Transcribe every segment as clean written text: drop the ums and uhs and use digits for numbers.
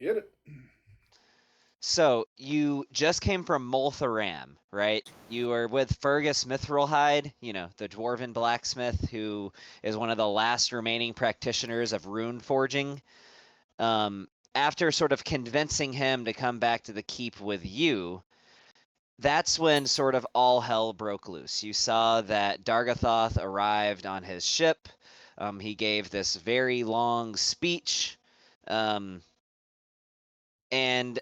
Get it. So you just came from Moltharam, right? You were with Fergus Mithrilhide, the dwarven blacksmith who is one of the last remaining practitioners of rune forging. After sort of convincing him to come back to the keep with you, that's when sort of all hell broke loose. You saw that Dargathoth arrived on his ship. He gave this very long speech. Um, and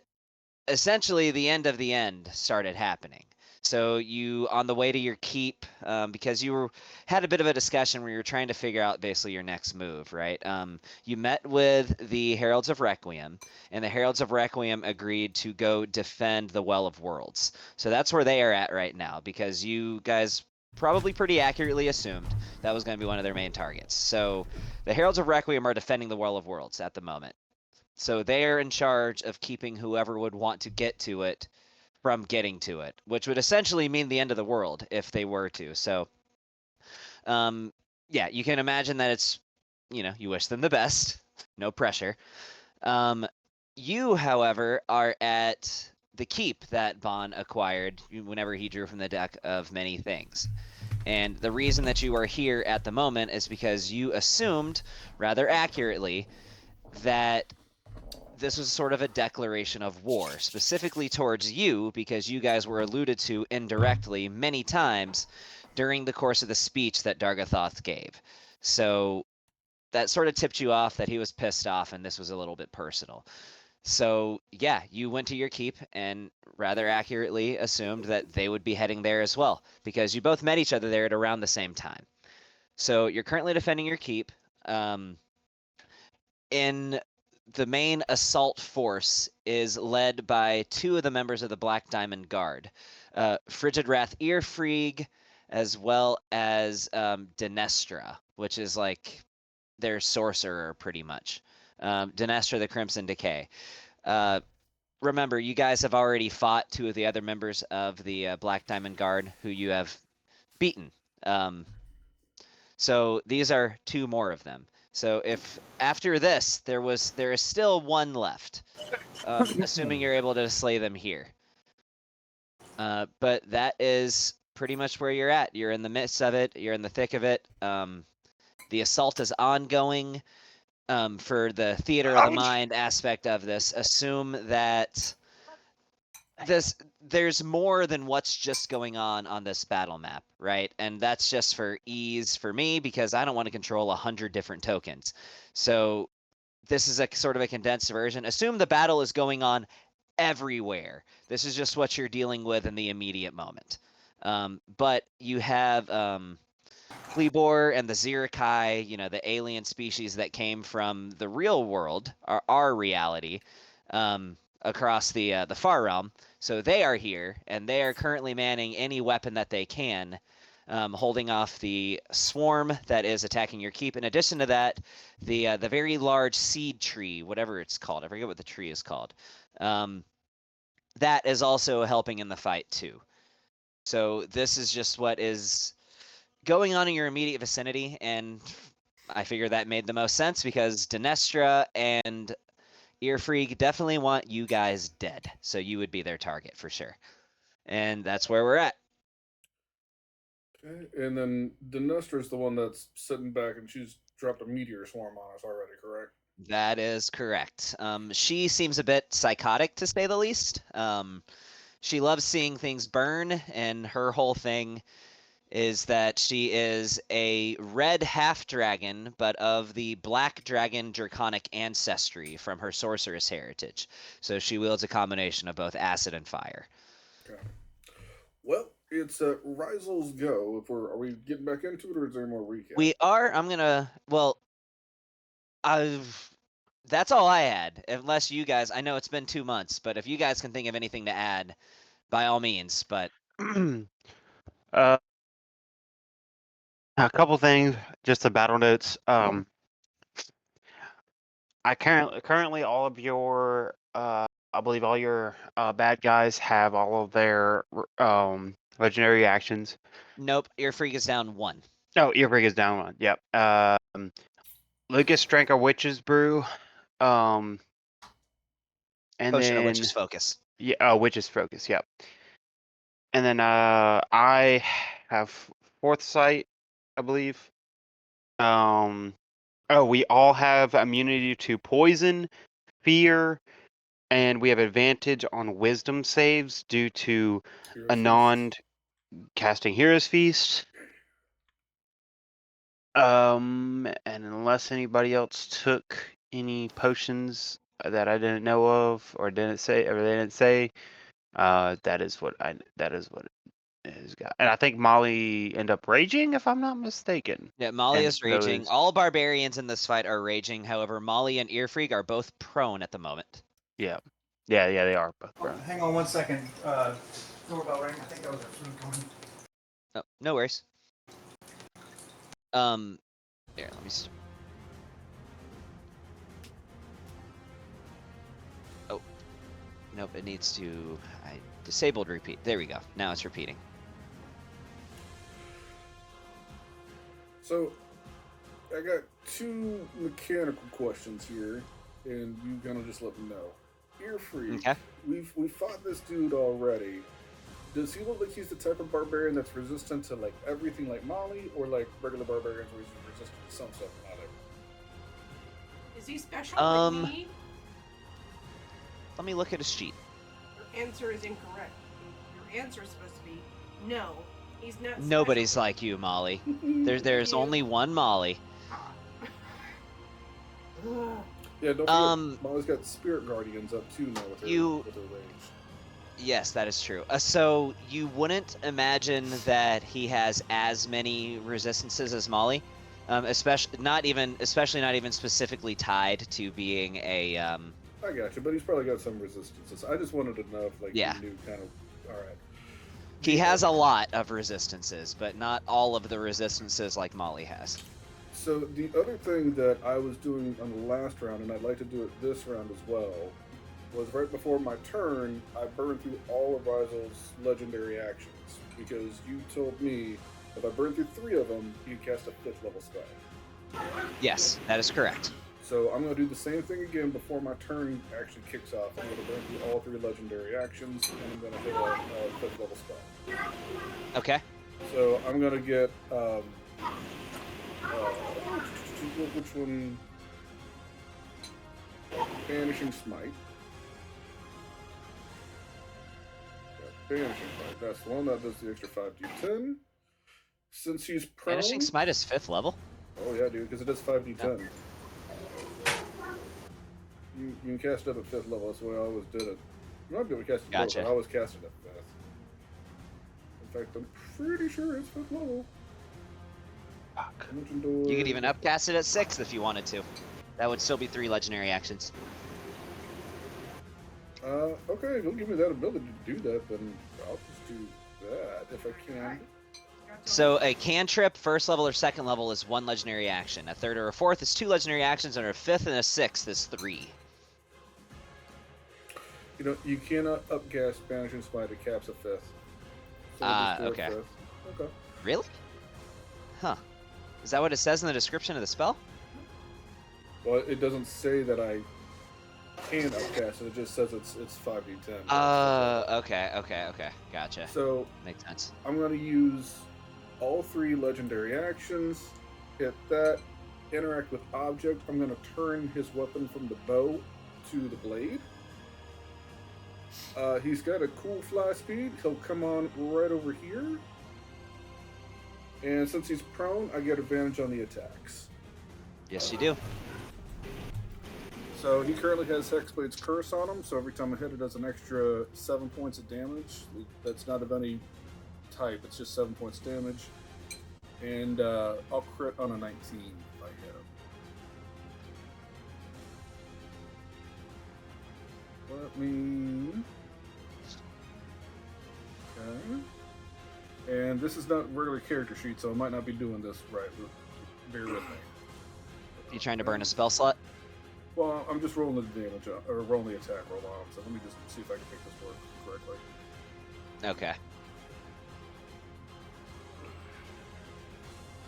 essentially the end of the end started happening. So you, on the way to your keep, because had a bit of a discussion where you were trying to figure out basically your next move, right? You met with the Heralds of Requiem, and the Heralds of Requiem agreed to go defend the Well of Worlds. So that's where they are at right now, because you guys probably pretty accurately assumed that was going to be one of their main targets. So the Heralds of Requiem are defending the Well of Worlds at the moment. So they're in charge of keeping whoever would want to get to it from getting to it, which would essentially mean the end of the world if they were to. So, um, yeah, you can imagine that you wish them the best, no pressure. Um, you, however, are at the keep that Bon acquired whenever he drew from the deck of many things. And the reason that you are here at the moment is because you assumed, rather accurately, that this was sort of a declaration of war, specifically towards you, because you guys were alluded to indirectly many times during the course of the speech that Dargathoth gave. So that sort of tipped you off that he was pissed off and this was a little bit personal. So, yeah, you went to your keep and rather accurately assumed that they would be heading there as well, because you both met each other there at around the same time. So, you're currently defending your keep. Um, in the main assault force is led by two of the members of the Black Diamond Guard, Frigid Wrath Earfrieg, as well as Denestra, which is like their sorcerer, pretty much. Denestra, the Crimson Decay. Uh, Remember, you guys have already fought two of the other members of the Black Diamond Guard who you have beaten. Um, so these are two more of them. So if after this there is still one left, assuming you're able to slay them here. But that is pretty much where you're at. You're in the midst of it. You're in the thick of it. The assault is ongoing. For the theater of the Ouch. mind aspect of this, assume that this there's more than what's just going on this battle map, right? And that's just for ease for me because I don't want to control 100 different tokens. So this is a sort of a condensed version. Assume the battle is going on everywhere. This is just what you're dealing with in the immediate moment. But you have Kleebor and the Zirakai, the alien species that came from the real world, our reality, across the far realm. So they are here, and they are currently manning any weapon that they can, holding off the swarm that is attacking your keep. In addition to that, the very large seed tree, whatever it's called, I forget what the tree is called, um, that is also helping in the fight too. So this is just what is going on in your immediate vicinity, and I figure that made the most sense because Denestra and Earfreak definitely want you guys dead, so you would be their target for sure. And that's where we're at. Okay. And then Dinestra's the one that's sitting back and she's dropped a meteor swarm on us already, correct? That is correct. She seems a bit psychotic, to say the least. She loves seeing things burn, and her whole thing is that she is a red half dragon, but of the black dragon draconic ancestry from her sorceress heritage. So she wields a combination of both acid and fire. Okay. Well, it's Risel's go. If we're Are we getting back into it, or is there more recap? We are. I'm gonna. Well, I've. That's all I had. Unless you guys, I know it's been 2 months, but if you guys can think of anything to add, by all means. But uh, a couple things, just the battle notes. I currently all of your I believe all your bad guys have all of their legendary actions. nope, your freak is down 1. Oh, Earbrig is down one. Yep. Lucas drank a witch's brew. Um, And Potion of then Witch's Focus. yeah, Witch's Focus. Yep. And then I have Foresight, I believe. Oh, we all have immunity to poison, fear, and we have advantage on wisdom saves due to Heroes a Feast. non-casting Hero's Feast. And unless anybody else took any potions that I didn't know of or didn't say, that is what it has got. And I think Molly ended up raging, if I'm not mistaken. Yeah, Molly And is raging. those- All barbarians in this fight are raging. However, Molly and Earfreak are both prone at the moment. Yeah, they are both prone. Hang on 1 second. Doorbell ring. I think that was our food coming. Oh, no worries. Here, let me. Oh, nope. It needs to. I disabled repeat. There we go. Now it's repeating. So, I got 2 mechanical questions here, and you kind of just let me know. Earfreak. Okay. We fought this dude already. Does he look like he's the type of barbarian that's resistant to like everything like Molly, or like regular barbarians where he's resistant to some stuff, not everything? Is he special like me? Let me look at his sheet. Your answer is incorrect. Your answer is supposed to be no. He's not. Nobody's special. like you, Molly. There's only one Molly. Yeah, don't forget, Molly's got spirit guardians up too now with her range. Yes, that is true. So you wouldn't imagine that he has as many resistances as Molly, especially not even specifically tied to being a. I got you, but he's probably got some resistances. I just wanted to know if like Yeah. you knew kind of. All right. He has a lot of resistances, but not all of the resistances like Molly has. So the other thing that I was doing on the last round, and I'd like to do it this round as well, was right before my turn, I burned through all of Rizel's legendary actions, because you told me if I burned through 3 of them, you cast a 5th level spell. Yes, that is correct. So I'm going to do the same thing again before my turn actually kicks off. I'm going to burn through all 3 legendary actions, and I'm going to hit a 5th level spell. Okay. So I'm going to get, which one? Banishing Smite. Banishing Smite. That's the one that does the extra 5d10. Since he's prone. Banishing Smite is 5th level. Oh yeah, dude, because it does 5d10. Oh. You can cast it up at 5th level. That's the way I always did it. You might be able to cast it Gotcha. low, but I always cast it at 5th. In fact, I'm pretty sure it's 5th level. Fuck. You could even upcast it at 6th if you wanted to. That would still be 3 legendary actions. Okay, if you'll give me that ability to do that, then I'll just do that if I can. So a cantrip, 1st level or 2nd level, is 1 legendary action. A 3rd or a 4th is 2 legendary actions, and a 5th and a 6th is 3. You know, you cannot upcast Banishing Smite at caps of 5th. So Okay. 5th. Okay. Really? Huh. Is that what it says in the description of the spell? Well, it doesn't say that I can upcast it. It just says it's 5d10. Okay. Gotcha. So Makes sense. I'm going to use all 3 legendary actions. Hit that. Interact with object. I'm going to turn his weapon from the bow to the blade. He's got a cool fly speed. He'll come on right over here. And since he's prone, I get advantage on the attacks. Yes, you do. So he currently has Hexblade's Curse on him, so every time I hit it does an extra 7 points of damage. That's not of any type, it's just 7 points of damage. And I'll crit on a 19 if I hit him. Let me... Okay. And this is not regular character sheet, so I might not be doing this right. Bear with me. You trying to burn a spell slot? Well, I'm just rolling the damage, or rolling the attack roll on, so let me just see if I can make this work correctly. Okay.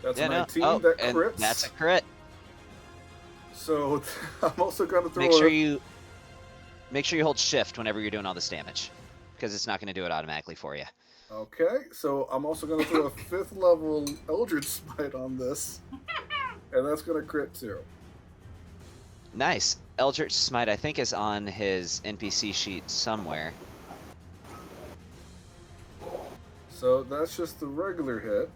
That's Yeah, a 19, no. Oh, that and crits. that's a crit. So I'm also going to throw Make sure you make sure you hold shift whenever you're doing all this damage, because it's not going to do it automatically for you. Okay, so I'm also going to throw a 5th level Eldritch Smite on this, and that's going to crit too. Nice. Eldritch Smite, I think, is on his NPC sheet somewhere. So that's just the regular hit.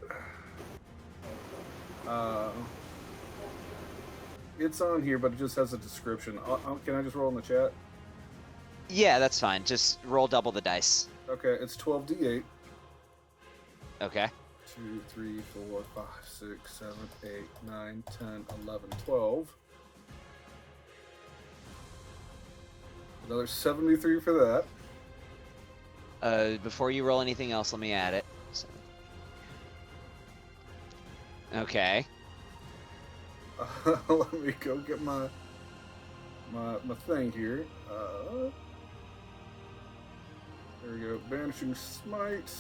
It's on here, but it just has a description. Can I just roll in the chat? Yeah, that's fine. Just roll double the dice. Okay, it's 12d8. Okay. 2, 3, 4, 5, 6, 7, 8, 9, 10, 11, 12. Another 73 for that. Before you roll anything else, let me add it. So. Okay. Let me go get my thing here. There we go. Banishing Smite.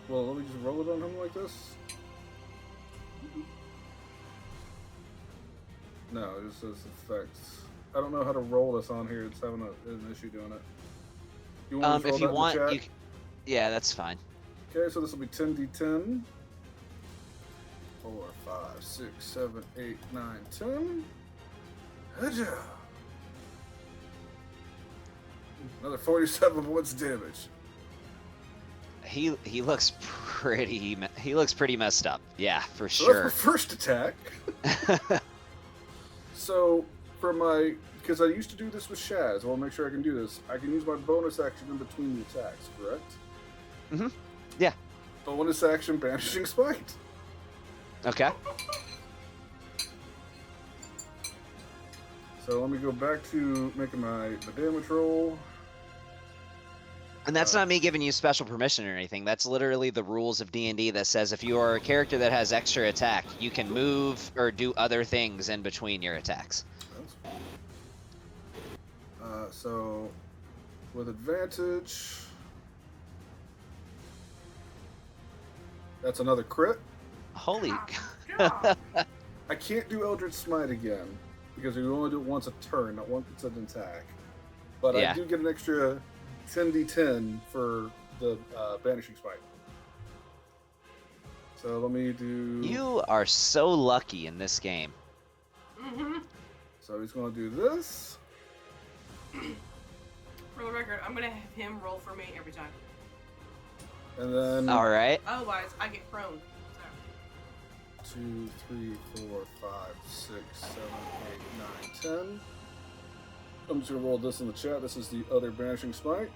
Well, let me just roll it on him like this. No, it just says effects. I don't know how to roll this on here. It's having an issue doing it. You want If you want, you. Yeah, that's fine. Okay, so this will be 10d10. 4, 5, 6, 7, 8, 9, 10. Haja. Another 47 points of damage. He looks pretty messed up. Yeah, for So sure. that's my first attack. So for my, because I used to do this with Shaz, I want to make sure I can do this. I can use my bonus action in between the attacks, correct? Mm-hmm. Yeah. Bonus action, Banishing Spite. Okay. So let me go back to making my damage roll. And that's not me giving you special permission or anything. That's literally the rules of D&D that says if you are a character that has extra attack, you can move or do other things in between your attacks. So with advantage, that's another crit. Holy. God. I can't do Eldritch Smite again because we only do it once a turn, not once it's an attack. But Yeah. I do get an extra 10d10 for the Banishing Spite. So let me do. You are so lucky in this game. Mm-hmm. So he's going to do this. For the record, I'm gonna have him roll for me every time. And then All right. Otherwise, I get prone. 2, 3, 4, 5, 6, 7, 8, 9, 10. I'm just going to roll this in the chat. This is the other Banishing Smite.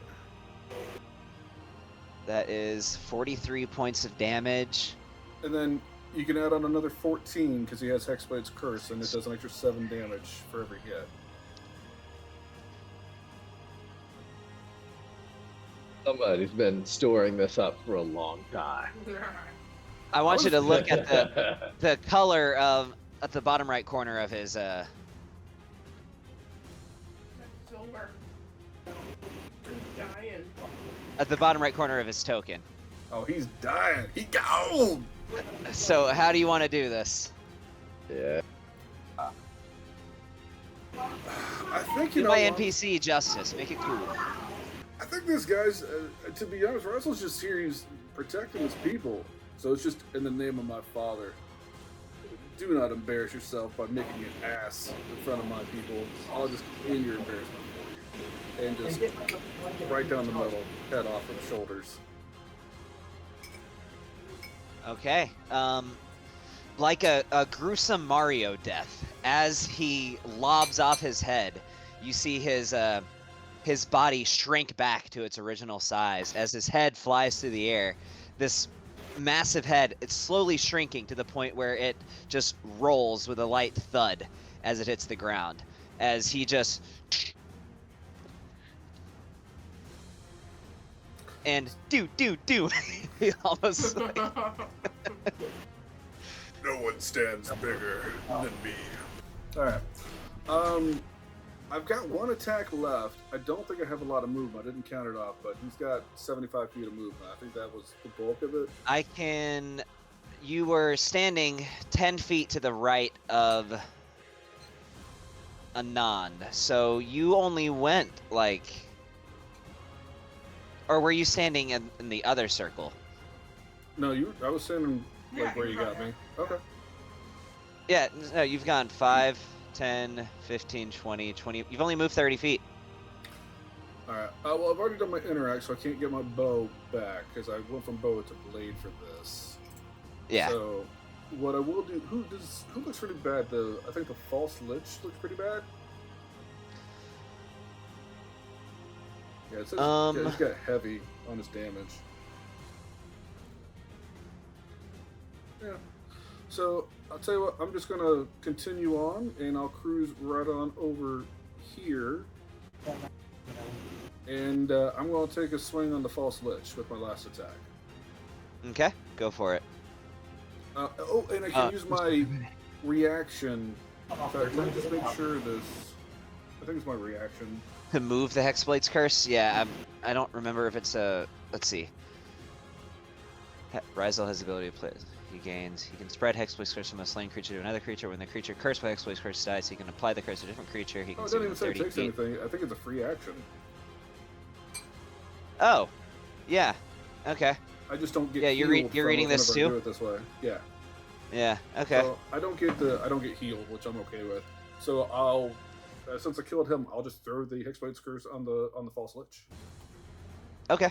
That is 43 points of damage. And then you can add on another 14 because he has Hexblade's Curse, and it does an extra 7 damage for every hit. Somebody's been storing this up for a long time. I want you to look at the color of at the bottom right corner of his Silver. Dying. at the bottom right corner of his token. Oh, he's dying. He gone. So how do you want to do this? Yeah. I think you Do know. my what? NPC justice. Make it cool. I think this guy's, to be honest, Russell's just here. He's protecting his people. So it's just in the name of my father. Do not embarrass yourself by making an ass in front of my people. I'll just end your embarrassment for you. And just right down the middle, head off with the shoulders. Okay. Like a gruesome Mario death. As he lobs off his head, you see his body shrink back to its original size. As his head flies through the air, this massive head, it's slowly shrinking to the point where it just rolls with a light thud as it hits the ground. As he just... And do. He almost like... No one stands bigger than me. Alright. I've got one attack left. I don't think I have a lot of movement. I didn't count it off, but he's got 75 feet of movement. I think that was the bulk of it. I can. You were standing 10 feet to the right of Anand, so you only went like. Or were you standing in the other circle? No, I was standing like Yeah, where in you front got of me. him. Okay. Yeah, no, you've gone 5, 10, 15, 20, 20. You've only moved 30 feet. All right. Well, I've already done my interact, so I can't get my bow back because I went from bow to blade for this. Yeah. So, what I will do? Who looks pretty bad? I think the false lich looks pretty bad. Yeah, it says he's got heavy on his damage. Yeah. So I'll tell you what. I'm just gonna continue on, and I'll cruise right on over here. And I'm going to take a swing on the false lich with my last attack. Okay, go for it. And I can use my reaction. In fact, let me just make sure this. I think it's my reaction. To move the Hexblade's Curse? Yeah, I don't remember if it's a. Let's see. Rizal has the ability to play. He can spread Hexblade's Curse from a slain creature to another creature. When the creature cursed by Hexblade's Curse dies, he can apply the curse to a different creature. He can Oh, it see doesn't even say it 30 takes feet. anything. I think it's a free action. Oh, yeah. Okay. I just don't get. Yeah, you're healed you're reading from it this whenever I too? do it this way. Yeah. Yeah. Okay. So I don't get healed, which I'm okay with. So I'll, since I killed him, I'll just throw the Hexblade's Curse on the false lich. Okay.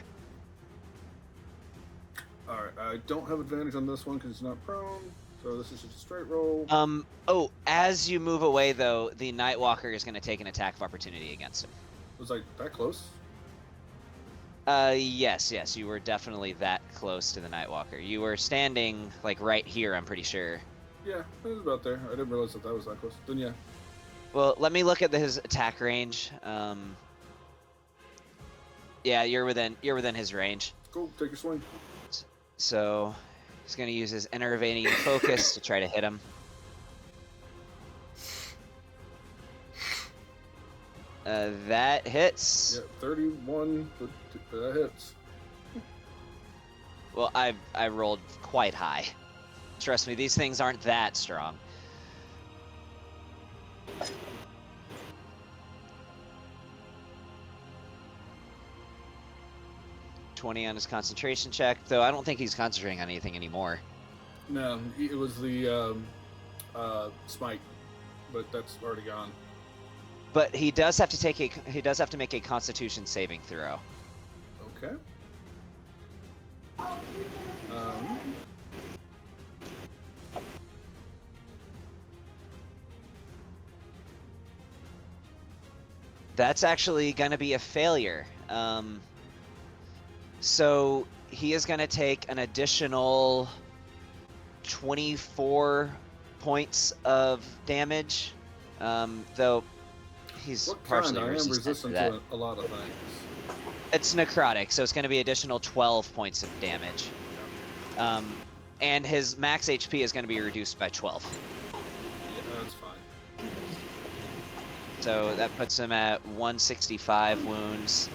All right. I don't have advantage on this one because he's not prone. So this is just a straight roll. Oh, as you move away though, the Nightwalker is going to take an attack of opportunity against him. It was like that close. Yes, you were definitely that close to the Nightwalker. You were standing like right here, I'm pretty sure. Yeah, it was about there. I didn't realize that was that close. Then yeah. Well, let me look at his attack range. Yeah, you're within his range. Cool. Take your swing. So he's gonna use his enervating focus to try to hit him. That hits. Yeah, 31. That hits. Well, I rolled quite high. Trust me, these things aren't that strong. $20 on his concentration check, though I don't think he's concentrating on anything anymore. No, it was the smite, but that's already gone. But he does have to make a Constitution saving throw. Okay. That's actually going to be a failure. So he is going to take an additional 24 points of damage, though he's What partially kind? I am resistant to resistant that. to a lot of things. It's necrotic, so it's going to be additional 12 points of damage. And his max HP is going to be reduced by 12. Yeah, that's fine. So that puts him at 165 wounds,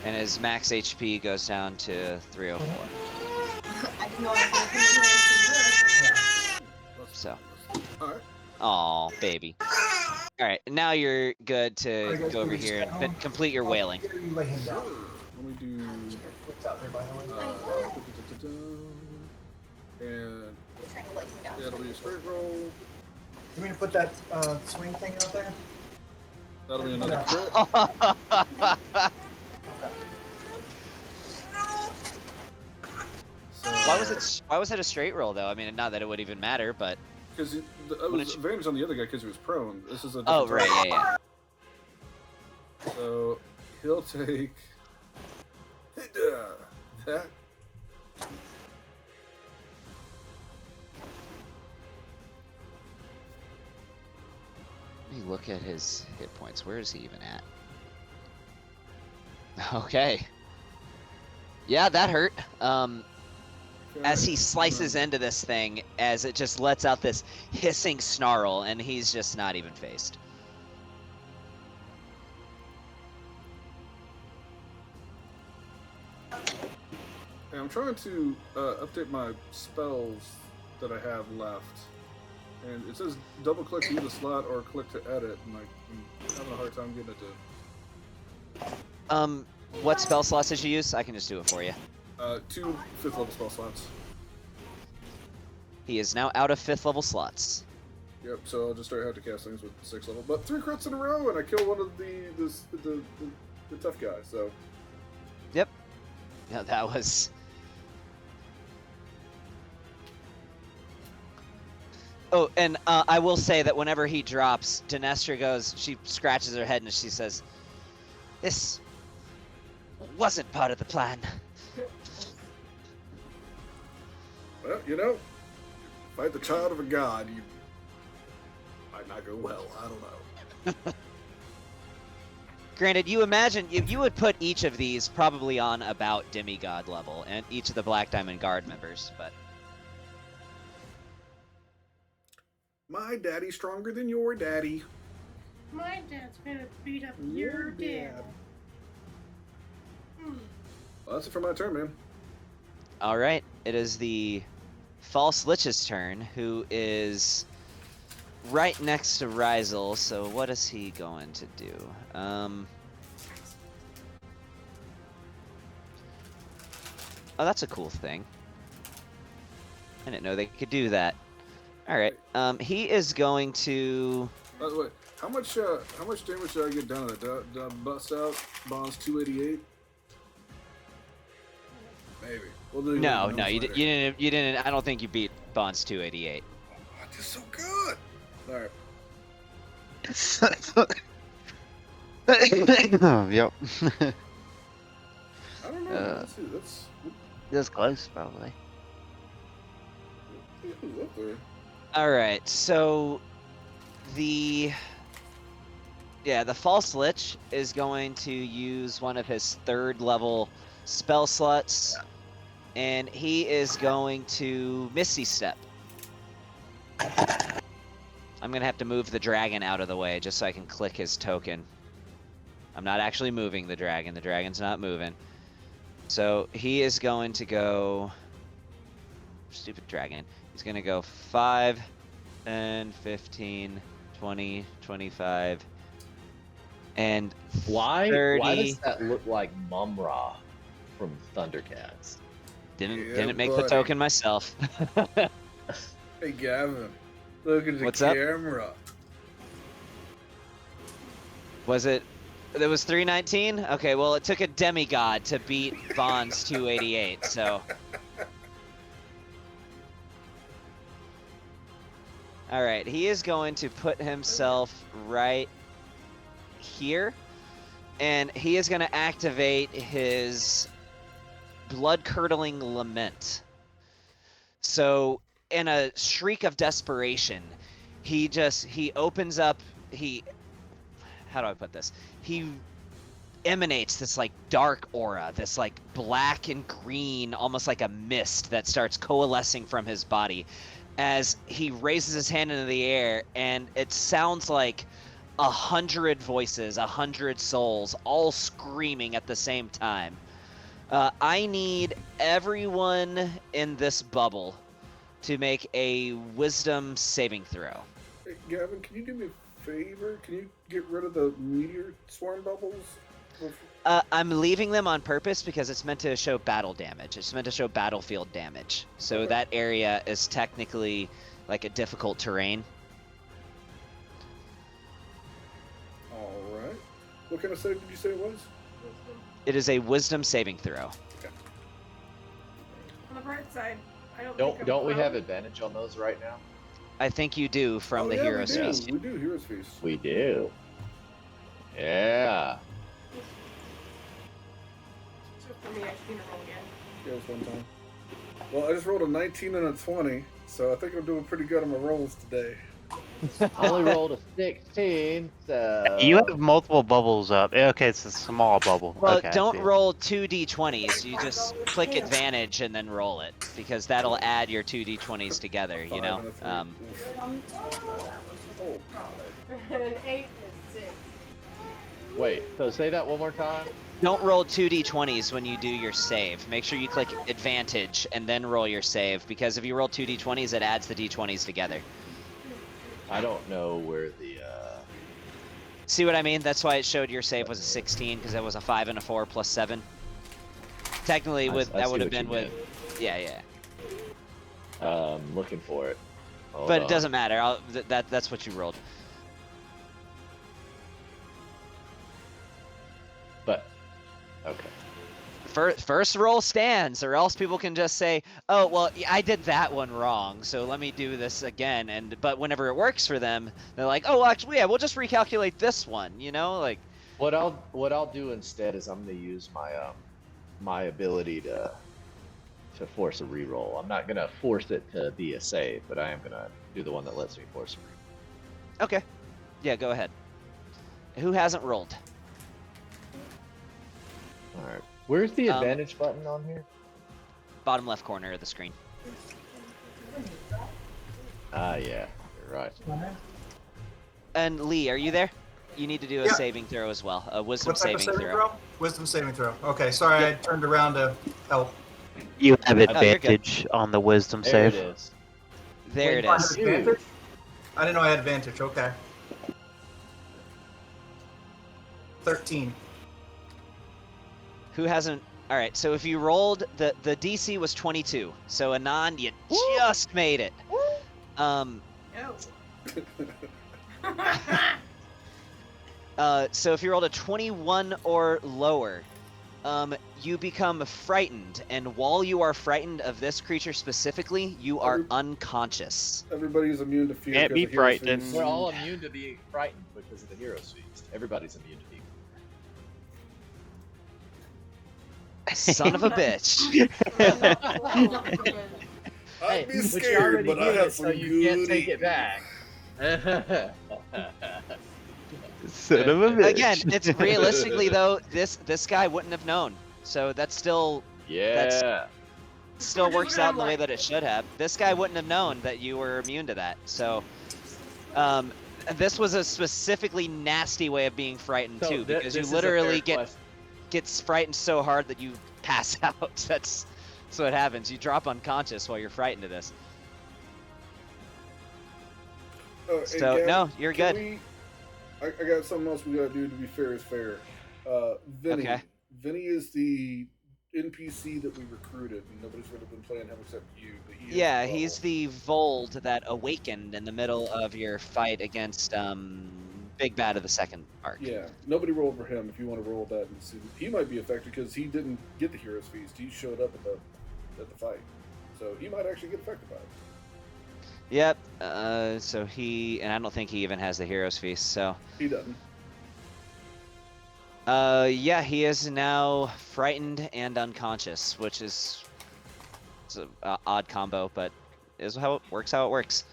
and his max HP goes down to 304. I didn't know I was going to come in here and see her. So. All right. Aw, baby. Alright, now you're good to go over here and complete your wailing. You lay him Sure. down. Let me do. What's out there, by the way? And yeah, it'll be a straight roll. You mean to put that swing thing out there? That'll be another crit. So, Why was it a straight roll though? I mean, not that it would even matter, but because it was advantage on the other guy because he was prone. This is a oh different right, type. yeah. So he'll take that. Let me look at his hit points. Where is he even at? Okay. Yeah, that hurt. As he slices into this thing, as it just lets out this hissing snarl, and he's just not even phased. And I'm trying to update my spells that I have left. And it says double click to use a slot or click to edit, and I'm having a hard time getting it to. What spell slots did you use? I can just do it for you. 2 5th level spell slots. He is now out of 5th level slots. Yep, so I'll just start having to cast things with 6th level. But 3 crits in a row, and I kill one of the tough guys, so. Yep. Yeah, that was... Oh, and I will say that whenever he drops, Dinestra goes, she scratches her head and she says, "This wasn't part of the plan." Well, you know, fight the child of a god, you might not go well. I don't know. Granted, you imagine you would put each of these probably on about demigod level, and each of the Black Diamond Guard members, but... My daddy's stronger than your daddy. My dad's gonna beat up your dad. Well, that's it for my turn, man. Alright, it is the False Lich's turn, who is right next to Rizel, so what is he going to do? Oh, that's a cool thing. I didn't know they could do that. Alright, he is going to... By the way, how much damage did I get done? Did I bust out Bonds 288? Maybe. We'll do No, you didn't. I don't think you beat Bonds 288. I did so good. All right. Yep. I don't know. Let's see. That's close, probably. Who's up there? All right, so the False Lich is going to use one of his 3rd level spell slots, and he is going to Misty Step. I'm gonna have to move the dragon out of the way just so I can click his token. I'm not actually moving the dragon. The dragon's not moving. So he is going to go... Stupid dragon. He's going to go 5, 10, 15, 20, 25, and Why 30. Why does that look like Mumra from Thundercats? Didn't make the token myself. Hey, Gavin. Look at the What's up? camera. Was it? It was 319? Okay, well, it took a demigod to beat Bonds 288, so... Alright, he is going to put himself right here, and he is going to activate his blood-curdling lament. So, in a shriek of desperation, he opens up, how do I put this? He emanates this, like, dark aura, this, like, black and green, almost like a mist that starts coalescing from his body as he raises his hand into the air, and it sounds like 100 voices, 100 souls, all screaming at the same time. I need everyone in this bubble to make a wisdom saving throw. Hey, Gavin, can you do me a favor? Can you get rid of the meteor swarm bubbles? I'm leaving them on purpose because it's meant to show battle damage. It's meant to show battlefield damage. So Okay. that area is technically like a difficult terrain. All right. What kind of save did you say it was? It is a wisdom saving throw. On the bright side, I don't think I'm Don't we have prone. advantage on those right now? I think you do from the Hero's Feast. We do Hero's Feast. We do. Yeah. So for me, I should need to roll again. Yeah, it was one time. Well, I just rolled a 19 and a 20, so I think I'm doing pretty good on my rolls today. I only rolled a 16, so... You have multiple bubbles up. Okay, it's a small bubble. Well, Okay, I don't see. roll 2d20s. You just click advantage and then roll it, because that'll add your 2d20s together, you 5 know? and a 3. Oh, God. An 8 is 6. Wait, so say that one more time? Don't roll 2d20s when you do your save. Make sure you click advantage and then roll your save, because if you roll 2d20s, it adds the d20s together. I don't know where the See what I mean? That's why it showed your save was a 16, because it was a 5 and a 4 plus 7. Technically, I that see would have what you been with... meant. Yeah. looking for it. Hold But on. it doesn't matter. That's what you rolled. But okay. First roll stands, or else people can just say, "Oh, well, I did that one wrong, so let me do this again." But whenever it works for them, they're like, "Oh, well, actually, yeah, we'll just recalculate this one." You know, like. What I'll do instead is I'm gonna use my my ability to force a reroll. I'm not gonna force it to be a save, but I am gonna do the one that lets me force a reroll. Okay. Yeah, go ahead. Who hasn't rolled? All right. Where's the advantage button on here? Bottom left corner of the screen. Ah, yeah, you're right. And Lee, are you there? You need to do a saving throw as well. A wisdom What type of saving throw. Wisdom saving throw. Okay, sorry, I turned around to help. You have you're good. advantage on the wisdom There save. it is. There Wait, it I have is. advantage? I didn't know I had advantage. Okay. 13. Who hasn't? All right. So if you rolled, the DC was 22. So Anand, you just made it. No. So if you rolled a 21 or lower, you become frightened, and while you are frightened of this creature specifically, you are unconscious. Everybody's immune to fear. Can't be because of hero's frightened. feast. We're all immune to being frightened because of the hero's feast. Everybody's immune to being. Son of a bitch. I'd be but you're scared, already but I here, have some so you can't take good it back. Son of a bitch. Again, it's realistically though, this guy wouldn't have known. So that's still Yeah. still works out in the way that it should have. This guy wouldn't have known that you were immune to that. So this was a specifically nasty way of being frightened So too, because you this is a literally fair question. gets frightened so hard that you pass out. That's what happens. You drop unconscious while you're frightened of this. And So Gavin, no, you're can good. I got something else we gotta do to be fair is fair. Vinny. Okay. Vinny is the NPC that we recruited, and nobody's really been playing him except you. But he is Yeah, the he's the Vold that awakened in the middle of your fight against Big Bad of the second arc. Yeah, nobody rolled for him. If you want to roll that and see, he might be affected because he didn't get the hero's feast. He showed up at the fight, so he might actually get affected by it. Yep. So and I don't think he even has the Hero's Feast. So. He doesn't. Yeah, he is now frightened and unconscious, which is it's an odd combo, but is how it works. How it works.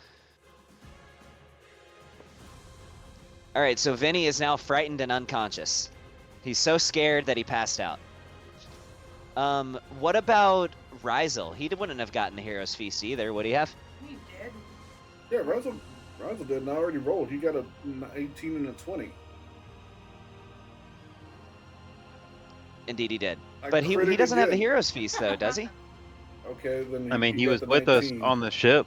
All right, so Vinny is now frightened and unconscious. He's so scared that he passed out. What about Rizel? He wouldn't have gotten the Hero's Feast either, would he have? He did. Yeah, Razzle did, and I already rolled. He got a 18 and a 20. Indeed, he did. I But he crit it doesn't have the again. Hero's Feast, though, does he? Okay, then I mean, he got was the with 19. us on the ship.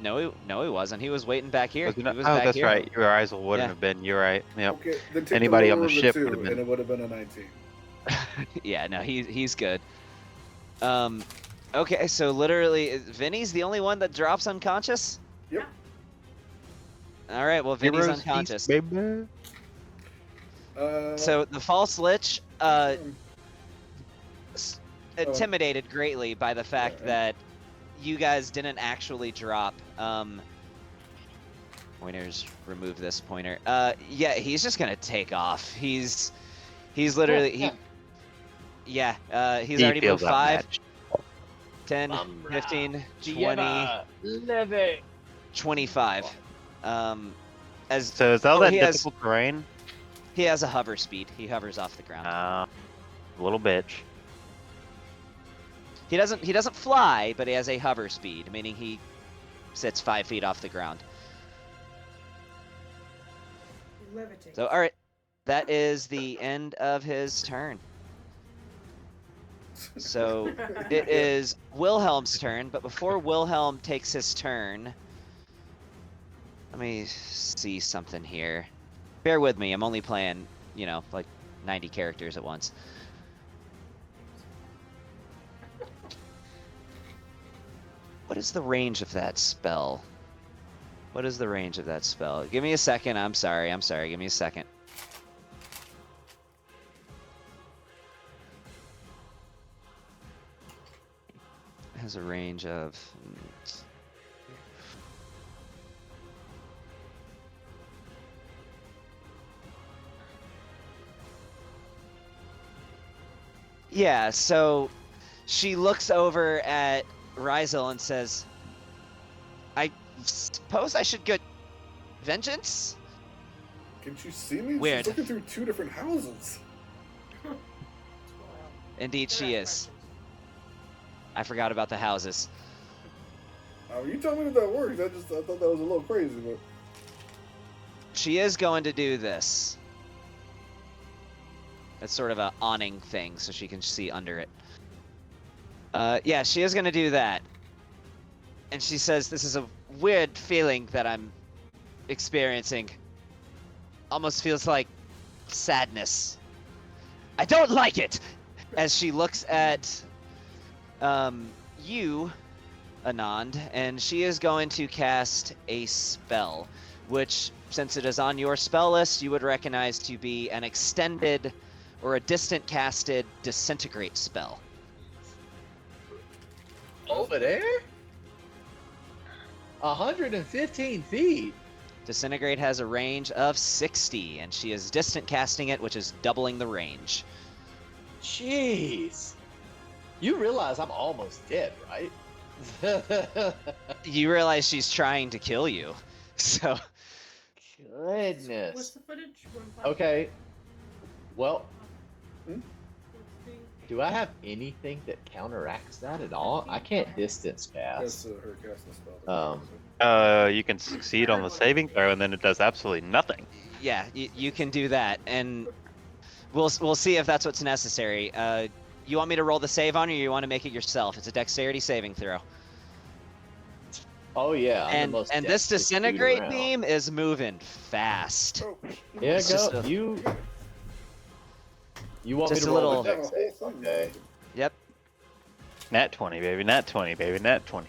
No, he wasn't. He was waiting back here. Was he He not? was Oh, back that's here. right. Your eyes wouldn't Yeah. have been. You're right. Yep. Okay, then take Anybody the on lower the of ship two, would've been- and it would have been a 19. Yeah, no, he's good. Okay, so literally, Vinny's the only one that drops unconscious? Yep. All right, well, Vinny's Heroes unconscious. Feast, baby. So the false lich, intimidated greatly by the fact Yeah. that you guys didn't actually drop. Pointers, remove this pointer. Yeah, he's just gonna take off. He's literally he's He already feels moved that 5, match. 10, Bum 15, Gianna, 20, living. 25. As So is all that he has- difficult terrain? he has a hover speed. He hovers off the ground. Little bitch. He doesn't fly, but he has a hover speed, meaning he sits 5 feet off the ground. Levitate. So all right, that is the end of his turn. So it is Wilhelm's turn, but before Wilhelm takes his turn, let me see something here. Bear with me, I'm only playing, you know, like 90 characters at once. What is the range of that spell? What is the range of that spell? Give me a second, I'm sorry, give me a second. It has a range of... Yeah, so she looks over at Ryzel and says, I suppose I should get vengeance? Can't you see me? Weird. She's looking through 2 different houses. Indeed she is. I forgot about the houses. You tell me that works. I thought that was a little crazy, but She is going to do this. It's sort of a awning thing, so she can see under it. Yeah, she is going to do that. And she says, this is a weird feeling that I'm experiencing. Almost feels like sadness. I don't like it! As she looks at you, Anand, and she is going to cast a spell, which, since it is on your spell list, you would recognize to be an extended or a distant casted disintegrate spell. Over there? 115 feet. Disintegrate has a range of 60, and she is distant casting it, which is doubling the range. Jeez. You realize I'm almost dead, right? You realize she's trying to kill you, so... What's Goodness. the footage? Okay. Well, Let's do I have anything that counteracts that at all? I can't distance that's cast. her casting spell. Um, You can succeed on the saving throw, and then it does absolutely nothing. Yeah, you can do that, and we'll see if that's what's necessary. You want me to roll the save on, or you want to make it yourself? It's a dexterity saving throw. oh yeah. I'm the And most this dexterous dude disintegrate around. beam is moving fast. Oh, Yeah, It's just go. a- You want me just to a roll little- the dex save? Okay. Yep. Nat 20, baby. Nat 20, baby. Nat 20.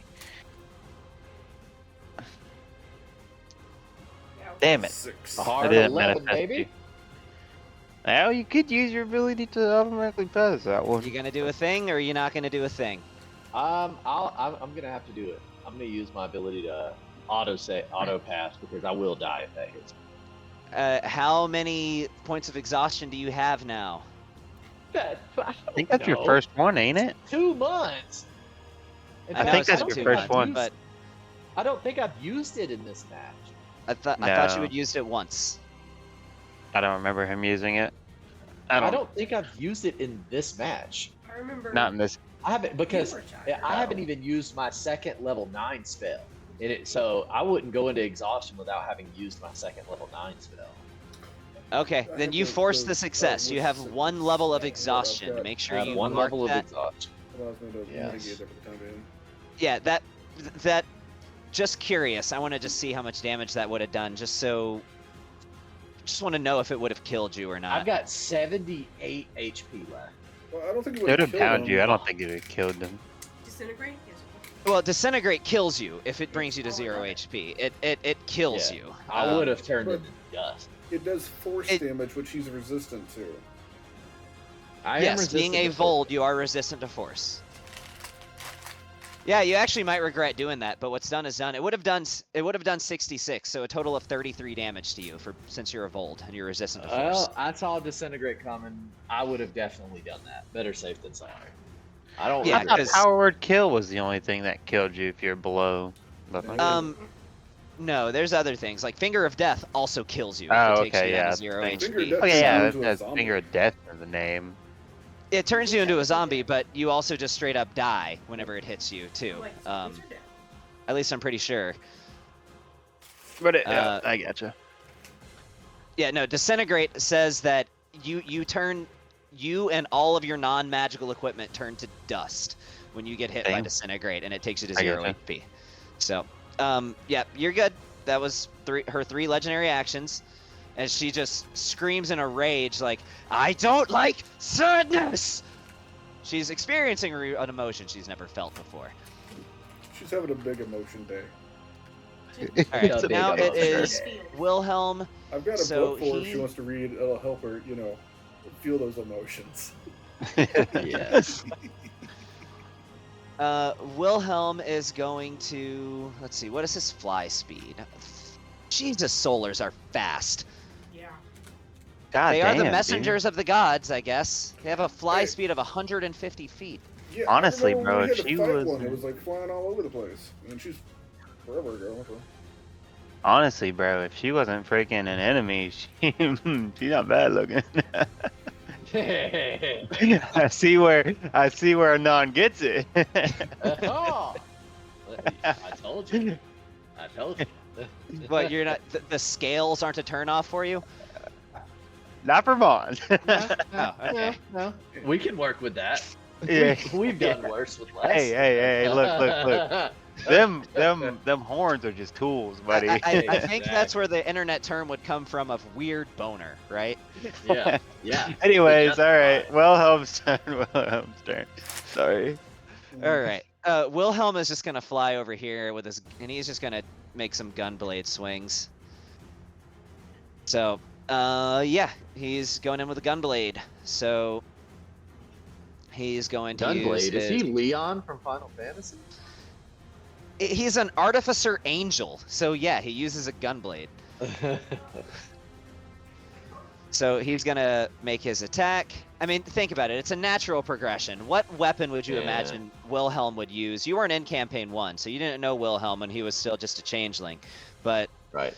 Damn it. 6. A I hard didn't 11, manifest baby. you. Now you could use your ability to automatically pass that one. You gonna do a thing, or are you not gonna do a thing? I'm gonna have to do it. I'm gonna use my ability to auto pass because I will die if that hits me. How many points of exhaustion do you have now? I I think that's your first one, ain't it? 2 months. In I fact, know think it's that's not your too first much, one. but I don't think I've used it in this match. I thought you No. had used it once. I don't remember him using it. I don't think I've used it in this match. I remember. Not in this. I haven't because You were tired. I haven't even used my second level 9 spell. So I wouldn't go into exhaustion without having used my second level 9 spell. Okay, I then have you to- force so- the success. You have what's- one level of yeah, exhaustion. I've got- Make I sure have you one mark level that. of exhaustion. Allows me to Yes. mitigate it for the time being. Yeah, that. Just curious. I want to just see how much damage that would have done, just want to know if it would have killed you or not. I've got 78 HP left. Well, I don't think it It would would have kill pounded him. you. I don't think it would have killed him. Disintegrate? Yes. Well, disintegrate kills you if it brings you to 0 HP. It kills Yeah. you. I would have turned but- into dust. It does force It- damage, which he's resistant to. I am Yes, being resistant a to Vold, you are resistant to force. Yeah, you actually might regret doing that, but what's done is done. It would have done 66, so a total of 33 damage to you since you're a Vold and you're resistant to force. Well, I saw disintegrate coming. I would have definitely done that. Better safe than sorry. I don't. Yeah, I thought because- power word kill was the only thing that killed you if you're below. No, there's other things like Finger of Death also kills you. Oh, if it takes okay, you down yeah, to 0 thank- Finger of HP. Death Okay, yeah, turns that you into a has zombie. finger of death in the name. It turns you into a zombie, but you also just straight up die whenever it hits you too. Like, zombies are dead. At least I'm pretty sure. But I gotcha. Yeah, no, Disintegrate says that you you and all of your non-magical equipment turn to dust when you get hit by Damn. disintegrate, and it takes you to I 0 gotcha. HP. So, yeah, you're good. That was her 3 legendary actions, and she just screams in a rage like, "I don't like sadness!" She's experiencing an emotion she's never felt before. She's having a big emotion day. All right, A so big now it emotion is day. Wilhelm. I've got a So book for her if he- she wants to read. It'll help her, feel those emotions. Yes. Wilhelm is going to, let's see, what is his fly speed? Jesus, solars are fast. Yeah. God They damn, are the dude. messengers of the gods, I guess. They have a fly Hey. speed of 150 feet. Yeah, Honestly, I remember bro, when we if had to she fight was- one, it was like flying all over the place. I mean, she's forever ago. So. Honestly, bro, if she wasn't freaking an enemy, she's not bad looking. I see where Anon gets it. Oh, I told you. I told you. But you're not, the scales aren't a turnoff for you? Not for Vaughn. Oh, okay. No, we can work with that. Yeah. We've done worse with less. Hey, look. Them horns are just tools, buddy. I think that's where the internet term would come from of weird boner, right? Yeah. Anyways, We all right. justify Wilhelm's turn. Sorry. All right. Wilhelm is just gonna fly over here with his, and he's just gonna make some gunblade swings. So, yeah, he's going in with a gunblade. So he's going to use Gunblade. Is his- he Leon from Final Fantasy? He's an artificer angel. So yeah, he uses a gunblade. So he's gonna make his attack. I mean, think about it. It's a natural progression. What weapon would you Yeah. imagine Wilhelm would use? You weren't in campaign 1, so you didn't know Wilhelm when he was still just a changeling. But Right.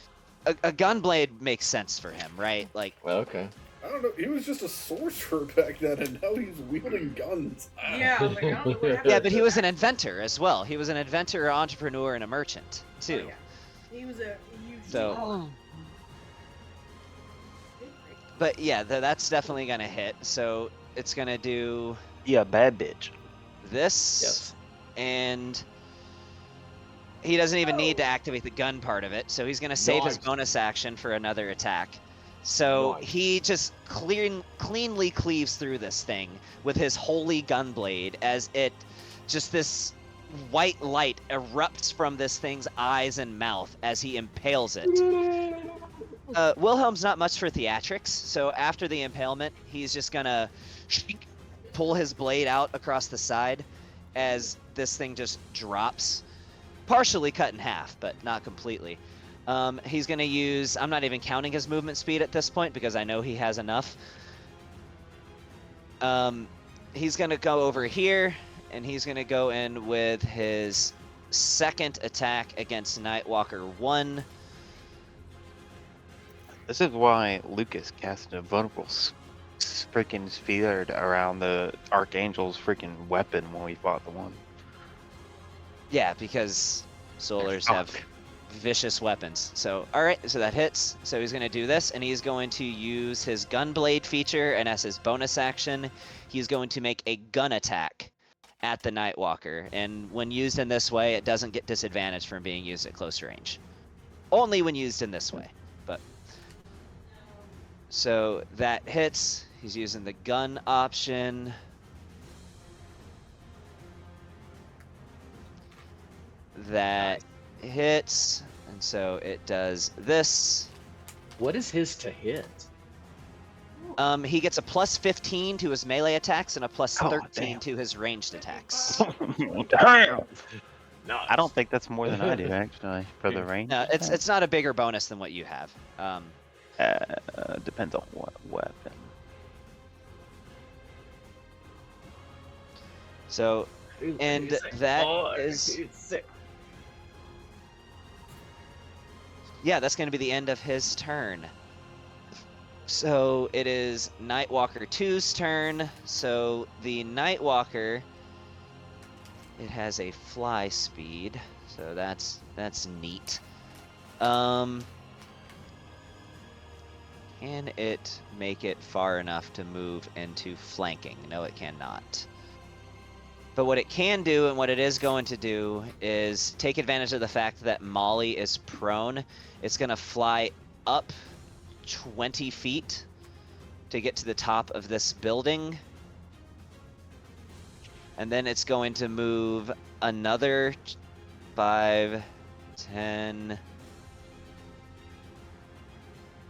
a gunblade makes sense for him, right? Like, Well, okay. I don't know. He was just a sorcerer back then, and now he's wielding guns. Yeah, like, I don't know what happened yeah, to but he was an that. inventor as well. He was an inventor, entrepreneur, and a merchant too. Oh, yeah. He was a huge. So- But yeah, that's definitely gonna hit. So it's gonna do Yeah, bad bitch. this, Yes. and he doesn't even need to activate the gun part of it. So he's gonna save his Nice. bonus action for another attack. So Nice. he just cleanly cleaves through this thing with his holy gunblade as it, just this white light erupts from this thing's eyes and mouth as he impales it. Wilhelm's not much for theatrics, so after the impalement, he's just gonna pull his blade out across the side as this thing just drops, partially cut in half, but not completely. He's gonna use, I'm not even counting his movement speed at this point because I know he has enough. He's gonna go over here, and he's gonna go in with his second attack against Nightwalker 1. This is why Lucas cast a vulnerable freaking sphere around the Archangel's freaking weapon when we fought the one. Yeah, because Solars have Fuck. vicious weapons. So, alright, so that hits. So he's going to do this, and he's going to use his Gunblade feature, and as his bonus action, he's going to make a gun attack at the Nightwalker. And when used in this way, it doesn't get disadvantaged from being used at close range. Only when used in this way. But so that hits. He's using the gun option. That hits, and so it does this. What is his to hit? He gets a plus 15 to his melee attacks and a plus Oh, 13 damn. to his ranged attacks. Damn! No. I don't think that's more than I do actually for the range. No, it's not a bigger bonus than what you have. Depends on what weapon. So and that is, yeah, that's going to be the end of his turn. So it is Nightwalker 2's turn. So the Nightwalker, it has a fly speed, so that's neat. Can it make it far enough to move into flanking? No, it cannot. But what it can do, and what it is going to do, is take advantage of the fact that Molly is prone. It's going to fly up 20 feet to get to the top of this building. And then it's going to move another 5, 10...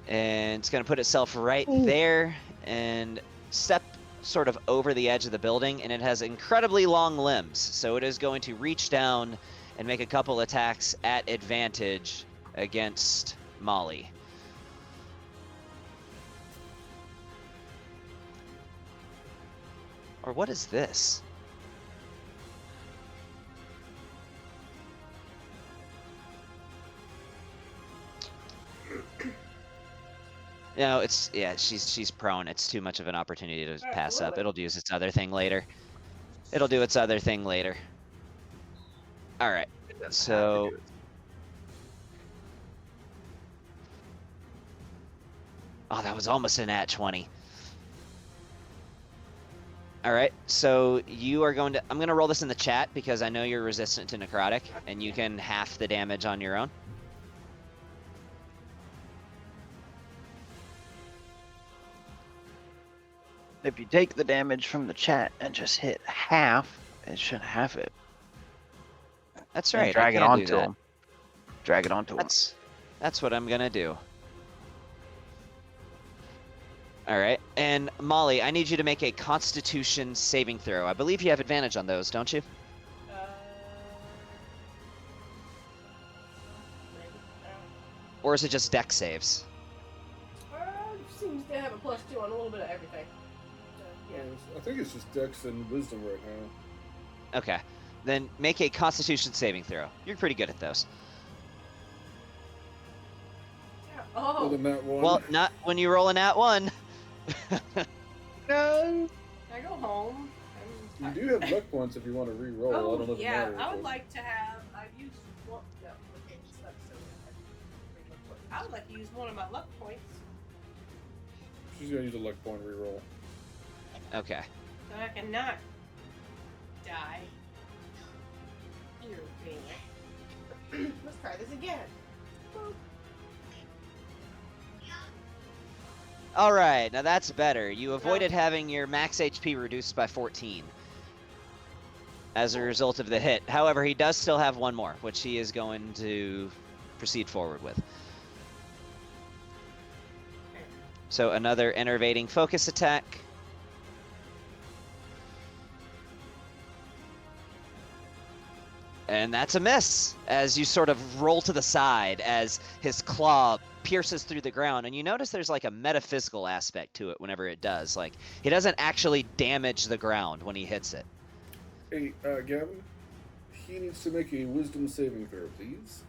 and it's going to put itself right there and step sort of over the edge of the building, and it has incredibly long limbs, so it is going to reach down and make a couple attacks at advantage against Molly. Or what is this? No, it's, yeah, she's prone. It's too much of an opportunity to pass up. It'll use its other thing later. It'll do its other thing later. All right. So oh, that was almost an at 20. All right. So you are going to, I'm going to roll this in the chat because I know you're resistant to necrotic and you can half the damage on your own. If you take the damage from the chat and just hit half, it should have it. That's And right. drag I it can do onto that. him. Drag it onto him. That's what I'm gonna do. All right, and Molly, I need you to make a Constitution saving throw. I believe you have advantage on those, don't you? Maybe. Or is it just Dex saves? Seems to have a +2 on a little bit of everything. Yeah. I think it's just Dex and Wisdom right now. Okay, then make a Constitution saving throw. You're pretty good at those. Oh. Other than that one. Well, not when you roll a nat 1. No. I go home. You do have luck points if you want to re-roll. I don't know Oh, if it yeah. matters, I would but- like to have. I've used one. No, okay, it's not so bad. I would like to use one of my luck points. She's gonna use a luck point re-roll. Okay. So I cannot die. Here, thing. Let's try this again. All right, now that's better. You avoided having your max HP reduced by 14 as a result of the hit. However, he does still have one more, which he is going to proceed forward with. So another enervating focus attack. And that's a miss as you sort of roll to the side as his claw pierces through the ground. And you notice there's like a metaphysical aspect to it whenever it does. Like, he doesn't actually damage the ground when he hits it. Hey, Gavin, he needs to make a Wisdom saving throw, please.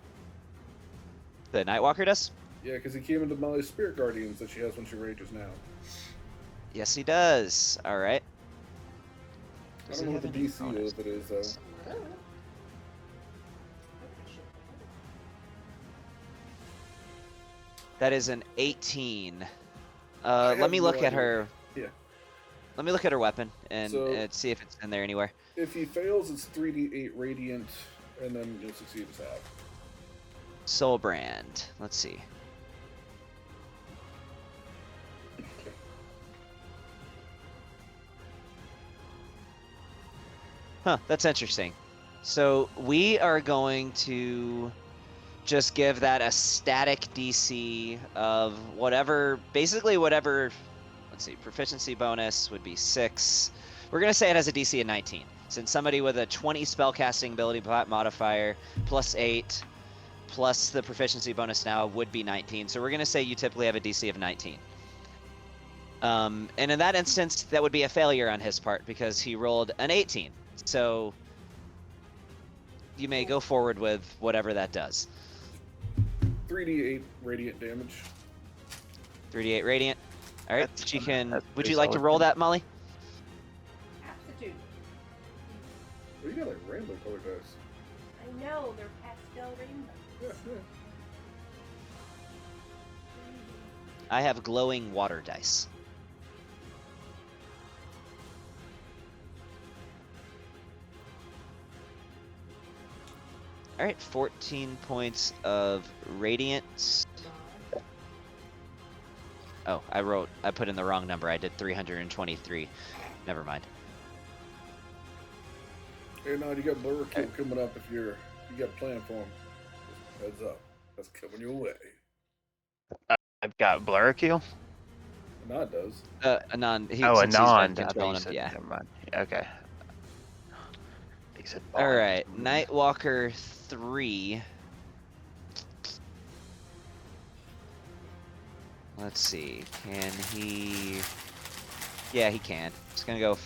The Nightwalker does? Yeah, because he came into Molly's Spirit Guardians that she has when she rages now. Yes, he does. All right. I don't know what the DC is, but it is, though. That is an 18. have Let me no look at idea. her. Yeah. Let me look at her weapon and So- see if it's in there anywhere. If he fails, it's 3d8 radiant, and then you'll succeed as half. Soul Brand. Let's see. Huh, that's interesting. So we are going to just give that a static DC of whatever, basically whatever, let's see, proficiency bonus would be 6. We're going to say it has a DC of 19. Since somebody with a 20 spellcasting ability modifier plus 8 plus the proficiency bonus now would be 19. So we're going to say you typically have a DC of 19. And in that instance, that would be a failure on his part because he rolled an 18. So you may go forward with whatever that does. 3d8 radiant damage. 3d8 radiant. All right, That's- she can. that's Would pretty you like to solid. roll that, Molly? Aptitude. Well, you got like rainbow colored dice. I know, they're pastel rainbows. Yeah, yeah. I have glowing water dice. All right, 14 points of radiance. Oh, I put in the wrong number. I did 323. Never mind. Hey, now you got Blur Kill coming up if you got a plan for him. Just heads up. That's coming your way. I've got Blur Kill. Nod does. Anon. Oh, Since he's been Anand. I thought controlling you him, said, yeah. never mind. Okay. He said All Bond. right, Nightwalker 3. Let's see. Can he? Yeah, he can. He's gonna go.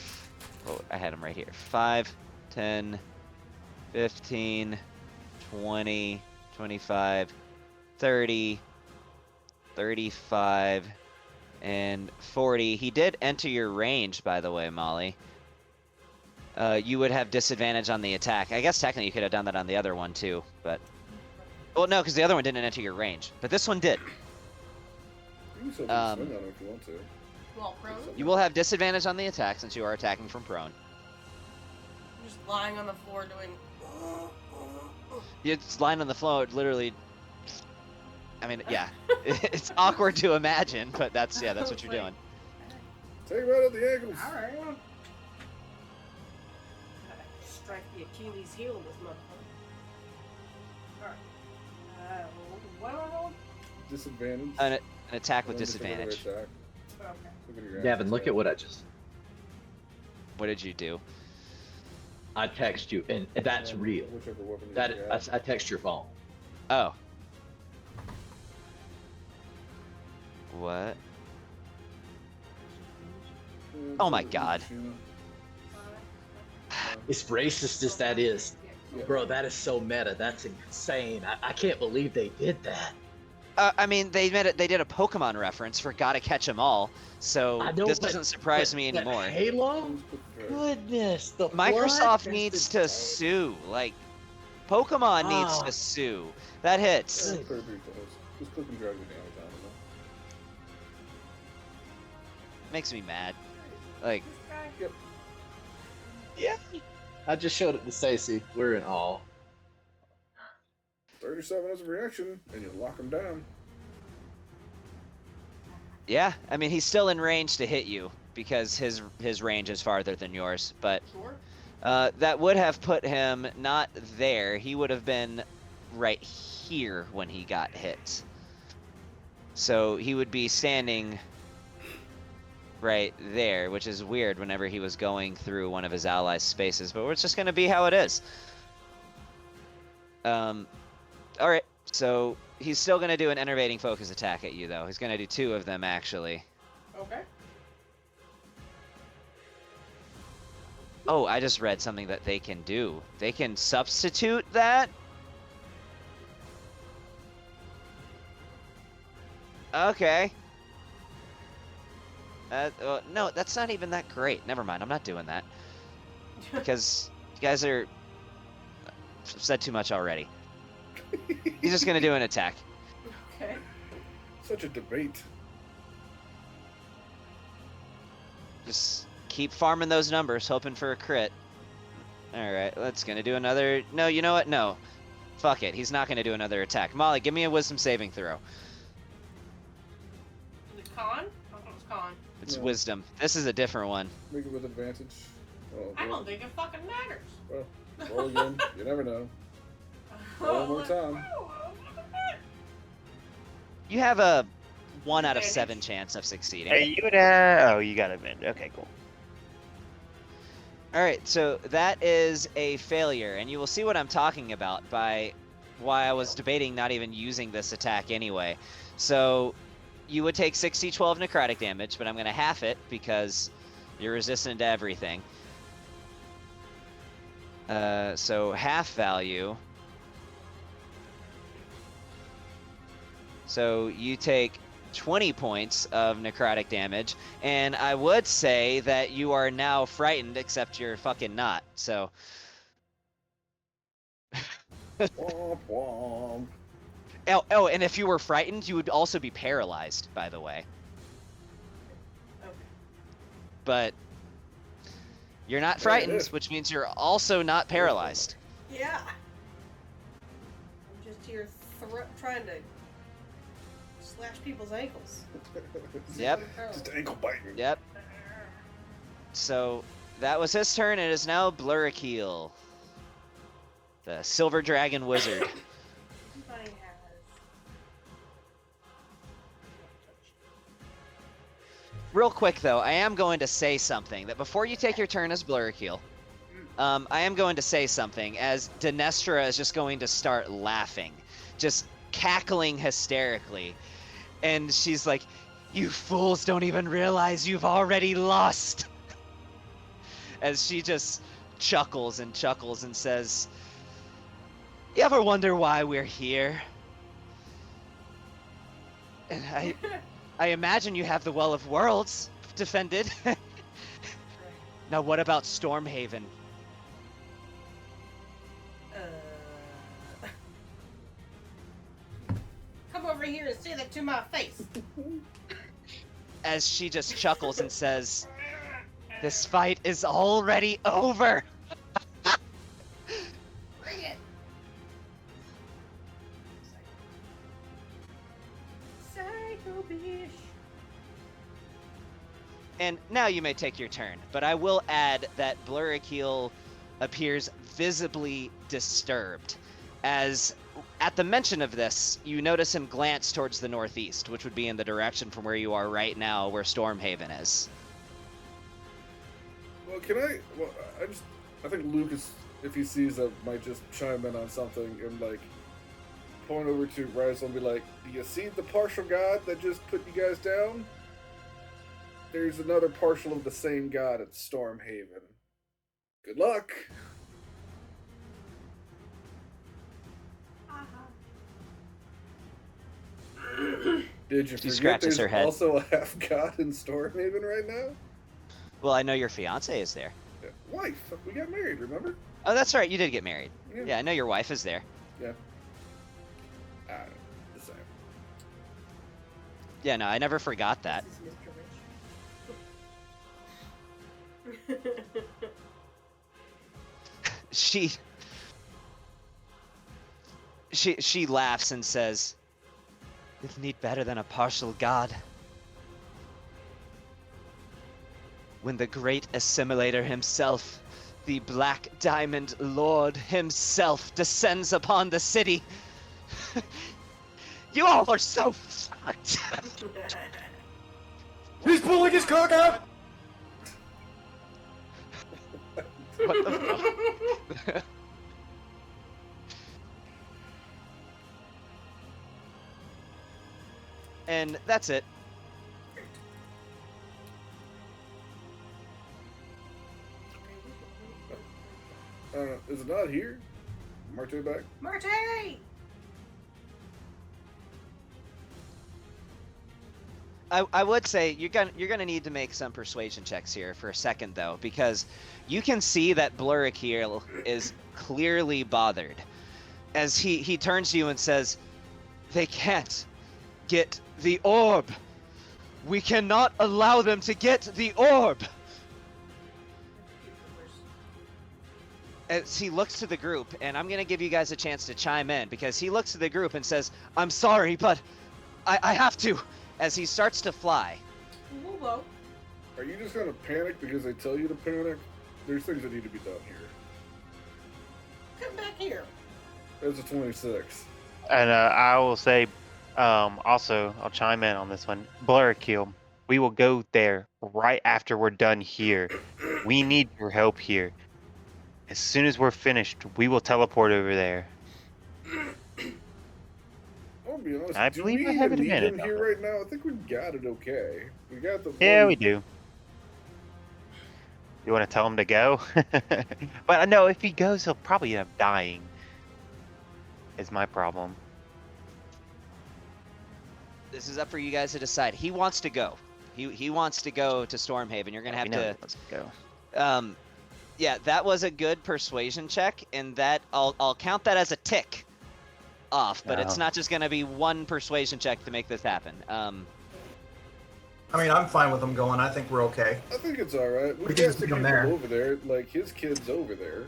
Oh, I had him right here. 5, 10, 15, 20, 25, 30, 35, and 40. He did enter your range, by the way, Molly. You would have disadvantage on the attack. I guess technically you could have done that on the other one too, but... Well, no, because the other one didn't enter your range, but this one did. You can still swing on him if you want to. Well, prone? You will have disadvantage on the attack since you are attacking from prone. I'm just lying on the floor doing. You're just lying on the floor, literally. I mean, yeah, it's awkward to imagine, but that's what you're doing. Take right at the ankles. All right. Strike the Achilles heel of this motherfucker. All right. What am I rolling? Disadvantage. An attack with And then just another disadvantage. attack. Okay. Look at your Gavin, actions look there. at what I just. What did you do? I text you, and that's And real. Whichever weapon you That got. I text your phone. Oh. What? Oh my God. As racist as that is, Yeah. bro, that is so meta. That's insane. I can't believe they did that. I mean, they did a Pokemon reference for Gotta Catch 'Em All, so I know, this but- doesn't surprise but- me but anymore. Halo? Goodness, the Microsoft flood? needs to sue. Like, Pokemon needs Ah. to sue. That hits. Yeah, pretty close. Just click and drag your damage on him. Makes me mad. Like, This guy. Yeah. I just showed it to Stacy. We're in awe. 37 as a reaction, and you lock him down. yeah, I mean, he's still in range to hit you because his range is farther than yours, but Sure. that would have put him not there. He would have been right here when he got hit. So he would be standing right there, which is weird whenever he was going through one of his allies' spaces, but it's just going to be how it is. All right, so he's still going to do an enervating focus attack at you, though. He's going to do 2 of them, actually. Okay. Oh, I just read something that they can do. They can substitute that? Okay. No, that's not even that great. Never mind, I'm not doing that. Because you guys are... I've said too much already. He's just going to do an attack. Okay. Such a debate. Just keep farming those numbers, hoping for a crit. Alright, that's going to do another... No, you know what? No. Fuck it, he's not going to do another attack. Molly, give me a wisdom saving throw. Is it con? I thought it was con. It's No. wisdom. This is a different one. Make it with advantage. Oh, I well, don't think it fucking matters. well, roll again. You never know. Roll one more time. You have a 1 out of Advantage. 7 chance of succeeding. Hey, you would have. Oh, you got it, man. Okay, cool. Alright, so that is a failure, and you will see what I'm talking about by why I was debating not even using this attack anyway. So you would take 6d12 necrotic damage, but I'm going to half it because you're resistant to everything. So half value. So you take 20 points of necrotic damage, and I would say that you are now frightened, except you're fucking not. So Womp womp. Oh, and if you were frightened, you would also be paralyzed, by the way. Okay. But you're not Yeah, frightened, it is. which means you're also not paralyzed. Yeah. I'm just here trying to slash people's ankles. Yep. Just ankle biting. Yep. So that was his turn. It is now Blurrakeel, the Silver Dragon Wizard. Somebody has. Real quick though, I am going to say something that before you take your turn as Blurrakeel, I am going to say something as Dinestra is just going to start laughing, just cackling hysterically. And she's like, "You fools don't even realize you've already lost." As she just chuckles and says, "You ever wonder why we're here? And I imagine you have the Well of Worlds defended. Now what about Stormhaven?" Come over here and say that to my face. As she just chuckles and says, "This fight is already over." Bring it. Psycho bitch. And now you may take your turn, but I will add that Blurrakeel appears visibly disturbed, as at the mention of this, you notice him glance towards the northeast, which would be in the direction from where you are right now, where Stormhaven is. Well, I think Lucas, if he sees that, might just chime in on something and, like, point over to Rizal and be like, "Do you see the partial god that just put you guys down? There's another partial of the same god at Stormhaven. Good luck." Did you She forget scratches there's her head. also a half god in Stormhaven right now? Well, I know your fiance is there. Yeah. Wife. We got married, remember? Oh, that's right, you did get married. Yeah. Yeah, I know your wife is there. Yeah. The same. Yeah, no, I never forgot that. This is Mr. Rich. She laughs and says, "You'll need better than a partial god. When the great assimilator himself, the Black Diamond Lord himself, descends upon the city, you all are so fucked." He's pulling his cock out! What the fuck? And that's it. Is it not here? Marte back? Marte! I would say you're gonna need to make some persuasion checks here for a second though, because you can see that Blurrakeel is clearly bothered, as he turns to you and says, "They can't get the orb. We cannot allow them to get the orb." As he looks to the group, and I'm gonna give you guys a chance to chime in, because he looks to the group and says, "I'm sorry, but I have to," as he starts to fly. Whoa. Are you just gonna panic because they tell you to panic? There's things that need to be done here. Come back here. There's a 26. And I will say, also, I'll chime in on this one. Blurrakeel, we will go there right after we're done here. We need your help here. As soon as we're finished, we will teleport over there. I'll be honest. I do believe we I have even it need advantage him on here that. right now? I think we got it okay. We got the. Yeah, one- we do. You want to tell him to go? But I know if he goes, he'll probably end up dying. Is my problem. This is up for you guys to decide. He wants to go. He wants to go to Stormhaven. You're gonna have We know to. he wants to go. Yeah, that was a good persuasion check, and that I'll count that as a tick. off, but it's No. not just going to be one persuasion check to make this happen. I mean, I'm fine with them going. I think we're okay. I think it's all right. We We can can't just stick leave him him there. over there. Like his kid's over there.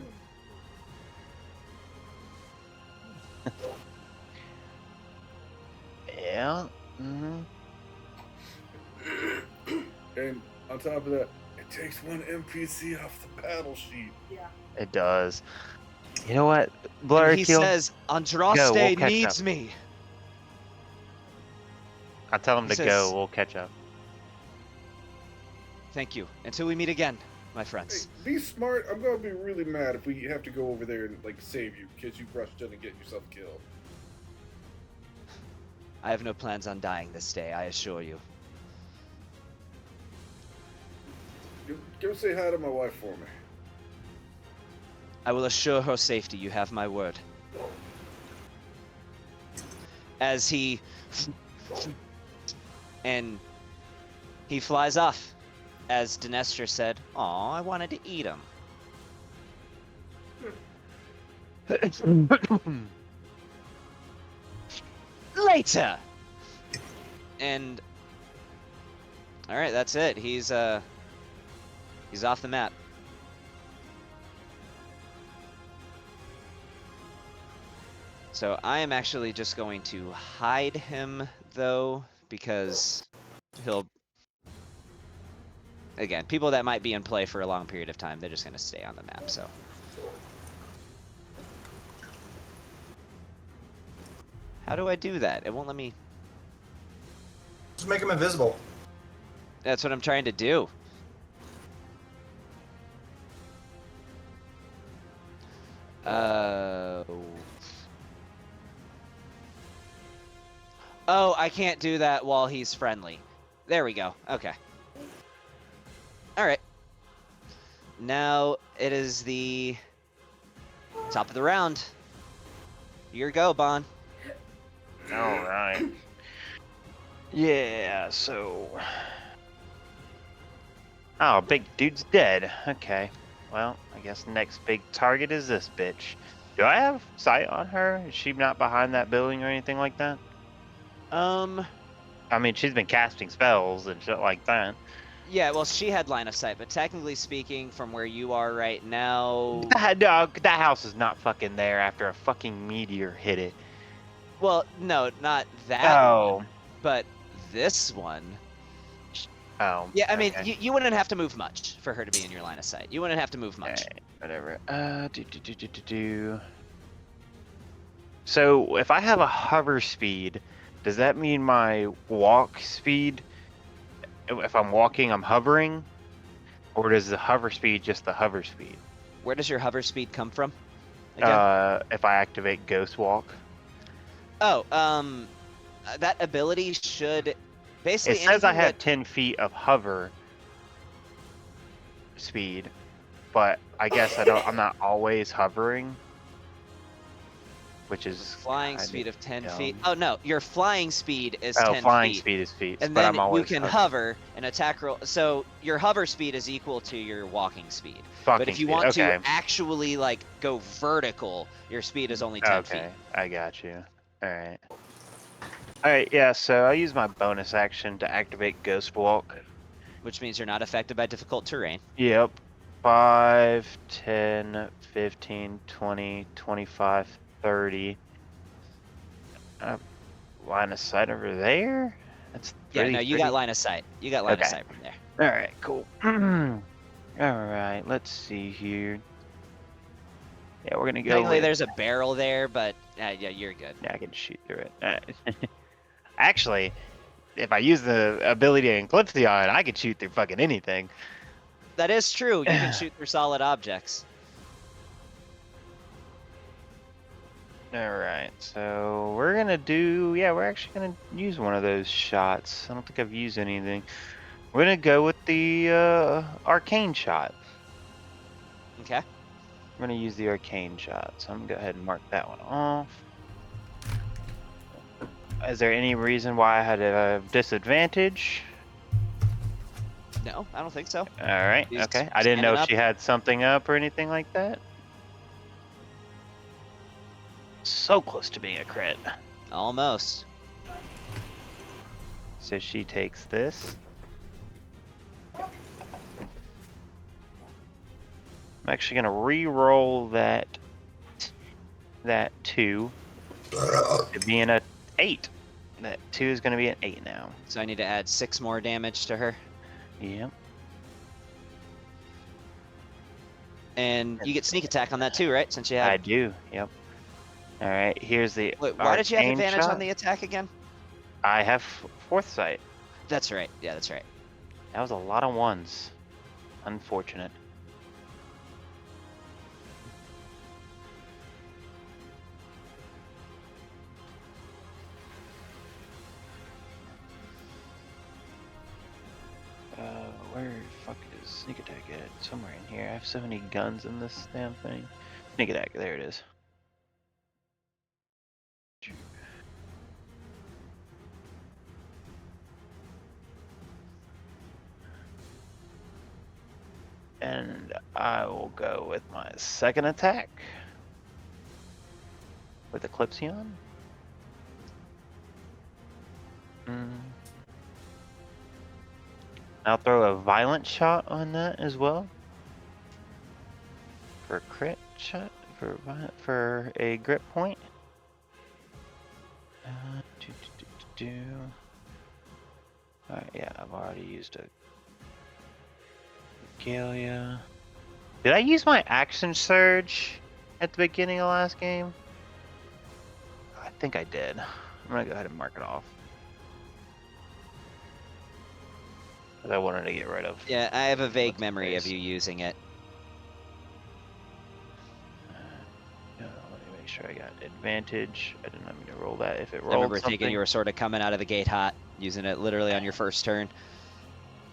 Yeah. Mm-hmm. And on top of that, it takes one NPC off the battle sheet. Yeah. It does. You know what? And Blur he kill. says, Andraste Go, we'll catch needs up. me. I tell him He to says- go. We'll catch up. Thank you. Until we meet again, my Hey, friends. be smart. I'm gonna be really mad if we have to go over there and like save you because you rushed in and get yourself killed. I have no plans on dying this day, I assure you. Go say hi to my wife for me. I will assure her safety, you have my word. As he... and he flies off. As Dinestra said, "Aw, I wanted to eat him." Later! And... Alright, that's it. He's off the map. So I am actually just going to hide him, though, because he'll... Again, people that might be in play for a long period of time, they're just going to stay on the map, so... How do I do that? It won't let me... Just make them invisible. That's what I'm trying to do. Oh, I can't do that while he's friendly. There we go. Okay. Alright. Now it is the top of the round. Your go, Bon. All right. Yeah. So. Oh, big dude's dead. Okay. Well, I guess next big target is this bitch. Do I have sight on her? Is she not behind that building or anything like that? I mean, she's been casting spells and shit like that. Yeah, well, she had line of sight, but technically speaking, from where you are right now... That house is not fucking there after a fucking meteor hit it. Well, no, not that Oh. one, but this one. Oh. Yeah, I mean, okay. you wouldn't have to move much for her to be in your line of sight. You wouldn't have to move much. Alright, whatever. So, if I have a hover speed, does that mean my walk speed, if I'm walking, I'm hovering? Or does the hover speed just the hover speed? Where does your hover speed come from? Again? If I activate Ghost Walk. Oh, that ability should basically... It says I anything have 10 feet of hover speed, but I guess I'm not always hovering. Which is Flying kinda speed of 10 dumb. feet. Oh, no, your flying speed is Oh, 10 flying feet. speed is feet, And but then I'm always you can hovering. hover and attack roll. So your hover speed is equal to your walking speed. Fucking But if you speed, want okay. to actually like go vertical, your speed is only 10 feet. Okay, I got you. Alright. Alright, yeah, so I use my bonus action to activate Ghost Walk. Which means you're not affected by difficult terrain. Yep. 5, 10, 15, 20, 25, 30. Line of sight over there? That's Yeah, no, you got line of sight. You got line of Okay. sight from there. Alright, cool. Alright, let's see here. Yeah, we're gonna go Technically, with... there's a barrel there, but yeah, you're good. Yeah, I can shoot through it. Alright. Actually, if I use the ability to Eclipsion, I can shoot through fucking anything. That is true. You can shoot through solid objects. Alright, so we're gonna do... Yeah, we're actually gonna use one of those shots. I don't think I've used anything. We're gonna go with the arcane shot. Okay. We're gonna use the arcane shot, so I'm gonna go ahead and mark that one off. Is there any reason why I had a disadvantage? No, I don't think so. Alright, He's okay. I didn't know standing if she had something up or anything like that. so close to being a crit. Almost. So she takes this. I'm actually gonna re-roll that 2 to being a 8. That 2 is gonna be an 8 now. So I need to add 6 more damage to her. Yep. And you get sneak attack on that too, right? Since you I have. do. Yep. All right. Here's the. Wait, why did you have arcane advantage shot. on the attack again? I have fourth sight. That's right. Yeah, that's right. That was a lot of ones. Unfortunate. Where the fuck is sneak attack at? Somewhere in here. I have so many guns in this damn thing. Sneak attack, there it is. And I will go with my second attack with Eclipsion. I'll throw a violent shot on that as well for a crit shot for a grip point. Alright, yeah, I've already used a Galia. Did I use my action surge at the beginning of last game? I think I did. I'm gonna go ahead and mark it off. I wanted to get rid of. Yeah, I have a vague What's memory of face? you using it. Let me make sure I got advantage. I didn't mean to roll that. If it rolled I remember something, thinking you were sort of coming out of the gate hot, using it literally on your first turn.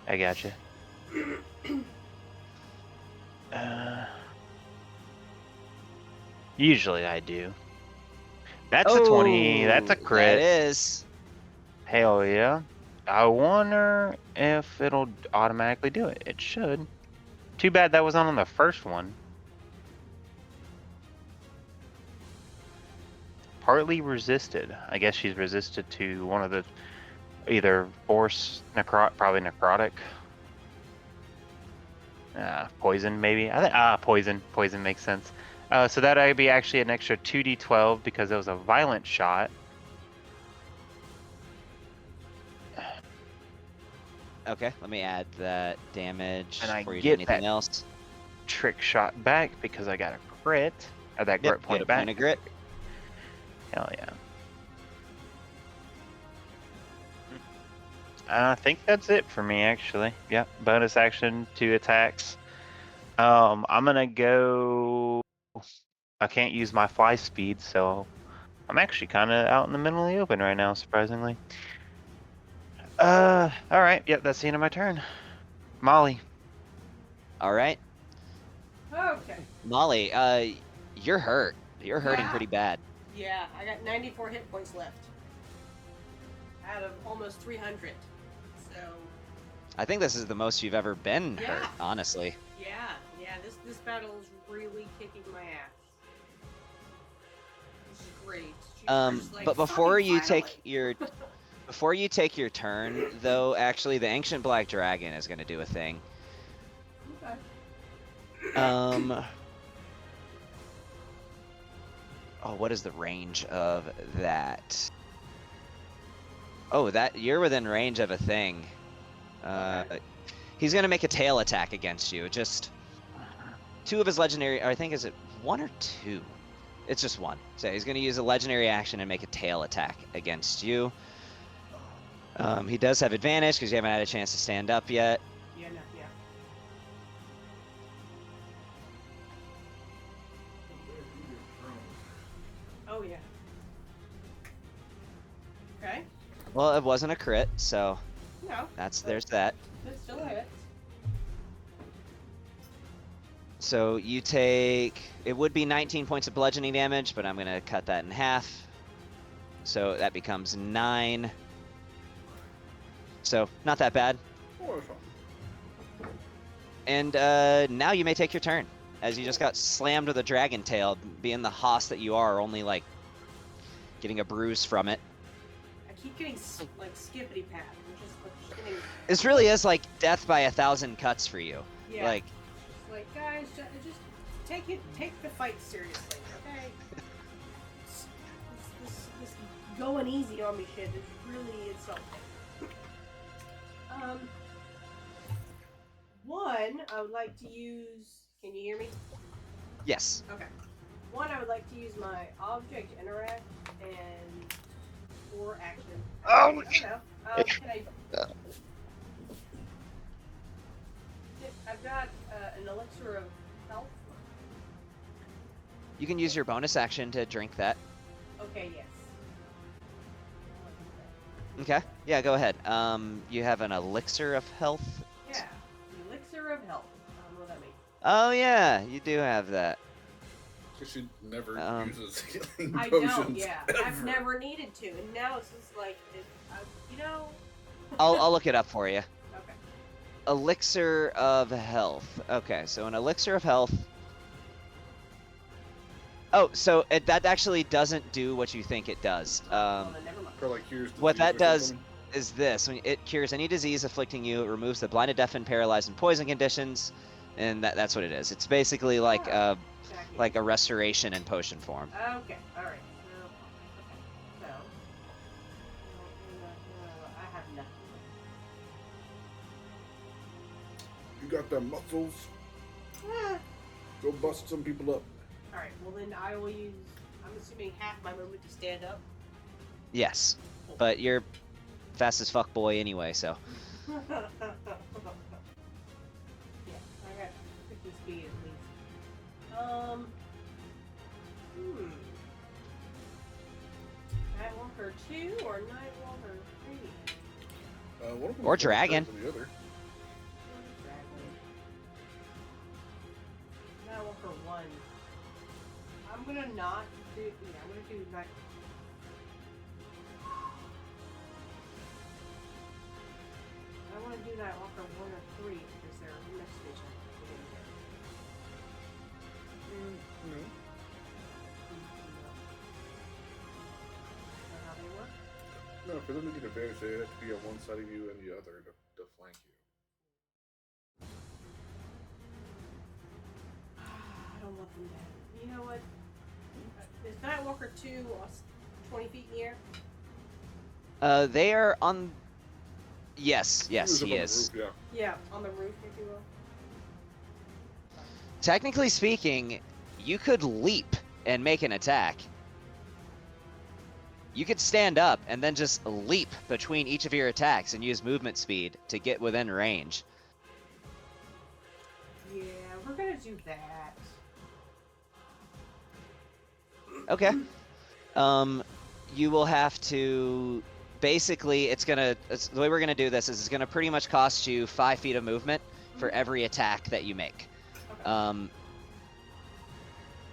I gotcha. Usually I do. That's a 20. That's a crit. That is. Hell yeah. I wonder if it'll automatically do it. It should. Too bad that was on the first one. Partly resisted. I guess she's resisted to one of the either force, probably necrotic. Poison maybe. I think poison. Poison makes sense. So that would be actually an extra 2d12 because it was a violent shot. Okay, let me add that damage And I before you do get anything that. else. Trick shot back because I got a crit. Or that grit Yep, point get a back. point of grit. Hell yeah. I think that's it for me, actually. Yep, bonus action, 2 attacks. I'm gonna go. I can't use my fly speed, so I'm actually kind of out in the middle of the open right now, surprisingly. All right. Yep, that's the end of my turn. Molly. All right, Okay. Molly. You're hurt. You're hurting Yeah. pretty bad. Yeah, I got 94 hit points left. Out of almost 300. So, I think this is the most you've ever been hurt, Yeah. honestly. yeah, this battle is really kicking my ass. This is great. She's like, But before "Fucking you finally." take your before you take your turn, though, actually, the ancient black dragon is going to do a thing. Okay. Oh, what is the range of that? Oh, that you're within range of a thing. He's gonna make a tail attack against you. Just 2 of his legendary. Or I think is it 1 or 2? It's just 1. So he's gonna use a legendary action and make a tail attack against you. He does have advantage because you haven't had a chance to stand up yet. Yeah, no, yeah. Oh, yeah. Okay. Well, it wasn't a crit, so No. there's that. It still hits. So you take, it would be 19 points of bludgeoning damage, but I'm going to cut that in half. So that becomes 9. So not that bad. Oh, that's fine. And now you may take your turn, as you just got slammed with a dragon tail, being the hoss that you are, only like getting a bruise from it. I keep getting like skippity pat. I'm just getting. This really is like death by 1,000 cuts for you. Yeah. Like, Just like guys, just take the fight seriously, okay? This going easy on me shit is really insulting. One, I would like to use. Can you hear me? yes. Okay. One, I would like to use my object interact and or action. Oh, I don't know. Can I? I've got an elixir of health. You can use your bonus action to drink that. Okay. Yes. Okay. Yeah, go ahead. You have an elixir of health. Yeah. Elixir of health. I don't know what that means. Oh yeah, you do have that. So she never Um, uses healing I potions. don't. Yeah. I've ever. never needed to, and now it's just like, you know. I'll look it up for you. Okay. Elixir of health. Okay, so an elixir of health. Oh, so that actually doesn't do what you think it does. Well, then never mind. Or like here's What that disease or does something. is this: when it cures any disease afflicting you, it removes the blinded, deafened, paralyzed, and poison conditions, and that's what it is. It's basically like Oh. a restoration in potion form. Okay, alright. So, I have nothing. You got them muscles. Ah. Go bust some people up. Alright, well then I will use, I'm assuming half my movement to stand up. Yes, but you're fast as fuck boy anyway, so. Yeah, I got 50 speed at least. Nightwalker 2 or Nightwalker 3? One of them Or is more dragon. than the other. Nightwalker 1. I'm gonna not do, I'm gonna do Night. I want to do Nightwalker 1 or 3 because they're next to each other. No. How they work? No, for them to get advantage, they have to be on one side of you and the other to flank you. I don't want them to. You know what? Is Nightwalker 2 20 feet in the air? They are on. Yes, yes, Who's up he on the is. roof, yeah. Yeah, on the roof, if you will. Technically speaking, you could leap and make an attack. You could stand up and then just leap between each of your attacks and use movement speed to get within range. Yeah, we're gonna do that. Okay. You will have to. Basically, the way we're gonna do this is it's gonna pretty much cost you 5 feet of movement for every attack that you make. Okay.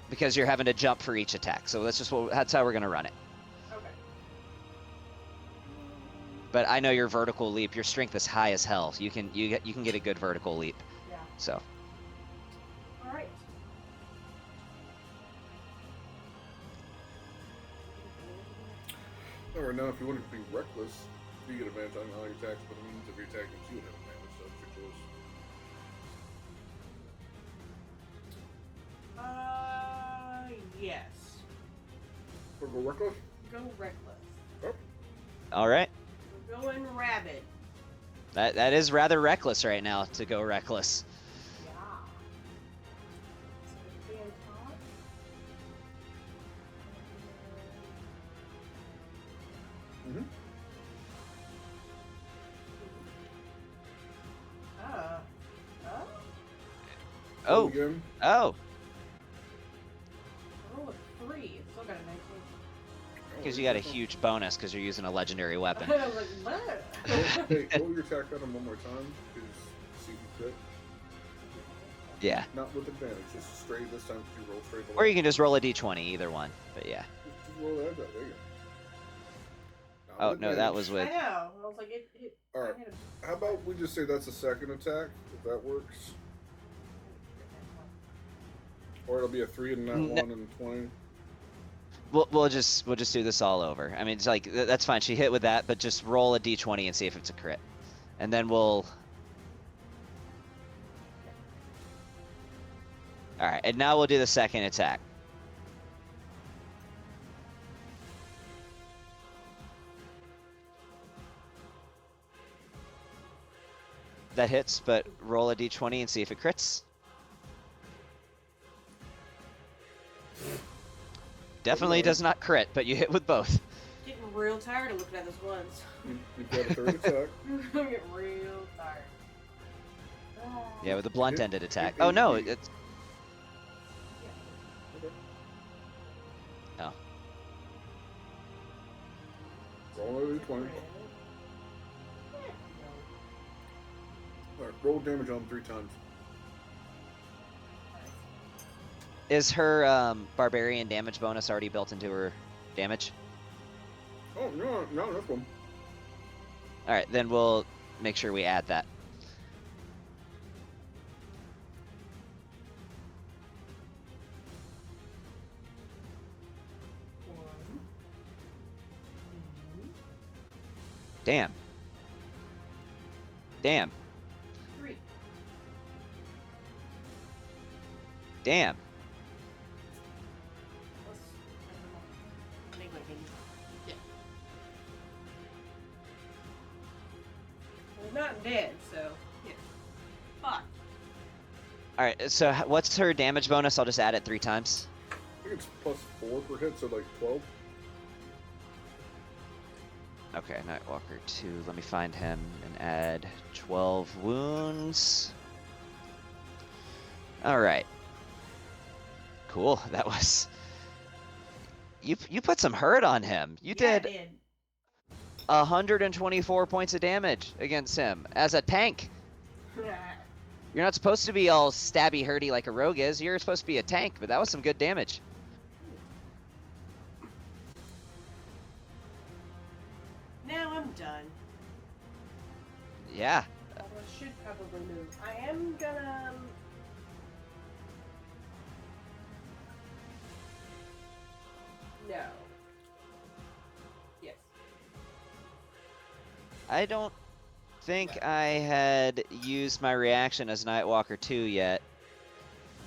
Because you're having to jump for each attack. So that's how we're gonna run it. Okay. But I know your vertical leap. Your strength is high as hell. You can get a good vertical leap. Yeah. So. All right. Alright, now if you wanted to be reckless, you get advantage on all your attacks, but it means if you're attacking you have advantage, so it's your choice. Yes. Or go reckless? Go reckless. Oh, All right. We're going rabid. That is rather reckless right now to go reckless. Yeah. So it'll be on top. mm-hmm. Oh. Again. Oh. Oh, a 3. It's still got a 19. Because you got a huge bonus because you're using a legendary weapon. I was like, what? Hey, roll your attack on him one more time, because see if you crit. Yeah. Not with advantage, just straight this time, because you roll straight. Or you can just roll a d20, either one. But yeah. Just roll that, there you go. Not Oh with no, that advantage. was I with. know. I was like, All right. I had a- How about we just say that's a second attack, if that works? Or it'll be a 3 and not No. 1 and 20. We'll just do this all over. I mean, it's like that's fine. She hit with that, but just roll a d20 and see if it's a crit, and then we'll. All right, and now we'll do the second attack. That hits, but roll a d20 and see if it crits. Definitely does not crit, but you hit with both. Getting real tired of looking at those ones. You've got a third attack. I'm getting real tired. Yeah, with a blunt-ended attack. Oh no, it's. Okay. Oh. Roll another d20. Alright, roll damage on them 3 times. Is her barbarian damage bonus already built into her damage? Oh, no, that's one. All right, then we'll make sure we add that. Damn. Damn. 3. Damn. Yeah. Well, not dead, so yeah. Fuck. All right, so what's her damage bonus? I'll just add it 3 times. I think it's +4 per hit, so like 12. Okay, Nightwalker 2. Let me find him and add 12 wounds. All right. Cool. That was. You put some hurt on him. You Yeah, I did 124 points of damage against him as a tank. You're not supposed to be all stabby hurty like a rogue is. You're supposed to be a tank, but that was some good damage. Now I'm done. Yeah. I should probably move. I am gonna. No. Yes. I don't think I had used my reaction as Nightwalker 2 yet.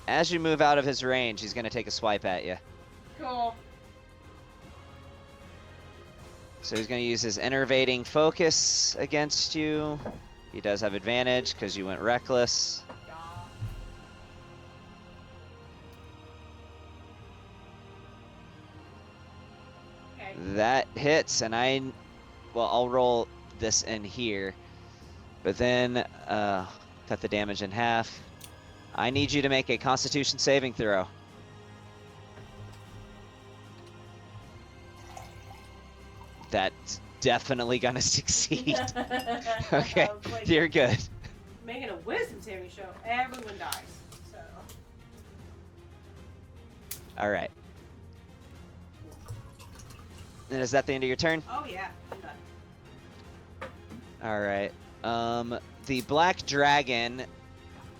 As you move out of his range, he's going to take a swipe at you. Cool. So he's going to use his enervating focus against you. He does have advantage because you went reckless. Okay. That hits, and I'll roll this in here. But then, cut the damage in half. I need you to make a Constitution saving throw. That's definitely gonna succeed. Okay, I was like, you're good. making a wisdom saving show. Everyone dies. So. All right. And is that the end of your turn? Oh yeah, I'm done. All right. The black dragon,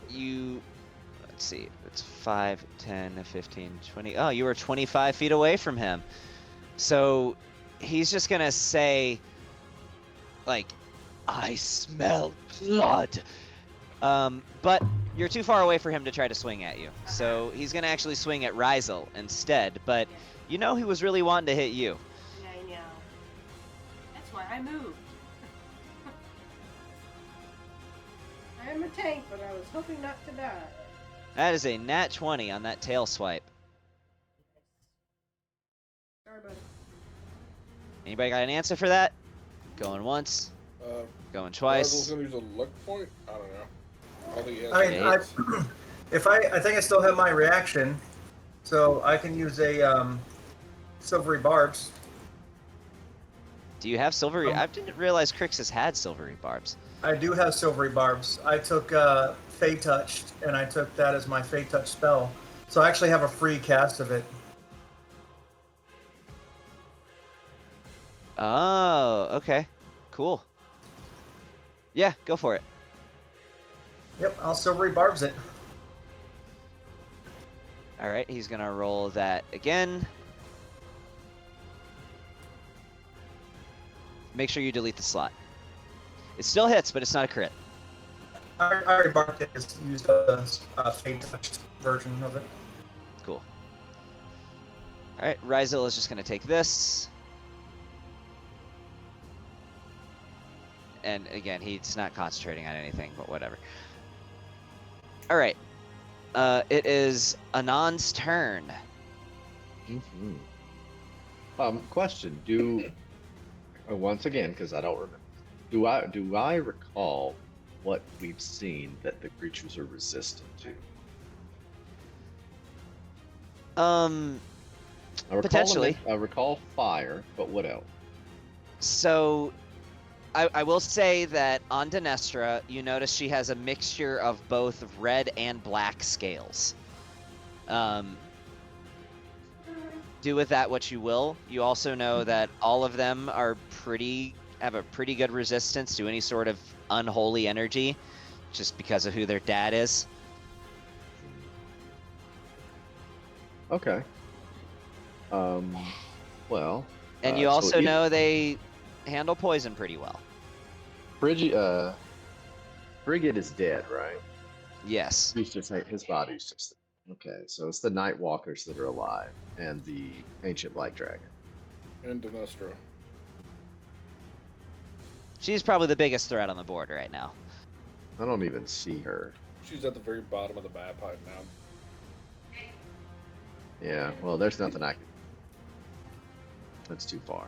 let's see, it's 5, 10, 15, 20. Oh, you were 25 feet away from him. So he's just gonna say, like, I smell blood. But you're too far away for him to try to swing at you. So he's gonna actually swing at Rizel instead. But you know he was really wanting to hit you. Yeah, I know. That's why I moved. I am a tank, but I was hoping not to die. That is a nat 20 on that tail swipe. Sorry about it. Anybody got an answer for that? Going once, going twice. Rival's gonna use a luck point? I don't know. I think he has I mean, I think I still have my reaction, so I can use a silvery barbs. Do you have silvery? I didn't realize Crixus had silvery barbs. I do have silvery barbs. I took Fey Touched, and I took that as my Fey Touch spell. So I actually have a free cast of it. Oh, okay. Cool. Yeah, go for it. Yep, I'll silvery barbs it. All right, he's going to roll that again. make sure you delete the slot. It still hits, but it's not a crit. I already marked it as used a fade touched version of it. Cool. All right, Ryzel is just going to take this. And again, he's not concentrating on anything, but whatever. All right. It is Anand's turn. Question: once again, because I don't remember, do I recall what we've seen that the creatures are resistant to? I recall Potentially. I recall fire, but what else? So, I will say that on Dinestra, you notice she has a mixture of both red and black scales. Do with that what you will. You also know that all of them are have a pretty good resistance to any sort of unholy energy, just because of who their dad is. Okay. Well. And you also know they handle poison pretty well. Frigid is dead, right? Yes. He's just his body's just okay. So it's the Night Walkers that are alive, and the Ancient Light Dragon. And Dinestra. She's probably the biggest threat on the board right now. I don't even see her. She's at the very bottom of the map right now. Yeah. Well, there's nothing I can. That's too far.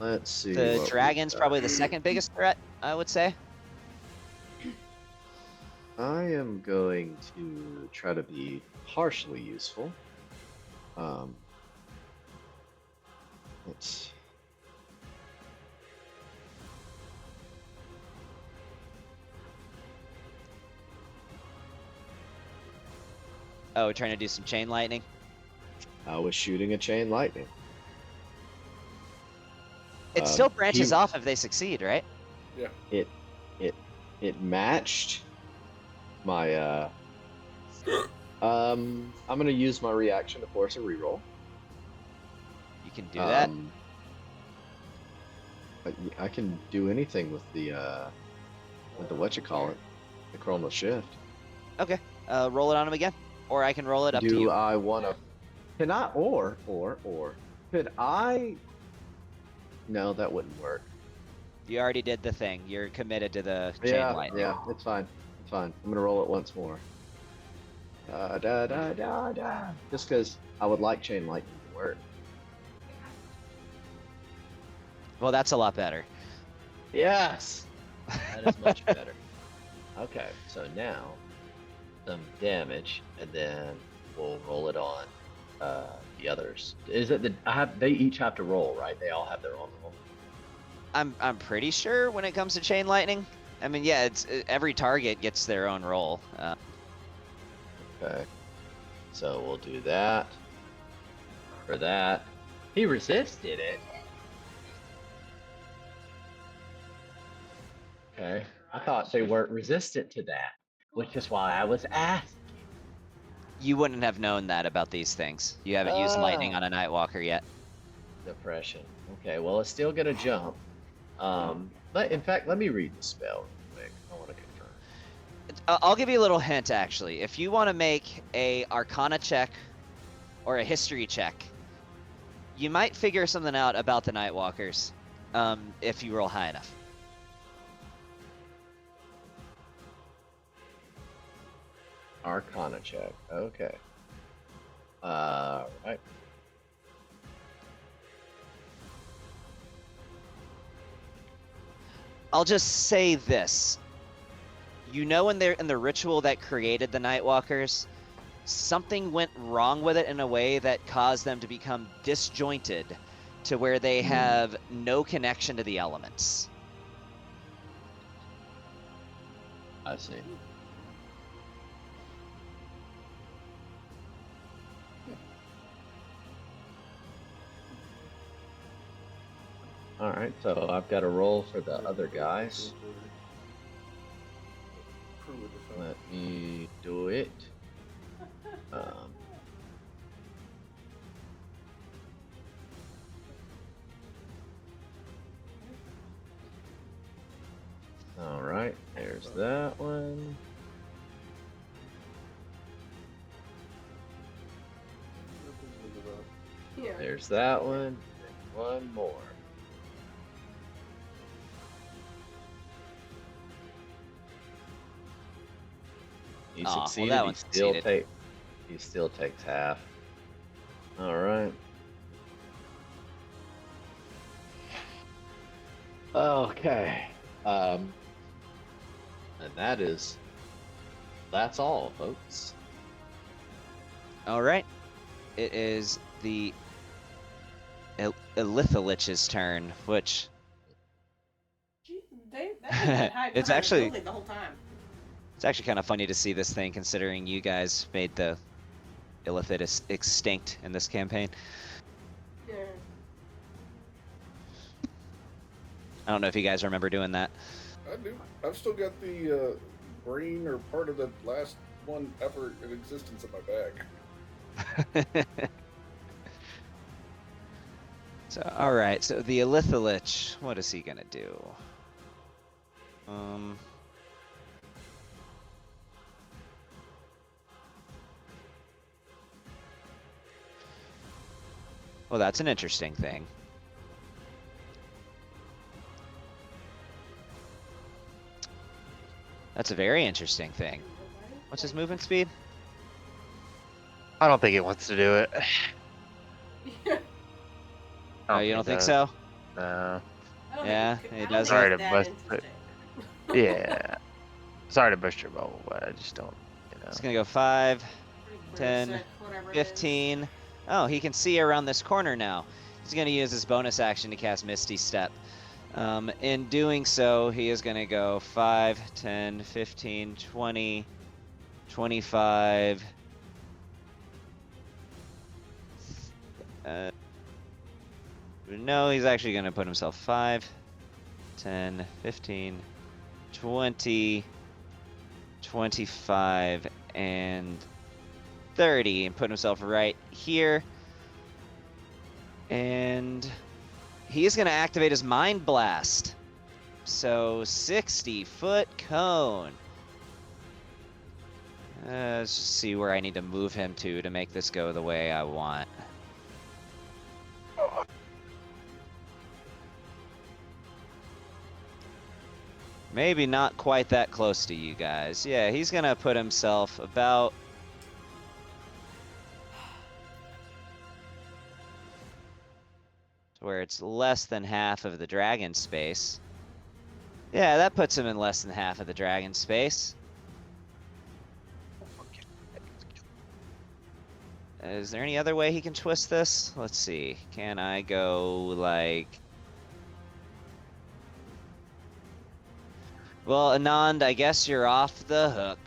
Let's see. The dragon's probably the second biggest threat, I would say. I am going to try to be partially useful. Let's. Oh, we're trying to do some chain lightning. I was shooting a chain lightning. It still branches off if they succeed, right? Yeah. It matched my I'm gonna use my reaction to force a reroll. You can do that. I can do anything with the whatchamacallit, the chronal shift. Okay. Roll it on him again, or I can roll it up to you. Do I want to? Can I or could I? No, that wouldn't work. You already did the thing. You're committed to the chain lightning. Yeah, it's fine. It's fine. I'm gonna roll it once more. Just because I would like chain lightning to work. Well, that's a lot better. Yes, that is much better. Okay, so now some damage, and then we'll roll it on the others. Is it they each have to roll, right? They all have their own roll. I'm pretty sure when it comes to chain lightning. I mean, yeah, every target gets their own roll. Okay, so we'll do that. For that, he resisted it. Okay, I thought they weren't resistant to that, which is why I was asked. You wouldn't have known that about these things. You haven't used lightning on a Nightwalker yet. Depression. Okay, well, it's still gonna jump. But in fact, let me read the spell real quick. I want to confirm. I'll give you a little hint, actually. If you want to make a Arcana check or a History check, you might figure something out about the Nightwalkers if you roll high enough. Arcana check. Okay. Right. I'll just say this. You know, in the ritual that created the Nightwalkers, something went wrong with it in a way that caused them to become disjointed to where they have no connection to the elements. I see. All right, so I've got a roll for the other guys. Let me do it. There's that one. Yeah. There's that one. And one more. He Aw, well, succeeded. that he one still succeeded. he still takes half. All right. Okay. And that's all, folks. All right. It is the Elithalich's turn, which That been hiding It's behind the actually- building the whole time. it's actually kind of funny to see this thing, considering you guys made the Illithid extinct in this campaign. Yeah. I don't know if you guys remember doing that. I do. I've still got the brain or part of the last one ever in existence in my bag. So, all right. So the Elithalich, what is he gonna do? Well, that's an interesting thing. That's a very interesting thing. What's his movement speed? I don't think it wants to do it. Oh, you don't think so? No. I don't Yeah, think it I don't does. think Sorry it's to that bust- interesting. Yeah. Sorry to bust your bubble, but I just don't. It's gonna go 5, Pretty 10, sick, whatever it is. 15. Oh, he can see around this corner now. He's going to use his bonus action to cast Misty Step. In doing so, he is going to go 5, 10, 15, 20, 25. No, he's actually going to put himself 5, 10, 15, 20, 25, and 30, and put himself right here. And he's going to activate his Mind Blast. So 60-foot cone. Let's just see where I need to move him to make this go the way I want. Maybe not quite that close to you guys. Yeah, he's going to put himself about... where it's less than half of the dragon space. Yeah, that puts him in less than half of the dragon space. Is there any other way he can twist this? Let's see. Can I go like... Well, Anand, I guess you're off the hook.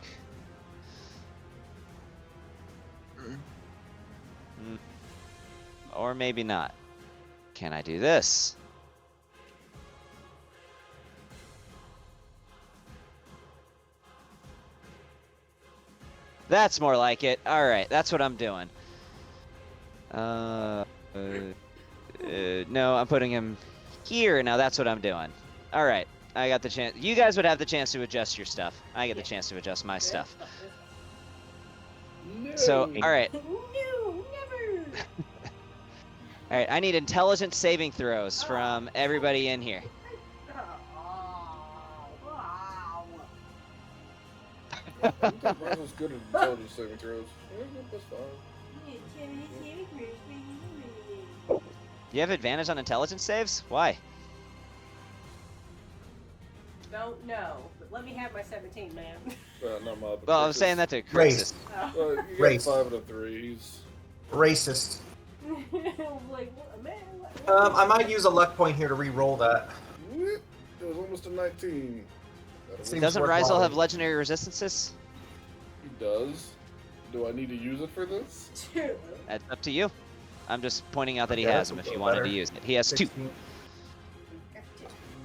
Or maybe not. Can I do this? That's more like it. Alright, that's what I'm doing. No, I'm putting him here. Now that's what I'm doing. Alright, I got the chance. You guys would have the chance to adjust your stuff. I get the chance to adjust my stuff. No. So, alright. No, never. Alright, I need intelligence saving throws from everybody in here. Wow. I think Russell's good at intelligence saving throws. Yeah, that's fine. You have advantage on intelligence saves? Why? Don't know, but let me have my 17, man. Not my Well, I'm saying that to Race. Crixus. Oh. You got Race. 5 and a 3. He's Racist. Like, man, what? I might use a luck point here to re-roll that. it was almost a 19. Seems Doesn't worthwhile. Rizal have legendary resistances? He does. Do I need to use it for this? Two. That's up to you. I'm just pointing out that he Okay, has that's them a if you little wanted better. to use it. He has 2. 16. My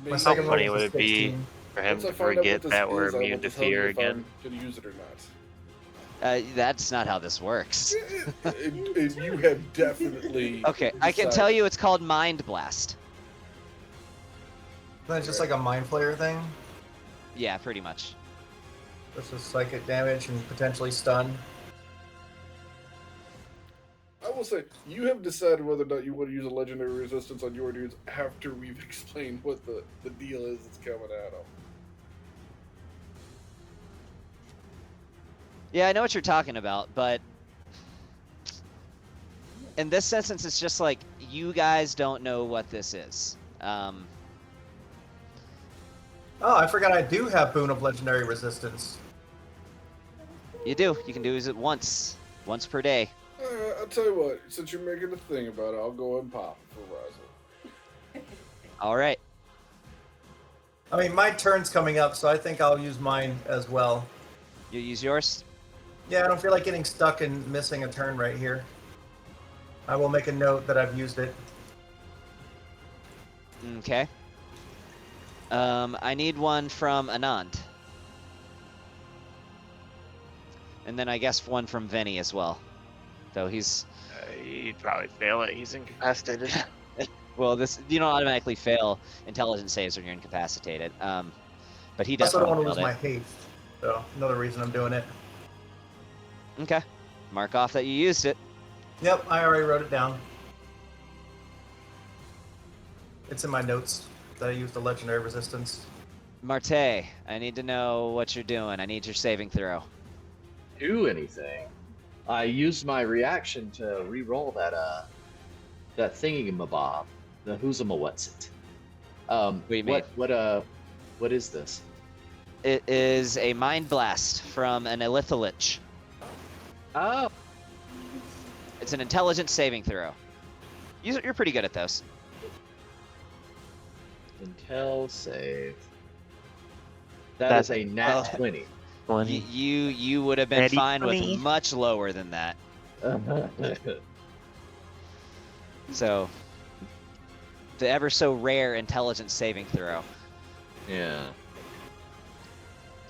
Maybe- second funny roll was would it be 16. for him Once I to find out forget what this that we're is, I will immune to just tell you fear if again? I'm gonna use it or not. That's not how this works. And you have definitely. Okay, I can tell you it's called Mind Blast. Then it's just like a mind flayer thing. Yeah, pretty much. This is psychic damage and potentially stun. I will say, you have decided whether or not you want to use a legendary resistance on your dudes after we've explained what the deal is that's coming at them. Yeah, I know what you're talking about, but in this instance, it's just like you guys don't know what this is. Oh, I forgot I do have Boon of Legendary Resistance. You do. You can do it once per day. I'll tell you what, since you're making a thing about it, I'll go and pop it for Razzle. All right. I mean, my turn's coming up, so I think I'll use mine as well. You use yours? Yeah, I don't feel like getting stuck and missing a turn right here. I will make a note that I've used it. Okay. I need one from Anand. And then I guess one from Vinny as well. Though he's... He'd probably fail it. He's incapacitated. Well, you don't automatically fail intelligence saves when you're incapacitated. But he I also don't definitely want to lose failed my haste. So, another reason I'm doing it. it. Okay. Mark off that you used it. Yep, I already wrote it down. It's in my notes that I used the legendary resistance. Marte, I need to know what you're doing. I need your saving throw. Do anything. I used my reaction to re-roll that thingy-mabob, the who's-a-what's-it. What do you mean? What is this? It is a Mind Blast from an Elithalich. Oh, It's an intelligence saving throw. You're pretty good at those. Intel save. That's a nat 20. You would have been Natty fine 20. with much lower than that. So, the ever so rare intelligence saving throw. Yeah.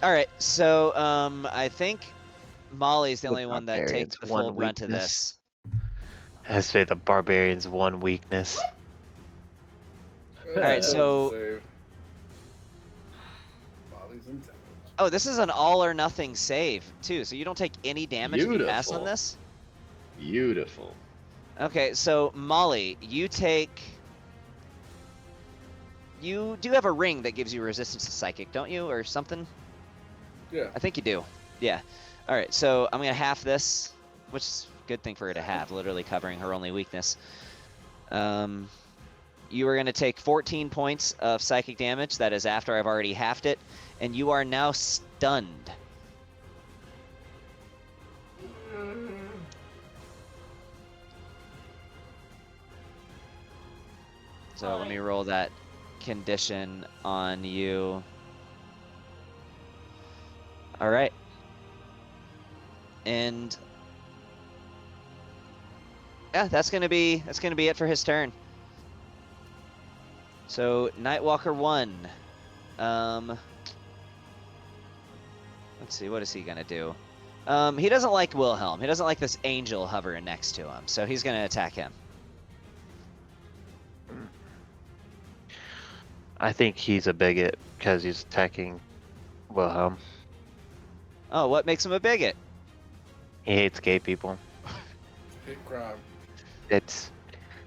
All right, so I think Molly's the only one that Barbarian's takes the full one brunt of weakness. this. Has to be the barbarian's one weakness. Alright, so- Save. Molly's intelligence. Oh, this is an all or nothing save too, so you don't take any damage if you pass on Beautiful. this. Beautiful. Okay, so Molly, you do have a ring that gives you resistance to psychic, don't you, or something? Yeah. I think you do. Yeah. All right, so I'm gonna half this, which is a good thing for her to have, literally covering her only weakness. You are gonna take 14 points of psychic damage. That is after I've already halved it, and you are now stunned. So let me roll that condition on you. All right. And yeah, that's gonna be it for his turn. So Nightwalker 1. Let's see, what is he gonna do? He doesn't like Wilhelm. He doesn't like this angel hovering next to him, so he's gonna attack him. I think he's a bigot because he's attacking Wilhelm. Oh, what makes him a bigot? He hates gay people. Hate crime. It's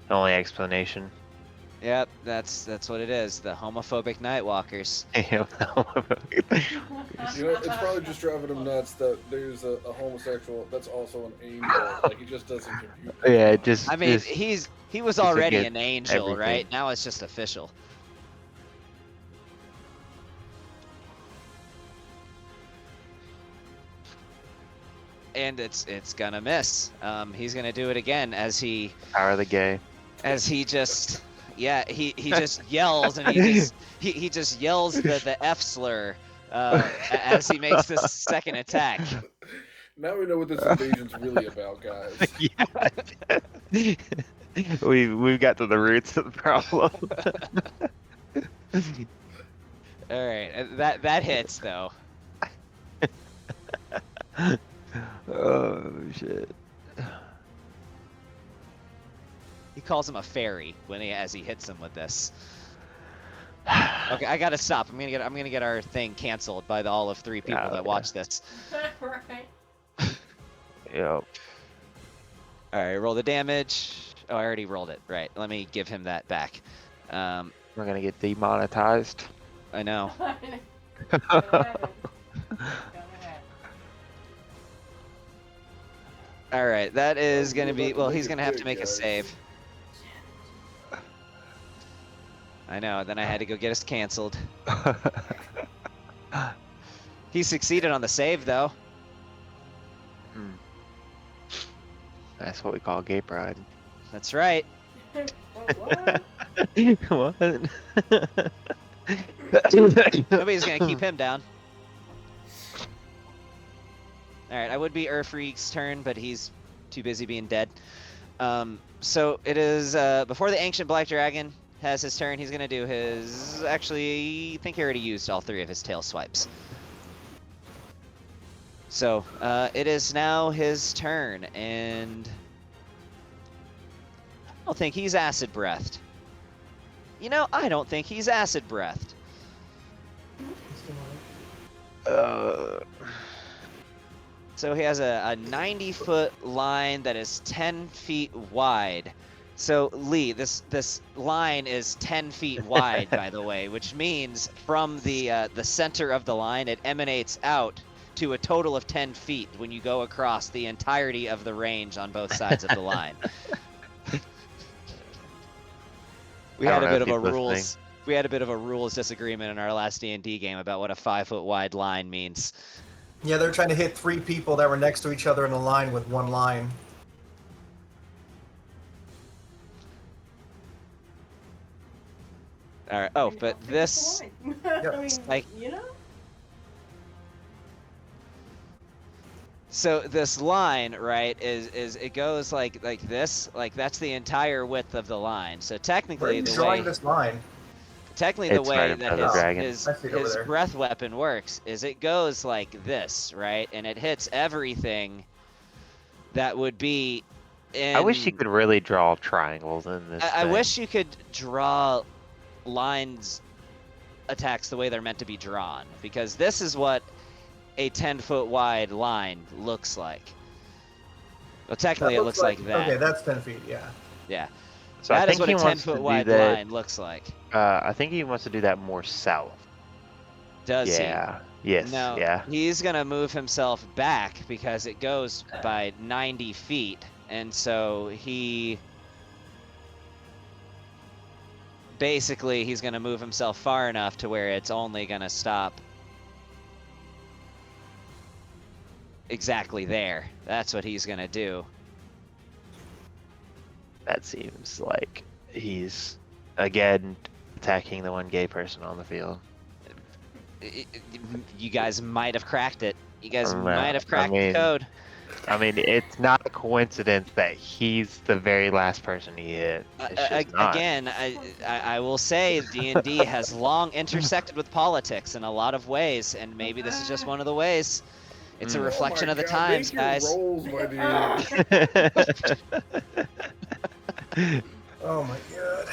the only explanation. Yep, that's what it is. The homophobic Nightwalkers. You know, it's probably just driving him nuts that there's a homosexual that's also an angel. Like, he just doesn't compute. Yeah, just. I mean, just, he was just already forget an angel, everything. right? Now it's just official. And it's gonna miss. He's gonna do it again as he Power of the gay. just he just yells, and he just yells the F slur as he makes this second attack. Now we know what this invasion's really about, guys. Yeah. We've got to the roots of the problem. All right, that hits though. Oh shit. He calls him a fairy as he hits him with this. Okay, I gotta stop. I'm gonna get our thing canceled by all of 3 people Yeah, that watch this. Right. Yep. All right, roll the damage. Oh, I already rolled it. Right. Let me give him that back. We're gonna get demonetized. I know. Gotta have it. Gotta have it. All right, that is gonna be. about Well, make he's it gonna have to big, make a guys. save. I know. Then I had to go get us canceled. He succeeded on the save, though. Hmm. That's what we call gay pride. That's right. What? What? Nobody's gonna keep him down. All right, I would be Urfreak's turn, but he's too busy being dead. So it is before the Ancient Black Dragon has his turn. He's gonna do his. Actually, I think he already used all 3 of his tail swipes. So it is now his turn, and I don't think he's acid breathed. You know, I don't think he's acid breathed. So he has a 90-foot line that is 10 feet wide. So Lee, this line is 10 feet wide, by the way, which means from the center of the line, it emanates out to a total of 10 feet when you go across the entirety of the range on both sides of the line. We I had don't a know bit if of a he's rules. listening. We had a bit of a rules disagreement in our last D&D game about what a 5-foot wide line means. Yeah, they're trying to hit 3 people that were next to each other in a line with 1 line. All right. Oh, but this. I mean, like- you know? So this line, right, is it goes like this, like that's the entire width of the line. So Where are technically you the drawing way this line? the It's way right in that front of the dragon. his I see it over there. breath weapon works is it goes like this, right, and it hits everything that would be in. I wish you could really draw triangles in this. I thing. wish you could draw lines attacks the way they're meant to be drawn, because this is what a 10-foot wide line looks like. Well, technically it looks like that. Okay, that's 10 feet, yeah. Yeah. So I That is think what he a wants to 10-foot do wide that. line looks like. I think he wants to do that more south. Does Yeah. Yes. he? No. Yeah. He's going to move himself back because it goes by 90 feet. And so he. Basically, he's going to move himself far enough to where it's only going to stop exactly there. That's what he's going to do. That seems like he's again attacking the one gay person on the field. You guys might have cracked it. You guys Well, might have cracked I mean, the code. I mean, it's not a coincidence that he's the very last person he hit. It's just not. Again, I will say D&D has long intersected with politics in a lot of ways, and maybe this is just one of the ways. It's a Mm. reflection Oh of the my God, times, make your guys. rolls, my dude. Oh my god.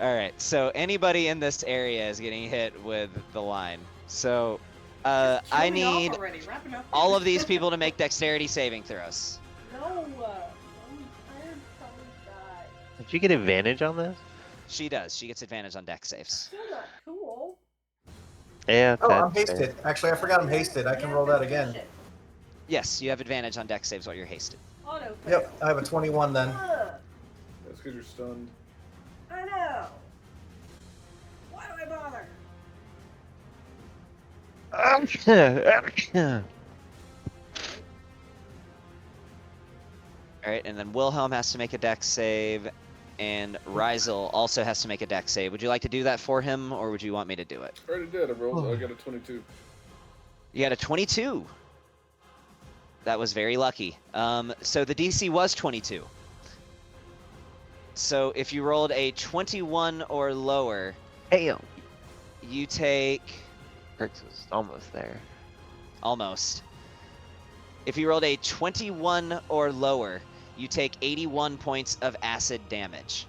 All right, so anybody in this area is getting hit with the line. So I Kill me off need already. Wrap it up. all of these people to make dexterity saving throws. No, I'm tired from die. Did you get advantage on this? She does. She gets advantage on dex saves. Still not cool. Yeah. Oh, I'm that's fair. hasted. Actually, I forgot I'm hasted. I can roll that again. Yes, you have advantage on dex saves while you're hasted. Auto fail. Yep, I have a 21 then. Ugh, That's because you're stunned. I know. Why do I bother? All right, and then Wilhelm has to make a dex save, and Rysel also has to make a dex save. Would you like to do that for him, or would you want me to do it? I already did. I rolled. I got a 22. You got a 22. That was very lucky. So the DC was 22. So if you rolled a 21 or lower, Damn. you take Perks was almost there. almost. If you rolled a 21 or lower, you take 81 points of acid damage.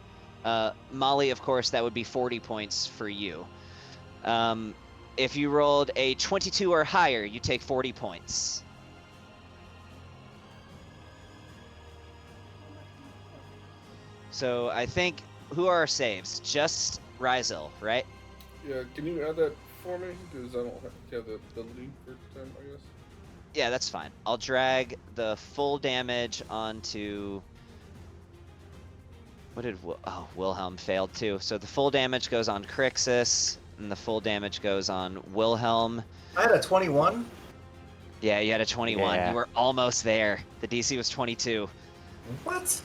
Molly, of course, that would be 40 points for you. If you rolled a 22 or higher, you take 40 points. So I think, who are our saves? Just Rizal, right? Yeah, can you add that for me? Because I don't have the ability for 10, I guess. Yeah, that's fine. I'll drag the full damage onto... What did... Oh, Wilhelm failed too. So the full damage goes on Crixus, and the full damage goes on Wilhelm. I had a 21. Yeah, you had a 21. Yeah. You were almost there. The DC was 22. What?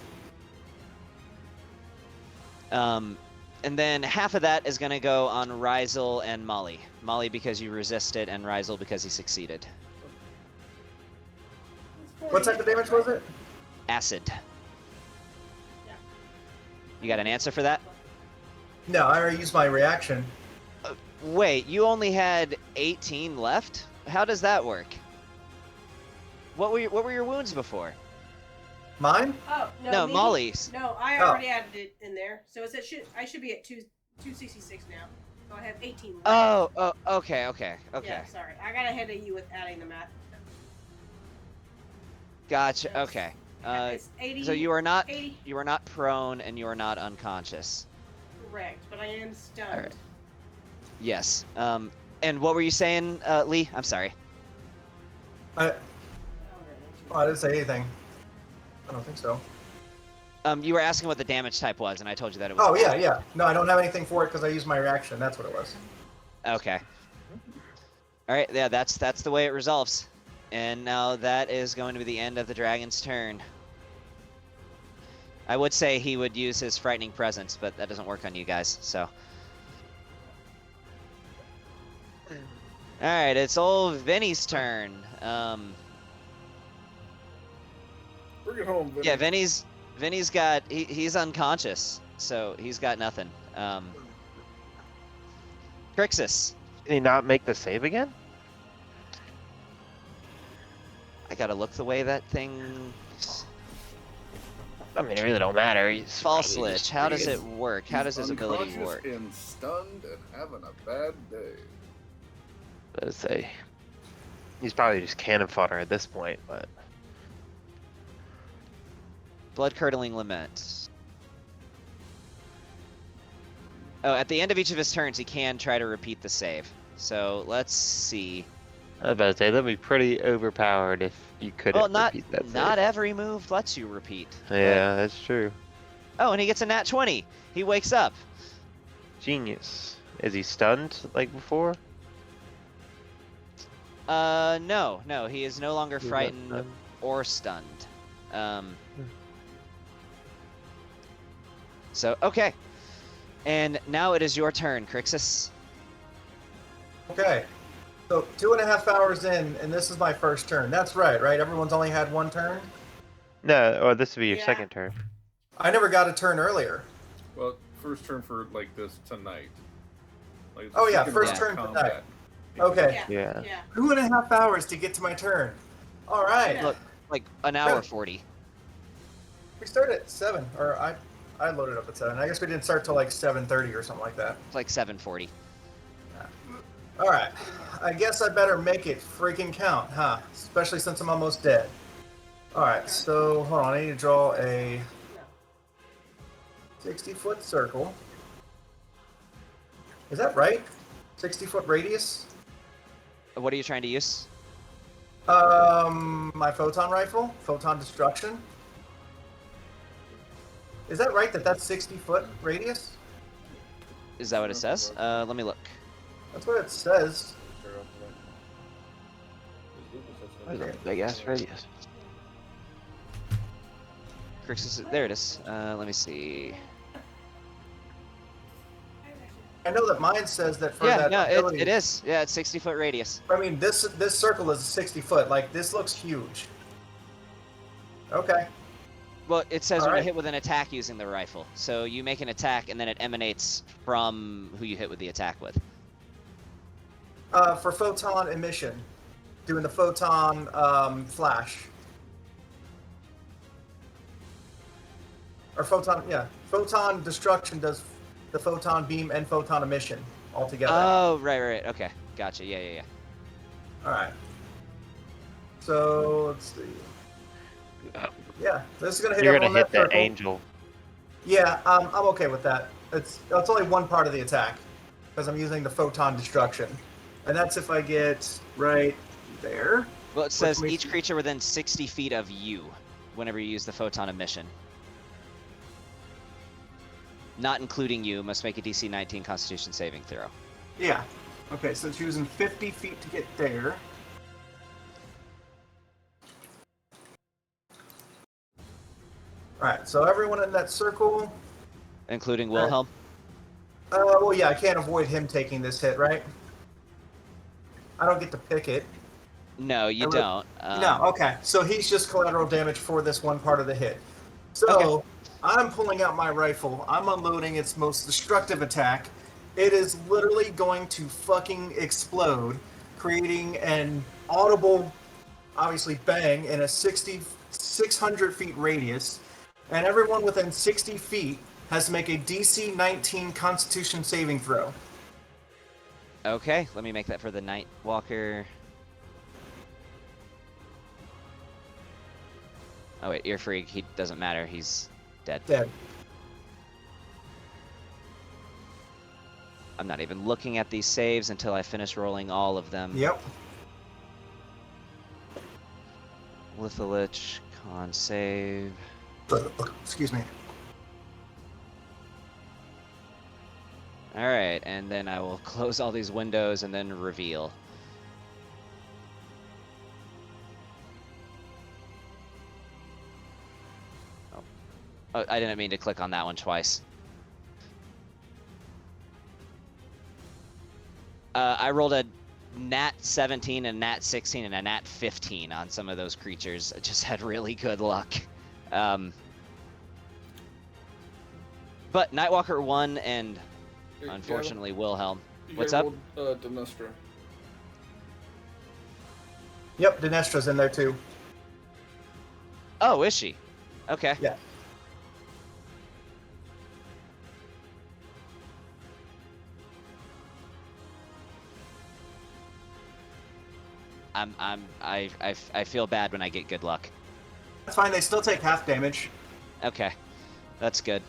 And then half of that is going to go on Rizal and Molly. Molly because you resisted, and Rizal because he succeeded. What type of damage was it? Acid. Yeah. You got an answer for that? No, I already used my reaction. Wait, you only had 18 left? How does that work? What were your wounds before? Mine? Oh no, No, me? Molly's. No, I Oh. already added it in there, so I should be at 266 now. So I have 18 left. Oh, okay. Yeah, sorry, I got ahead of you with adding the math. Gotcha. Yes. Okay. It's 80. So you are not 80, prone and you are not unconscious. correct, but I am stunned. All right. Yes. And what were you saying, Lee? I'm sorry. I didn't say anything. I don't think so. You were asking what the damage type was, and I told you that it was. Oh, yeah. No, I don't have anything for it because I used my reaction. That's what it was. Okay. All right. Yeah, that's the way it resolves. And now that is going to be the end of the dragon's turn. I would say he would use his frightening presence, but that doesn't work on you guys. So. All right, it's old Vinny's turn. Bring it home, Vinny. Yeah, Vinny's got he's unconscious, so he's got nothing. Crixus, Did he not make the save again? I gotta look the way that thing. I mean, it really don't matter. He's False probably Lich. just How does freaking- it work? How does his ability Unconscious work? and stunned and having a bad day. Let's say he's probably just cannon fodder at this point, but Blood curdling lament. Oh, at the end of each of his turns, he can try to repeat the save. So let's see. I was about to say that'd be pretty overpowered if you couldn't Well, not repeat that. not save. every move lets you repeat. Yeah, that's true. Oh, and he gets a nat 20. He wakes up. Genius. Is he stunned like before? No, he is no longer He's not frightened stunned? or stunned. So, okay. And now it is your turn, Crixus. Okay. So 2.5 hours in, and this is my first turn. That's right? Everyone's only had one turn? No, or this would be your Yeah. second turn. I never got a turn earlier. Well, first turn for like this tonight. Like, Oh, yeah, second first round turn combat. Okay. Yeah. Yeah. 2.5 hours to get to my turn. All right. Yeah. Look, like an hour 40. We started at 7, or I loaded up at 7. I guess we didn't start till like 7:30 or something like that. It's like 7:40. All right. I guess I better make it freaking count, huh? Especially since I'm almost dead. All right. So hold on. I need to draw a 60-foot circle. Is that right? 60-foot radius. What are you trying to use? My photon rifle, photon destruction. Is that right? That's 60-foot radius? Is that what it says? Let me look. That's what it says. That's a big ass radius. Crixus, there it is. Let me see. I know that mine says that for Yeah, that no, ability. it is. Yeah, it's 60-foot radius. I mean, this circle is 60 foot. Like, this looks huge. Okay. Well, it says when Alright. you hit with an attack using the rifle. So you make an attack, and then it emanates from who you hit with the attack with. For photon emission, doing the photon flash. Or photon, yeah. Photon destruction does the photon beam and photon emission. altogether. Oh, right. Okay, gotcha. Yeah. All right. So let's see. Yeah, this is gonna hit You're everyone gonna in hit that that circle. angel. Yeah, I'm okay with that. It's only one part of the attack because I'm using the photon destruction, and that's if I get right there. Well, it Which says makes each creature within 60 feet of you whenever you use the photon emission. Not including you, must make a DC 19 Constitution saving throw. Yeah. Okay, so it's using 50 feet to get there. Alright, so everyone in that circle. Including Wilhelm? Well, yeah, I can't avoid him taking this hit, right? I don't get to pick it. No, you don't. No, okay. So he's just collateral damage for this one part of the hit. So Okay. I'm pulling out my rifle. I'm unloading its most destructive attack. It is literally going to fucking explode, creating an audible, obviously, bang in a 600 feet radius. And everyone within 60 feet has to make a DC 19 Constitution saving throw. Okay, let me make that for the Night Walker. Oh wait, Ear Freak, he doesn't matter, he's dead. Dead. I'm not even looking at these saves until I finish rolling all of them. Yep. Lithalich, con save. Excuse me. Alright, and then I will close all these windows and then reveal. Oh, I didn't mean to click on that one twice. I rolled a nat 17, a nat 16, and a nat 15 on some of those creatures. I just had really good luck. But Nightwalker won, and unfortunately Wilhelm. What's up? Denestra. Yep, Dinestra's in there too. Oh, is she? Okay. Yeah. I feel bad when I get good luck. That's fine, they still take half damage. Okay, that's good.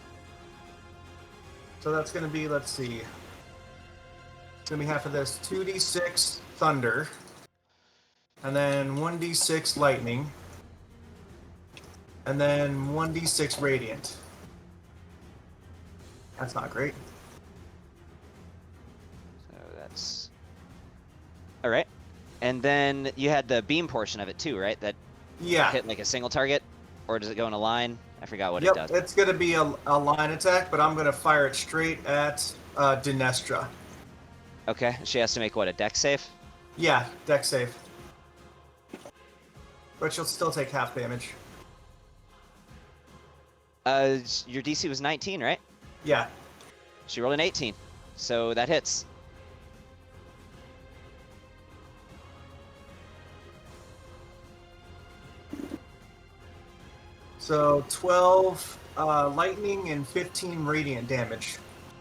So that's going to be, let's see. It's going to be half of this 2d6 thunder, and then 1d6 lightning, and then 1d6 radiant. That's not great. So that's all right. And then you had the beam portion of it too, right? That Yeah. hit like a single target, or does it go in a line? I forgot what it Yep, does. it's going to be a line attack, but I'm going to fire it straight at Dinestra. Okay, she has to make what, a dex save? Yeah, dex save. But she'll still take half damage. Your DC was 19, right? Yeah. She rolled an 18, so that hits. So 12 lightning and 15 radiant damage.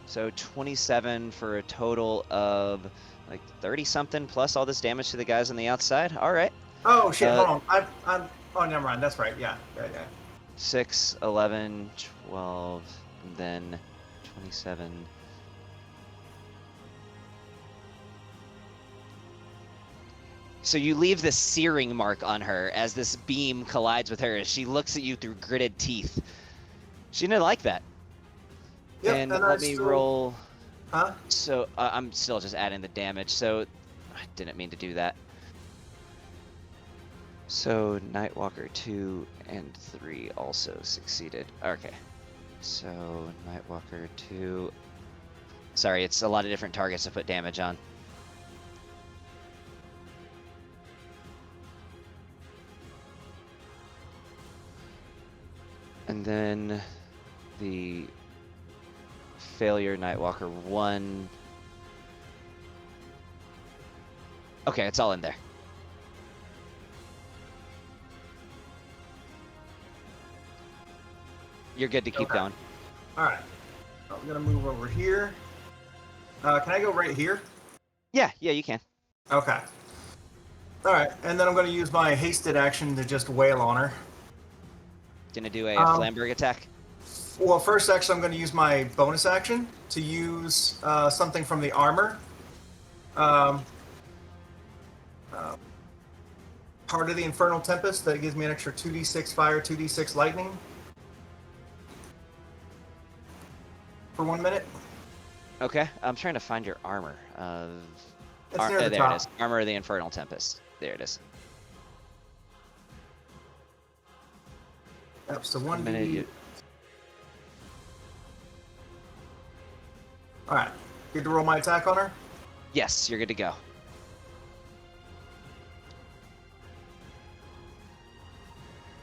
So 27 for a total of like 30 something plus all this damage to the guys on the outside. All right. Oh shit! Hold on. Oh, never mind. That's right. Yeah. 6, 11, 12, and then 27. So you leave this searing mark on her as this beam collides with her as she looks at you through gritted teeth. She didn't like that. Yep, and and let I me still- roll. Huh? So I'm still just adding the damage, so I didn't mean to do that. So Nightwalker 2 and 3 also succeeded. Okay. So Nightwalker 2. Sorry, it's a lot of different targets to put damage on. And then the failure Nightwalker 1. Okay, it's all in there. You're good to keep Okay. going. All right. I'm gonna move over here. Can I go right here? Yeah, you can. Okay. All right, and then I'm going to use my hasted action to just wail on her. Gonna do a Flamberg attack. Well, first, actually, I'm going to use my bonus action to use something from the armor. Part of the Infernal Tempest that gives me an extra 2d6 fire, 2d6 lightning. For 1 minute. Okay, I'm trying to find your armor. It's near the there top. it is. Armor of the Infernal Tempest. There it is. Yep, so A minute, 1d. Alright, good to roll my attack on her? Yes, you're good to go.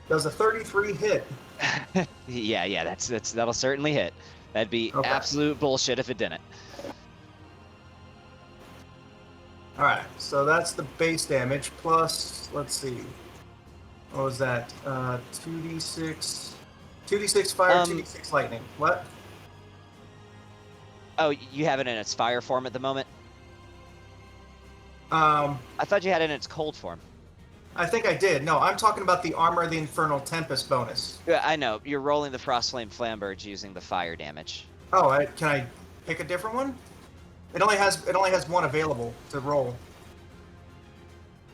Does a 33 hit? yeah, that'll certainly hit. That'd be Okay. absolute bullshit if it didn't. Alright, so that's the base damage plus, let's see. What was that? 2d6. 2d6 fire, 2d6 lightning. What? Oh, you have it in its fire form at the moment? I I thought you had it in its cold form. think I did. No, I'm talking about the Armor of the Infernal Tempest bonus. Yeah, I know. You're rolling the Frostflame Flamberge using the fire damage. Oh, can I pick a different one? It only has one available to roll.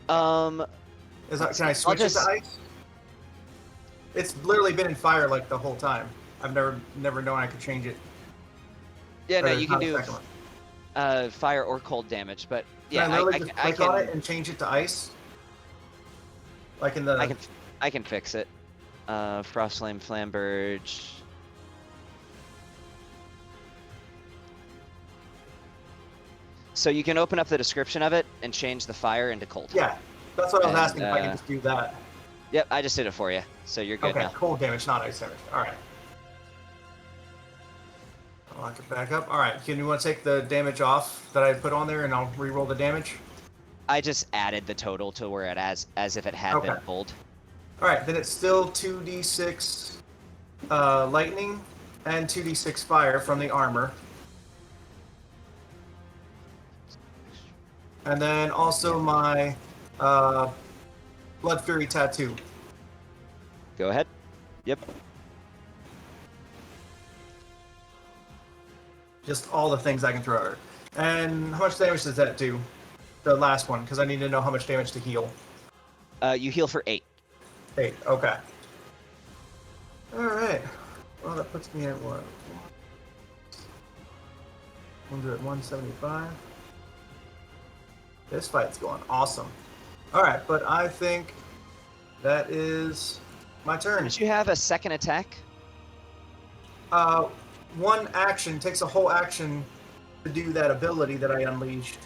Um, Can I switch it to ice? It's literally been in fire like the whole time. I've never known I could change it. yeah, no, Or you can not the do second one. fire or cold damage, but Can yeah, I literally just click on it can, and change it to ice? Like in the. I can fix it. Frostflame Flamberge. So you can open up the description of it and change the fire into cold. Yeah, that's what I was And, asking. If I can just do that. Yep, I just did it for you, so you're good Okay, now. cold damage, not ice damage. All right. I'll lock it back up. All right, can you want to take the damage off that I put on there, and I'll re-roll the damage? I just added the total to where it as if it had been Okay. pulled. All right, then it's still 2d6 lightning and 2d6 fire from the armor. And then also my Blood Fury tattoo. Go ahead. Yep. Just all the things I can throw at her. And how much damage does that do? The last one, because I need to know how much damage to heal. You heal for 8. 8, okay. Alright. Well, that puts me at what? 175. This fight's going awesome. Alright, but I think that is my turn. Did you have a second attack? One action takes a whole action to do that ability that I unleashed,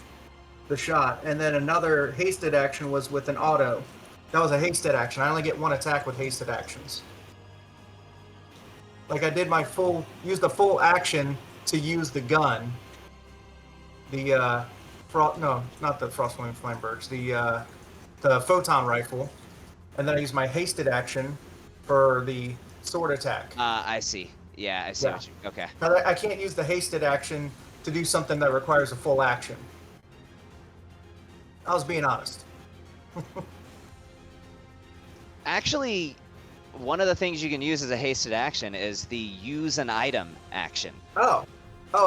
the shot, and then another hasted action was with an auto. That was a hasted action. I only get one attack with hasted actions. Like I did use the full action to use the gun. The no, not the Frostflame Flamberge. The photon rifle, and then I use my hasted action for the sword attack. I see. Yeah, I see Yeah. what you... Okay. I can't use the hasted action to do something that requires a full action. I was being honest. Actually, one of the things you can use as a hasted action is the use an item action. Oh,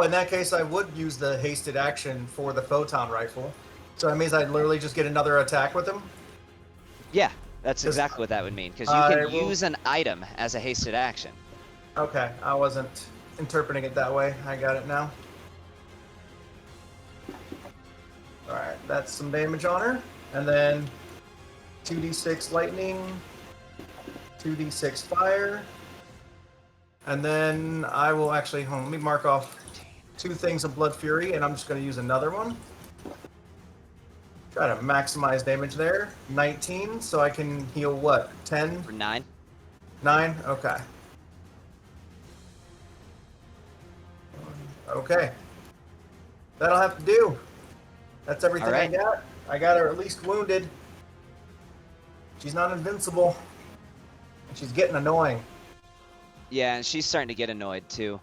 in that case, I would use the hasted action for the photon rifle. So that means I'd literally just get another attack with him? Yeah, that's Just- exactly what that would mean, because you I can will- use an item as a hasted action. Okay, I wasn't interpreting it that way. I got it now. Alright, that's some damage on her. And then 2d6 lightning, 2d6 fire. And then I will actually, let me mark off 2 things of Blood Fury, and I'm just going to use another one. Try to maximize damage there. 19, so I can heal what? 10? For 9? 9? Okay. Okay. That'll have to do. That's everything All right. I got. I got her at least wounded. She's not invincible. And she's getting annoying. Yeah, and she's starting to get annoyed too.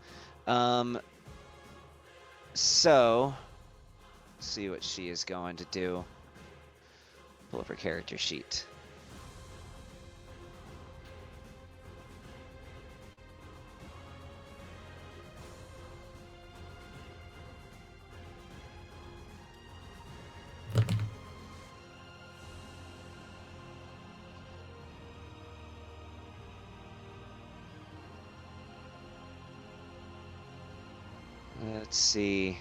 So, see what she is going to do. Pull up her character sheet. Let's see.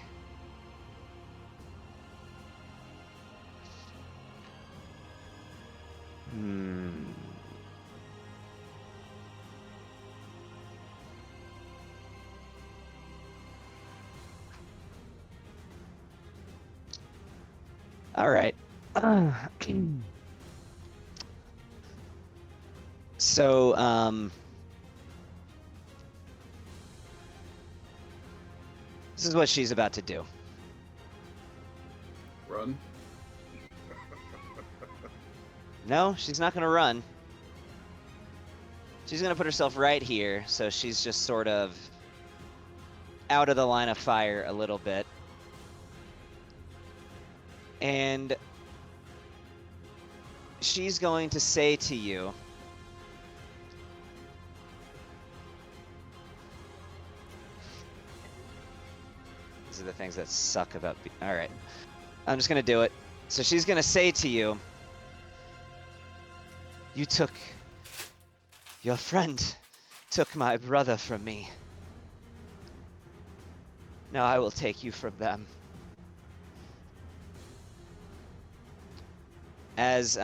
All right. So, this is what she's about to do. Run. No, she's not going to run. She's going to put herself right here, so she's just sort of out of the line of fire a little bit. And she's going to say to you, these are the things that suck about all right, I'm just going to do it. So she's going to say to you, your friend took my brother from me. Now I will take you from them. As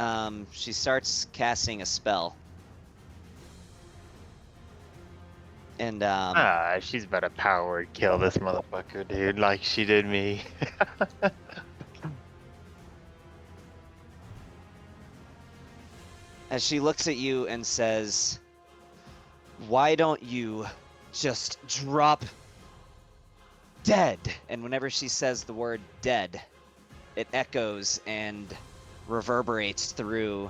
she starts casting a spell. And she's about to power word kill this motherfucker, dude, like she did me. as she looks at you and says, "Why don't you just drop dead?" And whenever she says the word dead, it echoes and reverberates through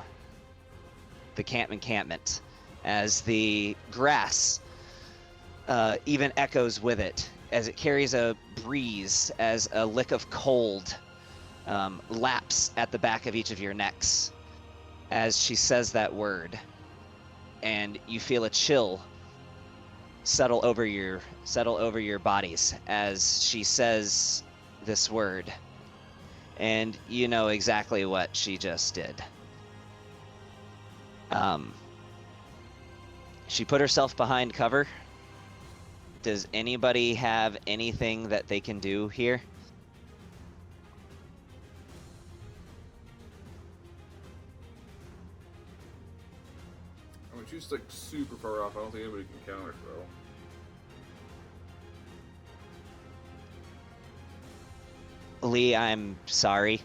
the encampment as the grass even echoes with it, as it carries a breeze, as a lick of cold laps at the back of each of your necks as she says that word, and you feel a chill settle over your bodies as she says this word, and you know exactly what she just did. She put herself behind cover. Does anybody have anything that they can do here? I mean, she's like super far off. I don't think anybody can counter throw. Lee, I'm sorry.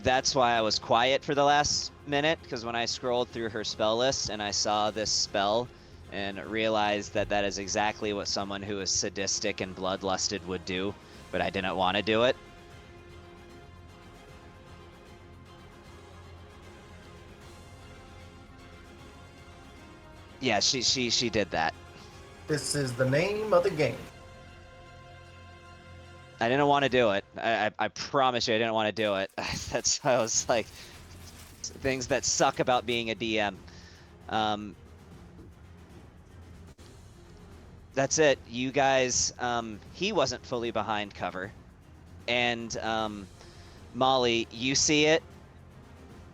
That's why I was quiet for the last minute, because when I scrolled through her spell list and I saw this spell and realized that that is exactly what someone who is sadistic and bloodlusted would do, but I didn't want to do it. Yeah, she did that. This is the name of the game. I didn't want to do it. I promise you I didn't want to do it. That's why I was like, things that suck about being a DM. That's it. You guys, he wasn't fully behind cover. And Molly, you see it.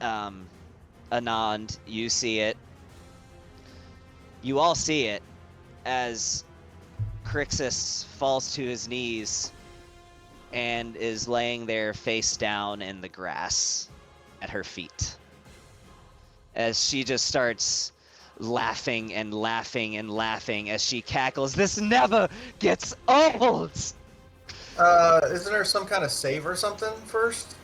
Anand, you see it. You all see it as Crixus falls to his knees and is laying there face down in the grass at her feet. As she just starts laughing and laughing and laughing as she cackles, "This never gets old!" Isn't there some kind of save or something first?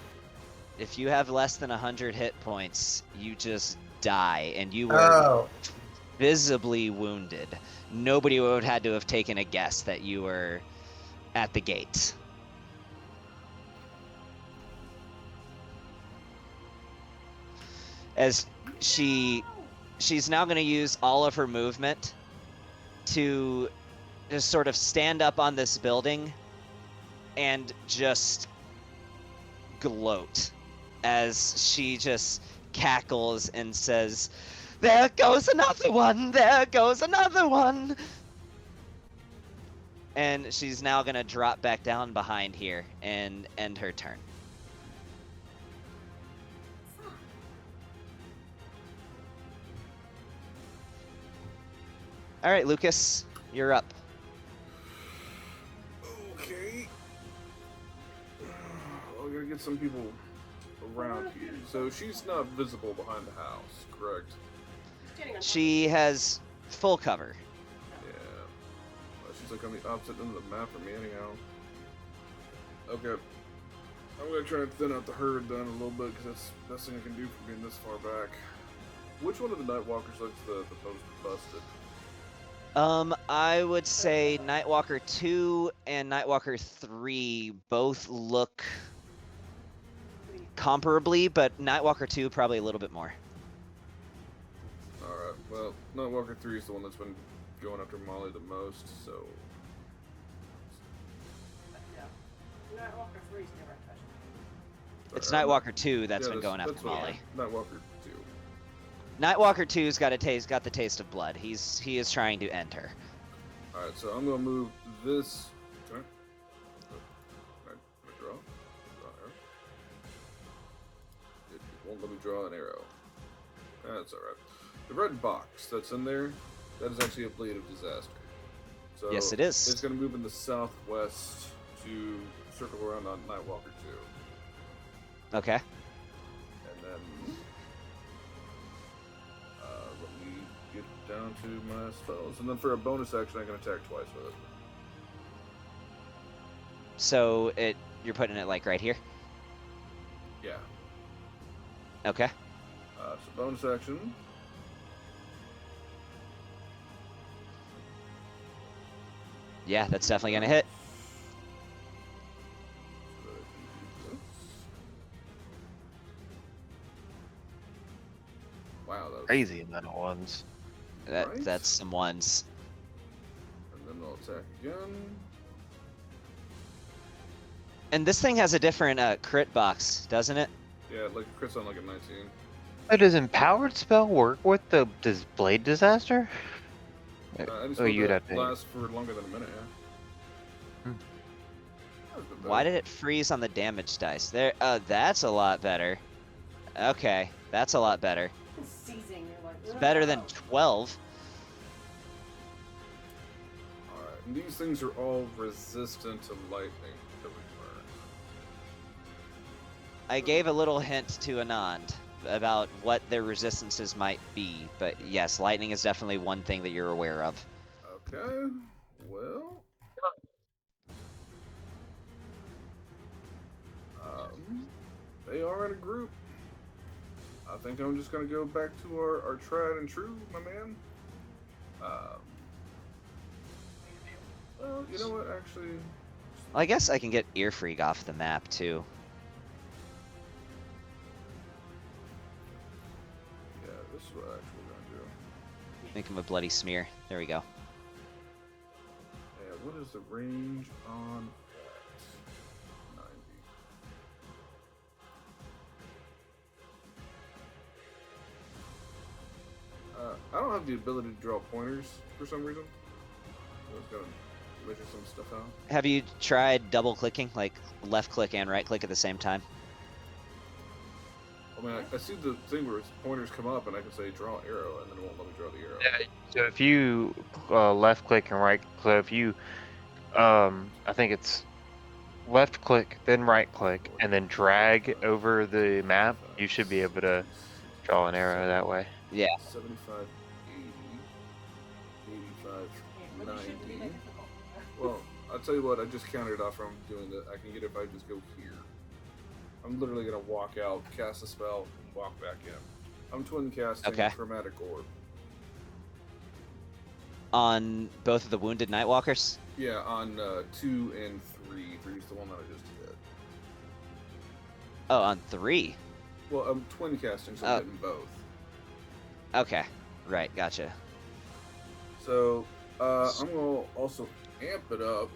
If you have less than 100 hit points, you just die, and you were Oh, visibly wounded. Nobody would have had to have taken a guess that you were at the gate. As she's now going to use all of her movement to just sort of stand up on this building and just gloat as she just cackles and says, "There goes another one! There goes another one!" And she's now gonna drop back down behind here and end her turn. All right, Lucas, you're up. Okay. I'm gonna get some people around here. So she's not visible behind the house, correct? Standing on top She has full cover. Yeah. She's like on the opposite end of the map from me anyhow. Okay. I'm gonna try and thin out the herd then a little bit because that's the best thing I can do for being this far back. Which one of the Nightwalkers looks the most busted? I would say Nightwalker 2 and Nightwalker 3 both look comparably, but Nightwalker 2 probably a little bit more. Alright, well, Nightwalker 3 is the one that's been going after Molly the most, so... Yeah. Nightwalker 3's never touched. It's Nightwalker 2 that's been going after that's what- Molly. Nightwalker 2. Nightwalker 2's got the taste of blood. He is trying to end her. Alright, so I'm gonna move this... Can I draw? Draw an arrow? It won't let me draw an arrow. That's alright. The red box that's in there, that is actually a blade of disaster. So Yes, it is. It's gonna move in the southwest to circle around on Nightwalker 2. Okay. And then... let me get down to my spells. And then for a bonus action, I can attack twice with it. So you're putting it like right here? Yeah. Okay. So bonus action. Yeah, that's definitely gonna hit. So that I can do this. Wow, that was... Crazy amount of ones. Right. That's some ones. And then I'll attack again. And this thing has a different crit box, doesn't it? Yeah, like crits on like a 19. But does empowered spell work with the blade disaster? I just Oh, want you'd that have to. last for longer than a minute, yeah. Hmm. That was a bit Why better. did it freeze on the damage dice? There. That's a lot better. Okay, that's a lot better. Seizing, you're like, It's better than "Whoa." 12. Alright, and these things are all resistant to lightning that we learned. I gave a little hint to Anand about what their resistances might be, but yes, lightning is definitely one thing that you're aware of. Okay, well... They are in a group. I think I'm just gonna go back to our tried and true, my man. Well, you know what, actually... Well, I guess I can get Earfreak off the map too. Yeah, this is what I'm actually gonna do. Make him a bloody smear. There we go. Yeah, what is the range on that? 90. I don't have the ability to draw pointers for some reason. I was gonna measure some stuff out. Have you tried double clicking, like left click and right click at the same time? I mean, I see the thing where pointers come up and I can say draw arrow and then it won't let me draw the arrow. Yeah, so if you left click and right click, if you, I think it's left click, then right click, and then drag over the map, you should be able to draw an arrow that way. Yeah. 75, 80, 85, Yeah, but it shouldn't be that 90. difficult. Well, I'll tell you what, I just counted it off from doing that. I can get it if I just go here. I'm literally gonna walk out, cast a spell, and walk back in. I'm twin casting Okay. Chromatic Orb. On both of the wounded Nightwalkers? Yeah, on 2 and 3. 3 is the one that I just did. Oh, on 3. Well, I'm twin casting, so I'm hitting both. Okay. Right, gotcha. So, I'm gonna also amp it up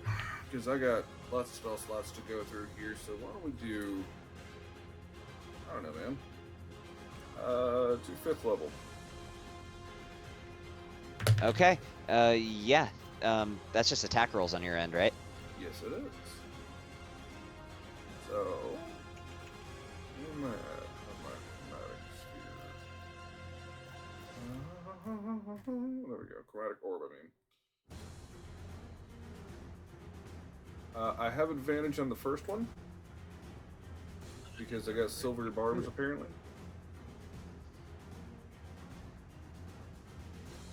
because I got lots of spell slots to go through here. So why don't we do? I don't know, man. To 5th level. Okay. Yeah. That's just attack rolls on your end, right? Yes, it is. So, where am I at on my chromatic sphere? There we go. Chromatic orb, I mean. I have advantage on the first one because I got silver barbs apparently.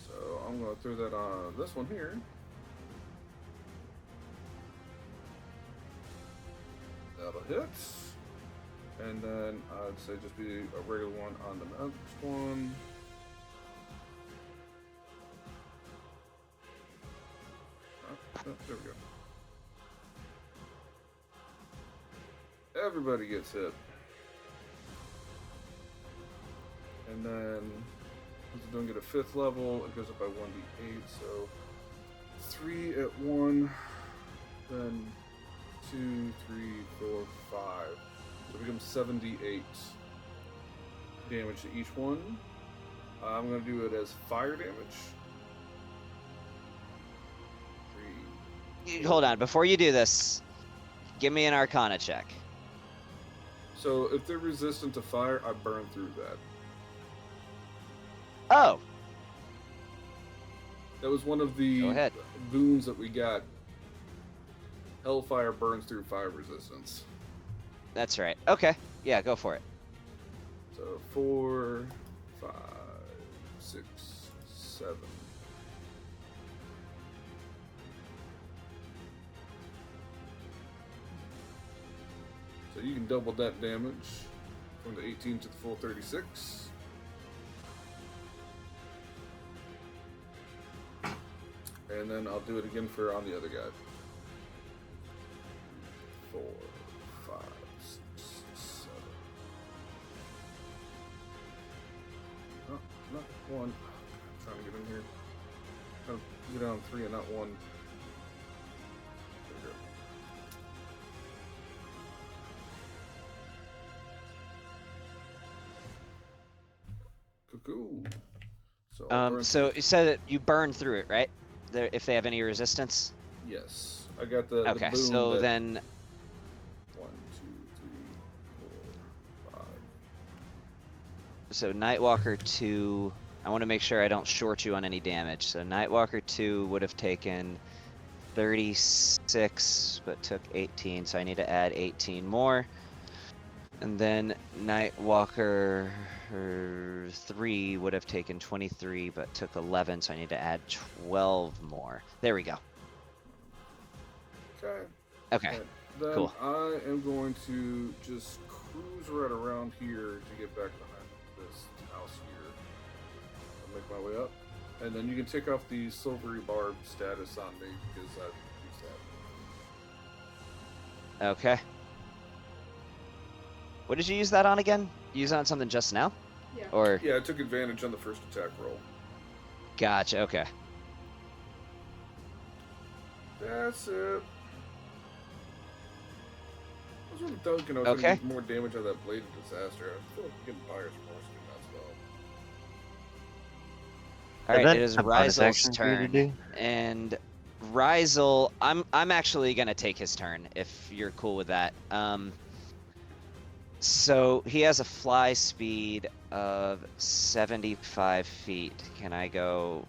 So I'm going to throw that on this one here. That'll hit. And then I'd say just be a regular one on the next one. Oh, there we go. Everybody gets hit. And then, since it don't get a 5th level, it goes up by 1d8, so 3 at 1, then 2, 3, 4, 5. So it becomes 78 damage to each one. I'm going to do it as fire damage. 3. Hold on. Before you do this, give me an Arcana check. So if they're resistant to fire, I burn through that. Oh. That was one of the Go ahead. boons that we got. Hellfire burns through fire resistance. That's right. Okay. Yeah, go for it. So 4, 5, 6, 7. So you can double that damage from the 18 to the full 36. And then I'll do it again for on the other guy. 4, 5, 6, 7. Oh, not 1. I'm trying to get in here. Trying to get on 3 and not 1. There we go. Cuckoo. So, I'll burn So through- you said that you burn through it, right? There, if they have any resistance. yes, I got the Okay. the boon So that- then, 1, 2, 3, 4, 5. so Nightwalker 2. I want to make sure I don't short you on any damage. So Nightwalker 2 would have taken 36, but took 18. So I need to add 18 more. And then Nightwalker 3 would have taken 23, but took 11. So I need to add 12 more. There we go. Okay. Okay. And then cool. I am going to just cruise right around here to get back behind this house here. I'll make my way up. And then you can take off the silvery barb status on me because I used that. Okay. What did you use that on again? You use it on something just now? Yeah. Or Yeah, I took advantage on the first attack roll. gotcha. Okay. That's it. I was really thinking I was Okay. going to get more damage on that Blade of Disaster. I feel like I'm getting buyer's remorse doing that spell. All right. that It is a bonus Ryzel's action for you to turn, do? and Ryzel, I'm actually gonna take his turn if you're cool with that. So he has a fly speed of 75 feet. Can I go?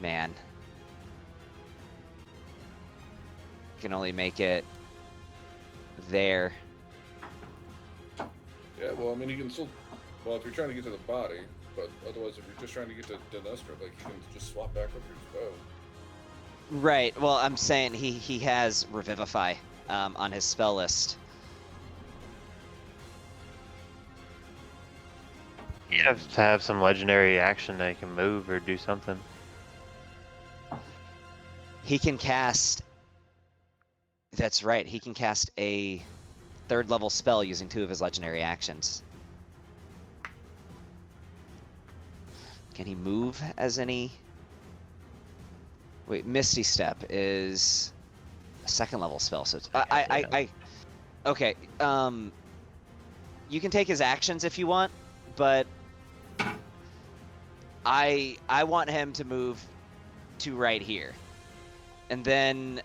Man. Can only make it there. Yeah, well, I mean, you can still. Well, if you're trying to get to the body, but otherwise, if you're just trying to get to Denestra, like, you can just swap back with your bow. Right. Well, I'm saying he has Revivify on his spell list. You have to have some legendary action that you can move or do something. He can cast. That's right. He can cast a 3rd level spell using 2 of his legendary actions. Can he move as any? Wait, Misty Step is a 2nd level spell, so it's, okay. You can take his actions if you want, but I want him to move to right here, and then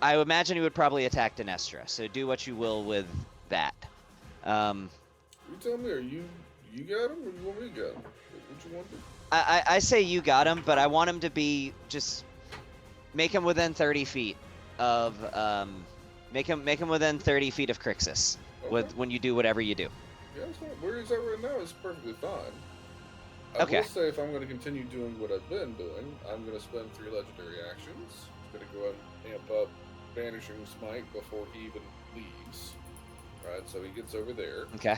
I imagine he would probably attack Dinestra. So do what you will with that. You tell me, are you got him, or you want me to get him? What you want to do? I say you got him, but I want him to be just make him within 30 feet of make him within 30 feet of Crixus with when you do whatever you do. Yeah, that's fine. Where he's at right now is perfectly fine. I Okay. will say, if I'm going to continue doing what I've been doing, I'm going to spend 3 legendary actions. I'm going to go ahead and amp up Vanishing Smite before he even leaves. Right, so he gets over there. Okay.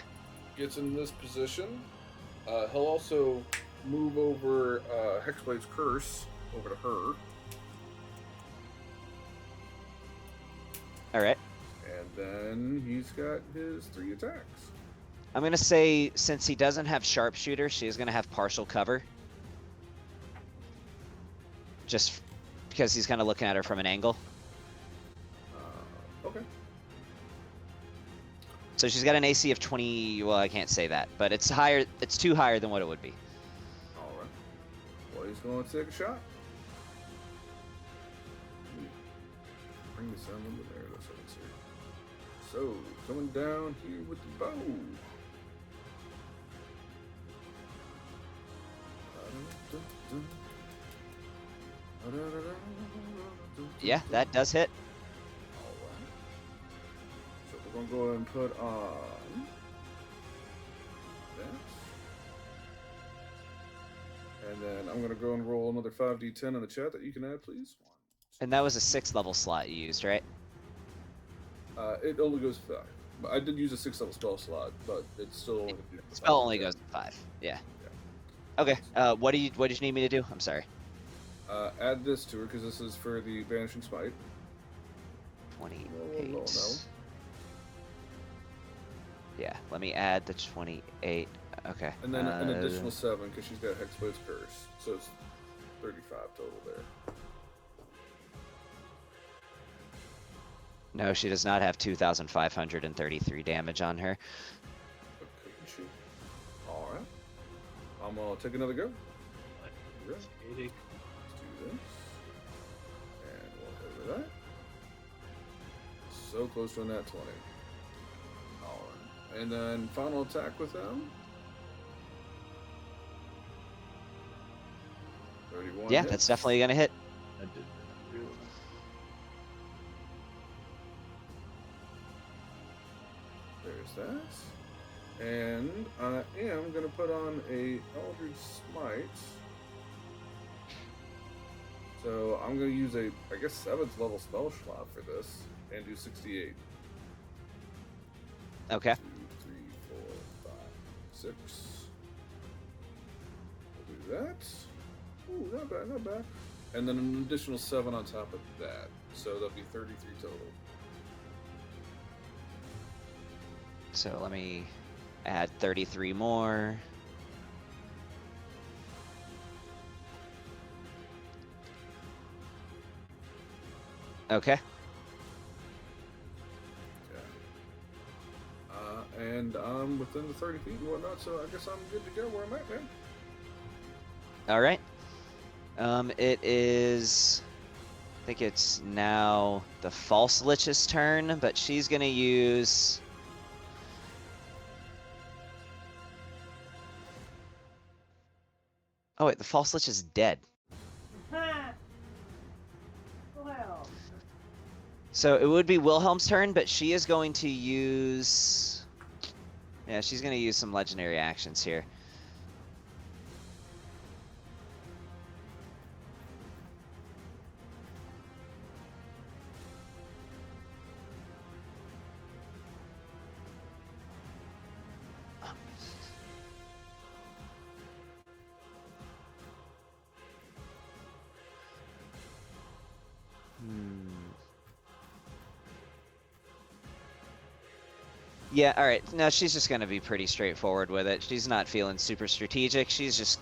Gets in this position. He'll also move over Hexblade's Curse over to her. All right. And then he's got his 3 attacks. I'm going to say, since he doesn't have Sharpshooter, she's going to have partial cover. Just because he's kind of looking at her from an angle. Okay. So she's got an AC of 20. Well, I can't say that, but it's higher. It's 2 higher than what it would be. All right. Well, he's going to take a shot. Bring the sound over there. That's what it's here. So, coming down here with the bow. Yeah, that does hit. Alright. So we're going to go ahead and put on that. And then I'm going to go and roll another 5d10 in the chat that you can add, please. And that was a 6th level slot you used, right? It only goes 5. I did use a 6th level spell slot, but it's still only. Spell only goes to 5. Yeah. Okay. What did you need me to do? I'm sorry. Add this to her because this is for the Vanishing Smite. 28. No. Yeah. Let me add the 28. Okay. And then an additional 7 because she's got Hexblade's Curse, so it's 35 total there. No, she does not have 2,533 damage on her. But couldn't she? All right. I'm gonna take another go. Let's do this, and we'll hit with that. So close to a nat 20. All right. And then final attack with them. 31. Yeah, hits. that's definitely gonna hit. I did. There's that. And I am going to put on a Eldritch Smite. So I'm going to use a, I guess, 7th level spell slot for this and do 68. Okay. 2, 3, 4, 5, 6. We'll do that. Ooh, not bad, not bad. And then an additional 7 on top of that. So that'll be 33 total. So let me add 33 more. Okay. And I'm within the 30 feet and whatnot, so I guess I'm good to go where I'm at, man. All right. It is. I think it's now the False Lich's turn, but she's gonna use. Oh wait, the False Lich is dead. Well, So it would be Wilhelm's turn, but she is going to use. Yeah, she's going to use some legendary actions here. Yeah, all right. No, she's just gonna be pretty straightforward with it. She's not feeling super strategic. She just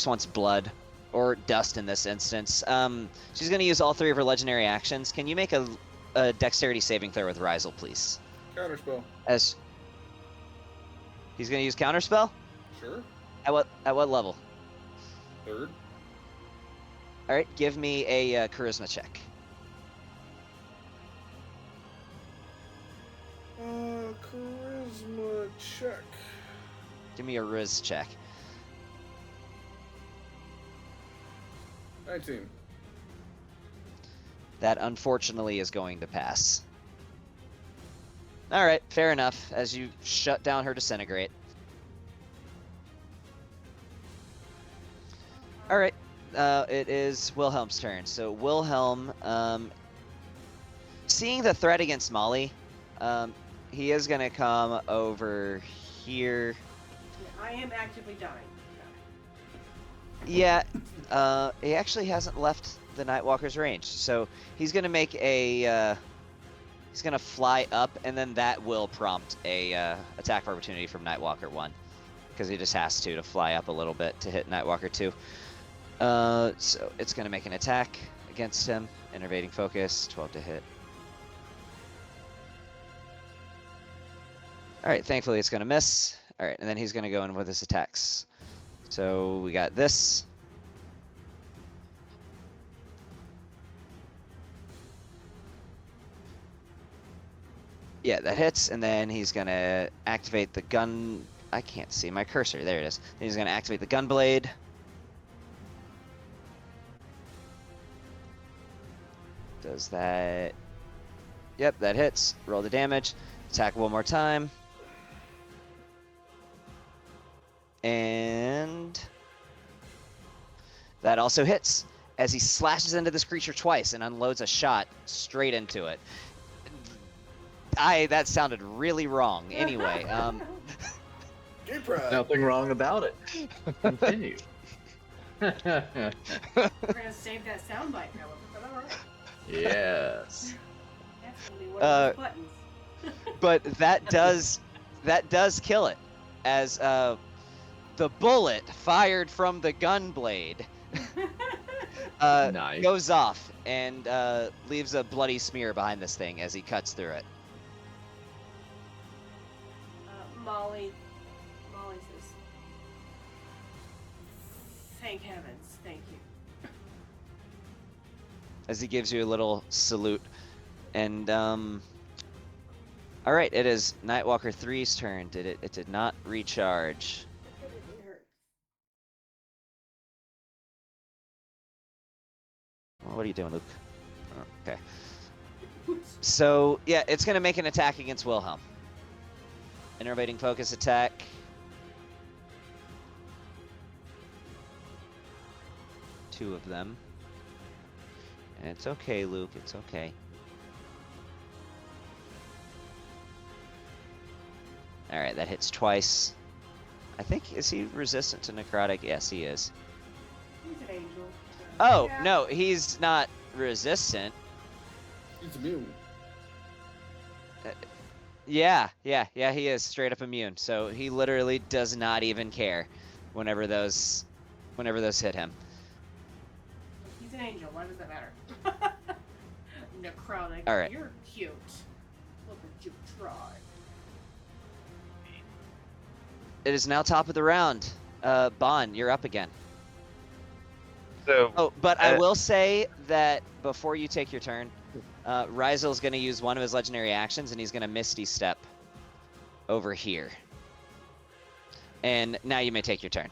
wants blood, or dust in this instance. She's gonna use all 3 of her legendary actions. Can you make a dexterity saving throw with Rizel, please? Counterspell. As he's gonna use counterspell. Sure. At what level? 3rd. All right, give me a charisma check. Charisma check. Give me a riz check. 19. That unfortunately is going to pass. All right, fair enough. As you shut down her disintegrate. All right, it is Wilhelm's turn. So Wilhelm, seeing the threat against Molly, he is gonna come over here. I am actively dying. Yeah, he actually hasn't left the Nightwalker's range, so he's gonna make a. He's gonna fly up, and then that will prompt a attack of opportunity from Nightwalker 1, because he just has to fly up a little bit to hit Nightwalker 2. So it's gonna make an attack against him. Innervating focus, 12 to hit. All right, thankfully it's gonna miss. All right, and then he's gonna go in with his attacks. So we got this. Yeah, that hits, and then he's gonna activate the gun. I can't see my cursor. There it is. Then he's gonna activate the gun blade. Does that? Yep, that hits. Roll the damage. Attack one more time. And that also hits as he slashes into this creature twice and unloads a shot straight into it. That sounded really wrong. Anyway, Gay pride. Nothing wrong about it. Continue. We're gonna save that soundbite, however. But all right. Yes. That's gonna be one of those buttons. but that does kill it, as the bullet fired from the gun blade Nice. goes off and leaves a bloody smear behind this thing as he cuts through it. Molly says, "Thank heavens, thank you." As he gives you a little salute. And all right, it is Nightwalker 3's turn. It did not recharge. It hurt. Well, what are you doing, Luke? Oh, okay. So yeah, it's gonna make an attack against Wilhelm. Innervating focus attack. Two of them. And it's okay, Luke, it's okay. Alright, that hits twice. I think, is he resistant to necrotic? Yes, he is. He's an angel. Oh, Yeah. no, he's not resistant. He's immune. Yeah, he is straight up immune. So he literally does not even care whenever those hit him. He's an angel. Why does that matter? Necrotic. All right. You're cute. Look what you tried. It is now top of the round. Bon, you're up again. So Oh, but I will say that before you take your turn, Rizel's going to use one of his legendary actions, and he's going to Misty Step over here. And now you may take your turn.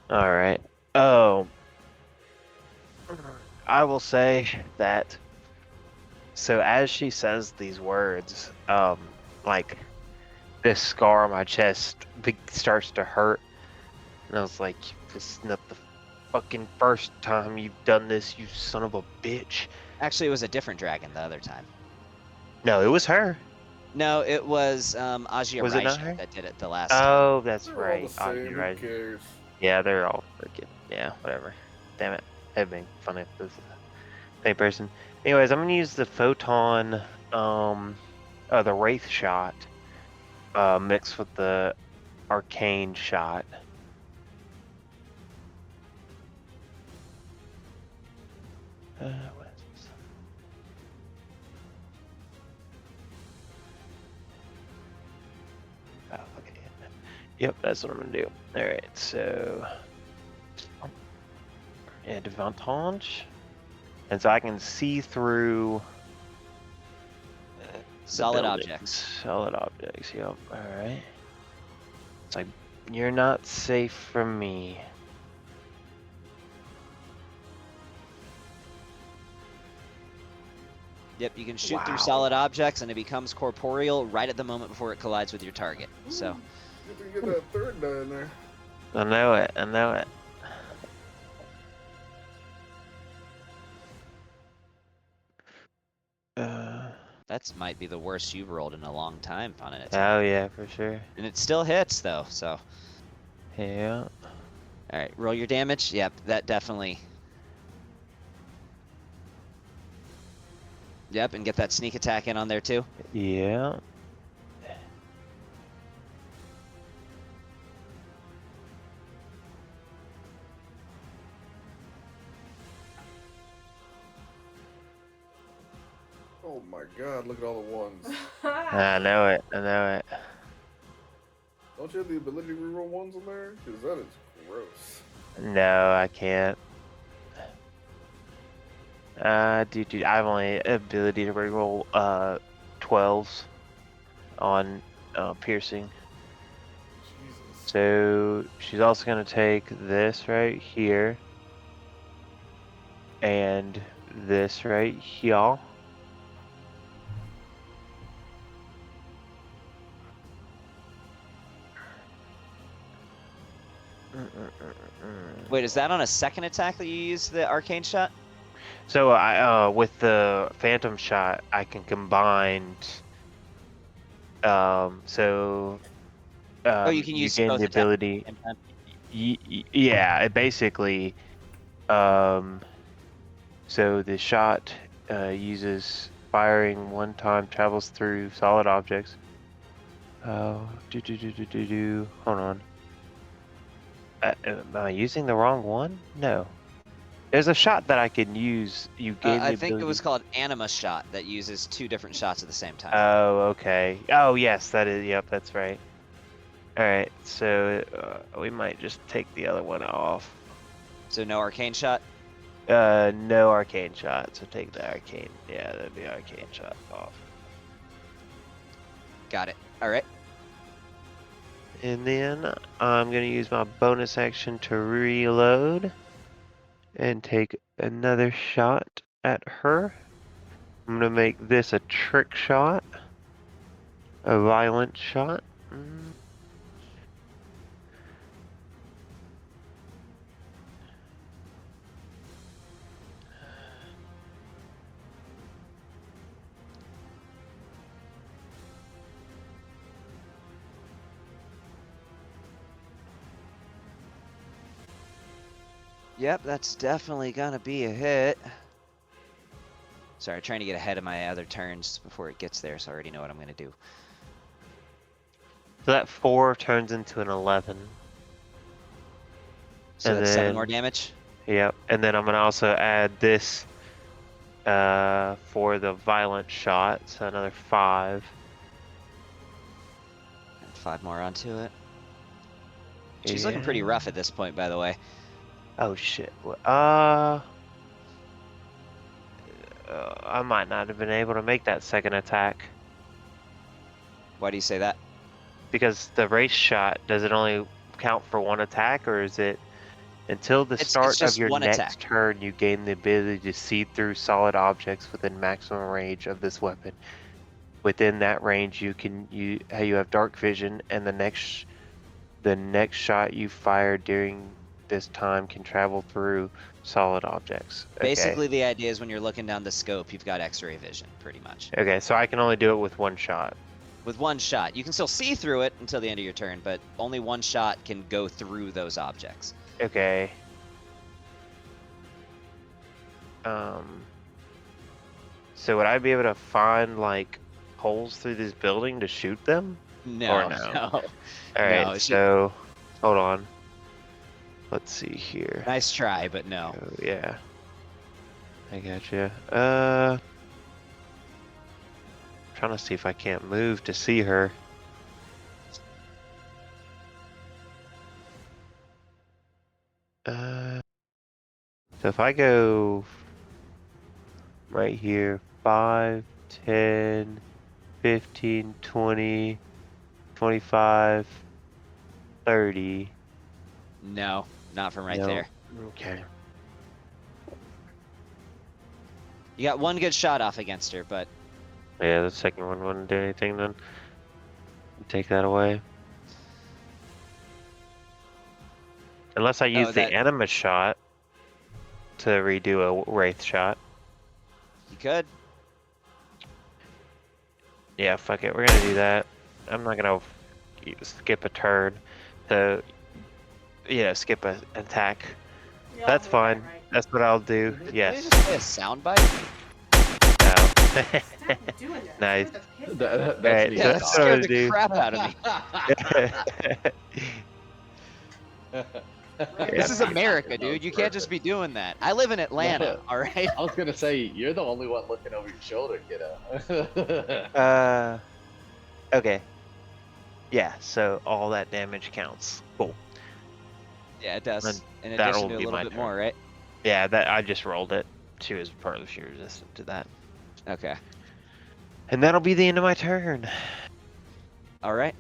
all right. Oh, I will say that. So as she says these words, like this scar on my chest starts to hurt, and I was like, "This is not the fucking first time you've done this, you son of a bitch." Actually, it was a different dragon the other time. No, it was her. No, it was Ajia Was it not her? Raisha that did it the last time. Oh, that's They're all right. the Oh, same. you're Who right. cares? Yeah, they're all freaking. Yeah, whatever. Damn it. That'd been funny if this was the same person. Anyways, I'm gonna use the photon the Wraith shot mixed with the Arcane shot. What is this? Oh, okay. Yep, that's what I'm gonna do. All right, so advantage, and so I can see through the Solid buildings. objects. Solid objects. Yep. All right. It's like you're not safe from me. Yep, you can shoot through Wow. solid objects, and it becomes corporeal right at the moment before it collides with your target. So, Good to get that third die in there. I know it. I know it. that might be the worst you've rolled in a long time on an attack. Oh yeah, for sure. And it still hits, though, so. Yeah. Alright, roll your damage. Yep, that definitely. Yep, and get that sneak attack in on there, too. Yeah. Oh my god, look at all the ones. I know it. I know it. Don't you have the ability to reroll ones in there? Because that is gross. No, I can't. Dude, I have only ability to reroll 12s on piercing. Jesus. So she's also gonna take this right here and this right here. Wait, is that on a second attack that you use the arcane shot? So I with the phantom shot, I can combine. So. Oh, you can use gain both the attacks ability. at the same time. Yeah, it basically. So the shot uses firing one time, travels through solid objects. Oh, hold on. Am I using the wrong one? No. There's a shot that I can use. You gain the I think it ability- was called Anima Shot that uses 2 different shots at the same time. Oh, okay. Oh, yes, that is. Yep, that's right. All right, so we might just take the other one off. So no arcane shot? No arcane shot. So take the arcane. Yeah, that'd be arcane shot off. Got it. All right. And then I'm gonna use my bonus action to reload and take another shot at her. I'm gonna make this a trick shot, a violent shot. Yep, that's definitely gonna be a hit. Sorry, trying to get ahead of my other turns before it gets there, so I already know what I'm gonna do. So that 4 turns into an 11. So And that's 7 then- more damage. Yep, and then I'm gonna also add this for the violent shot, so another 5. And 5 more onto it. She's looking pretty rough at this point, by the way. Oh shit. I might not have been able to make that second attack Why do you say that? because the race shot, does it only count for 1 attack, or is it until the It's start of just your 1 next attack. turn you gain the ability to see through solid objects within maximum range of this weapon. Within that range you have dark vision, and the next shot you fire during this time can travel through solid objects. Okay. Basically, the idea is when you're looking down the scope, you've got X-ray vision, pretty much. Okay, so I can only do it with 1 shot. With 1 shot, you can still see through it until the end of your turn, but only 1 shot can go through those objects. Okay. So would I be able to find like holes through this building to shoot them? No, no? no. All right, it's so hold on. Let's see here. Nice try, but no. Oh, yeah. I gotcha. Trying to see if I can't move to see her. So if I go right here, 5, 10, 15, 20, 25, 30. No, not from right No. there. Okay. You got one good shot off against her, but Yeah, the second one wouldn't do anything then. Take that away. Unless I use the that- anima shot to redo a wraith shot. you could. Yeah, fuck it. We're gonna do that. I'm not gonna skip a turn to, skip an attack. Y'all That's heard that, fine. right? That's what I'll do. Did they Yes. just play a soundbite? No. Stop doing that. Nice. It's the piss That- out of me. that's Alright, me. Yeah, so that that's what scared I the do. crap out of me. This is America, dude. You can't just be doing that. I live in Atlanta, all right? I was gonna say you're the only one looking over your shoulder, kiddo. Okay. Yeah, so all that damage counts. Cool. Yeah, it does. Then In that'll addition to a be little my bit turn. more, right? Yeah, that I just rolled it. She was partially resistant to that. Okay. And that'll be the end of my turn. All right.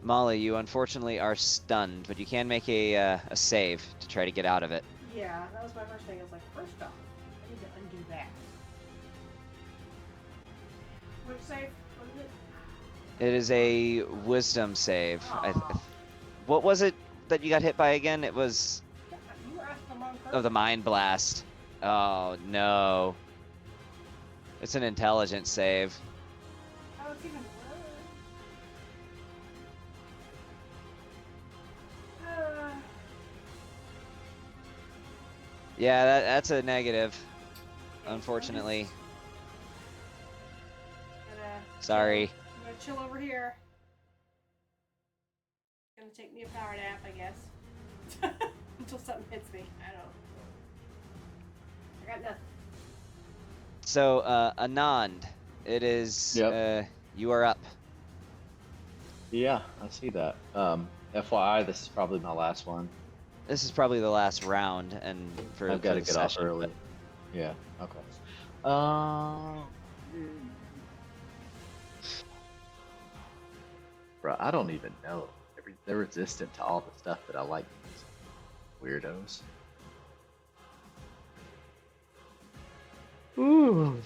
Molly, you unfortunately are stunned, but you can make a save to try to get out of it. Yeah, that was my first thing. I was like, first off, I need to undo that. Which save? What is it? It is a wisdom save. Aw. What was it that you got hit by again? It was You were asking the wrong person. oh, the mind blast. Oh no. It's an intelligence save. Oh, it's even worse. Yeah, that's a negative. Unfortunately. Sorry. I'm gonna chill over here. Gonna take me a power nap, I guess. Until something hits me. I don't know. I got nothing. So, Anand, it is Yep. you are up. Yeah, I see that. FYI, this is probably my last one. This is probably the last round, and for I've got to the get off session, early. but- Yeah. Okay. Bro, I don't even know. They're resistant to all the stuff that I like. Weirdos. Ooh.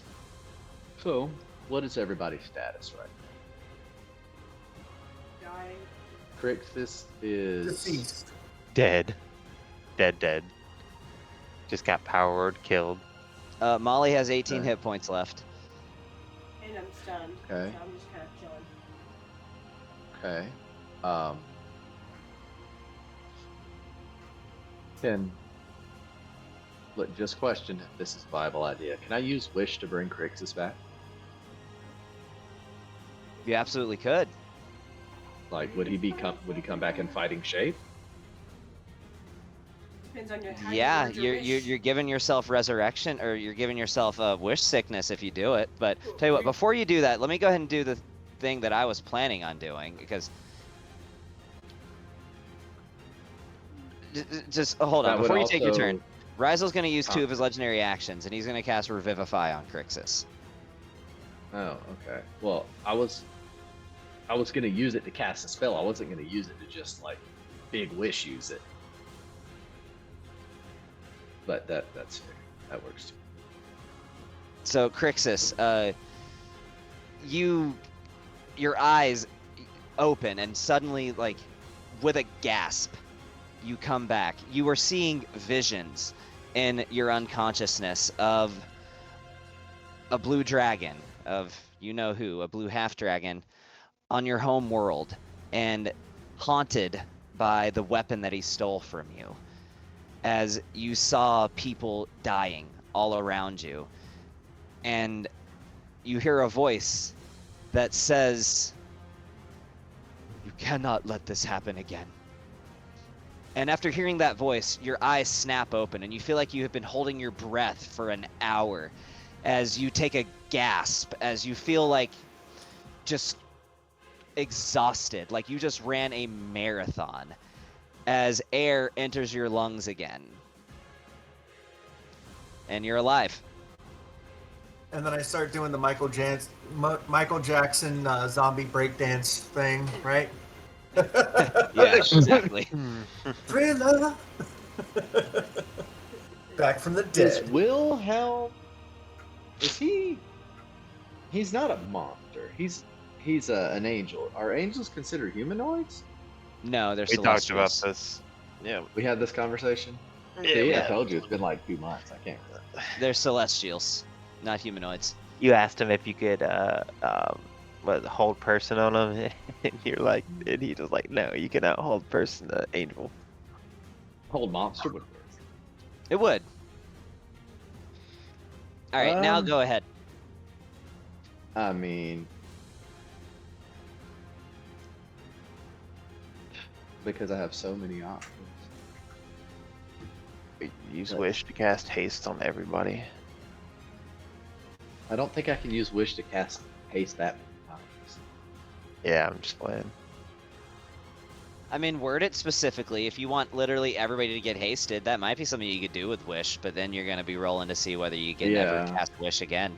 So, what is everybody's status right now? Dying. Crixus is Deceased. Dead. Dead. Just got power word killed. Molly has 18 Okay. hit points left. And I'm stunned. Okay. So I'm just kind of chilling. okay. Can look, just question if this is a viable idea. Can I use Wish to bring Crixus back? You absolutely could. Like, would he come back in fighting shape? Depends on your how Yeah, you word your wish. you're giving yourself resurrection, or you're giving yourself wish sickness if you do it. But tell you what, before you do that, let me go ahead and do the thing that I was planning on doing, because just hold on That would before you take your also- turn. Ryzel's going to use 2 of his legendary actions, and he's going to cast Revivify on Crixus. Oh, okay. Well, I was gonna use it to cast a spell. I wasn't gonna use it to just like big wish use it. But that's fair. That works too. So Crixus, your eyes open, and suddenly, like, with a gasp, you come back. You are seeing visions in your unconsciousness of a blue dragon, of you know who, a blue half dragon, on your home world, and haunted by the weapon that he stole from you. As you saw people dying all around you, and you hear a voice that says, "You cannot let this happen again." And after hearing that voice, your eyes snap open and you feel like you have been holding your breath for an hour as you take a gasp, as you feel like just exhausted, like you just ran a marathon, as air enters your lungs again. And you're alive. And then I start doing the Michael Jackson zombie breakdance thing, right? Yeah, exactly. Thriller. Back from the Is dead. Wilhelm? Is he? He's not a monster. He's an angel. Are angels considered humanoids? No, they're We talked about celestials. this. Yeah. We had this conversation. Yeah, See, we I had- told you it's been like 2 months. I can't. They're celestials, not humanoids. You asked him if you could hold person on him, and you're like, and he was like, no, you cannot hold person to angel. Hold monster would work. It would. All right, now Um, go ahead. I mean, because I have so many options. Use But- wish to cast haste on everybody. I don't think I can use wish to cast haste that many times. Yeah, I'm just playing. I mean, word it specifically. If you want literally everybody to get hasted, that might be something you could do with Wish, but then you're going to be rolling to see whether you can ever Yeah. cast Wish again.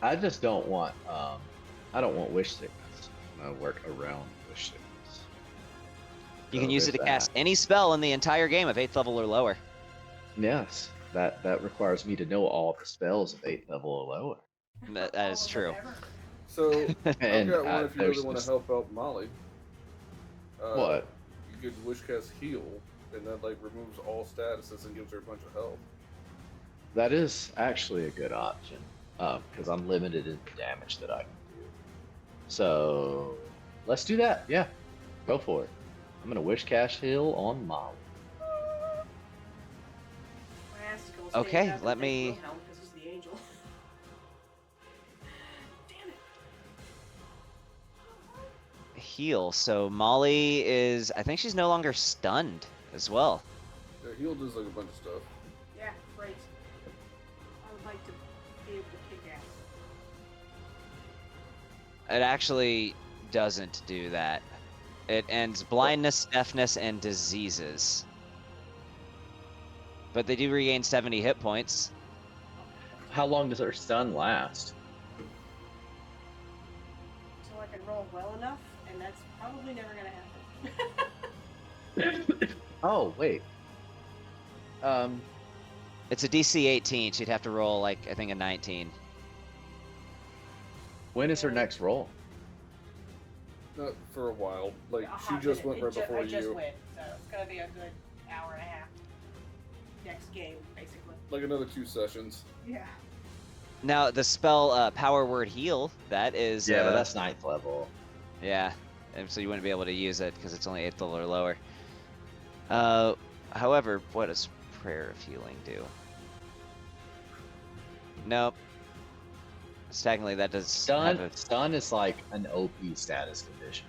I just don't want. I don't want wish sickness. I'm gonna work around wish sickness. You can So use it there's to cast any spell in the entire game of 8th level or lower. Yes, that requires me to know all the spells of 8th level or lower. That is true. So I've And got one if you there's really want to this- help out Molly. What? You could wish cast heal, and that like removes all statuses and gives her a bunch of health. That is actually a good option, because I'm limited in the damage that I can do. So let's do that. Yeah, go for it. I'm gonna wish cast heal on Molly. Okay, let me- Because he's the angel. Damn it. Heal. So Molly is, I think she's no longer stunned as well. Yeah, heal does like a bunch of stuff. Yeah, great. I would like to be able to kick ass. It actually doesn't do that. It ends blindness, deafness, and diseases. But they do regain 70 hit points. How long does her stun last? So I can roll well enough, and that's probably never gonna happen. Oh wait. It's a DC 18. She'd have to roll, like, I think a 19. When is her next roll? Not for a while. Like A she hot just minute. went right before I just you. went, so it's gonna be a good hour and a half. Next game, basically. Like another 2 sessions. Yeah. Now, the spell Power Word Heal, that is... Yeah, but that's 9th level. Yeah, and so you wouldn't be able to use it because it's only 8th level or lower. However, what does Prayer of Healing do? Nope. Stagnantly, that does have a... Stun is like an OP status condition.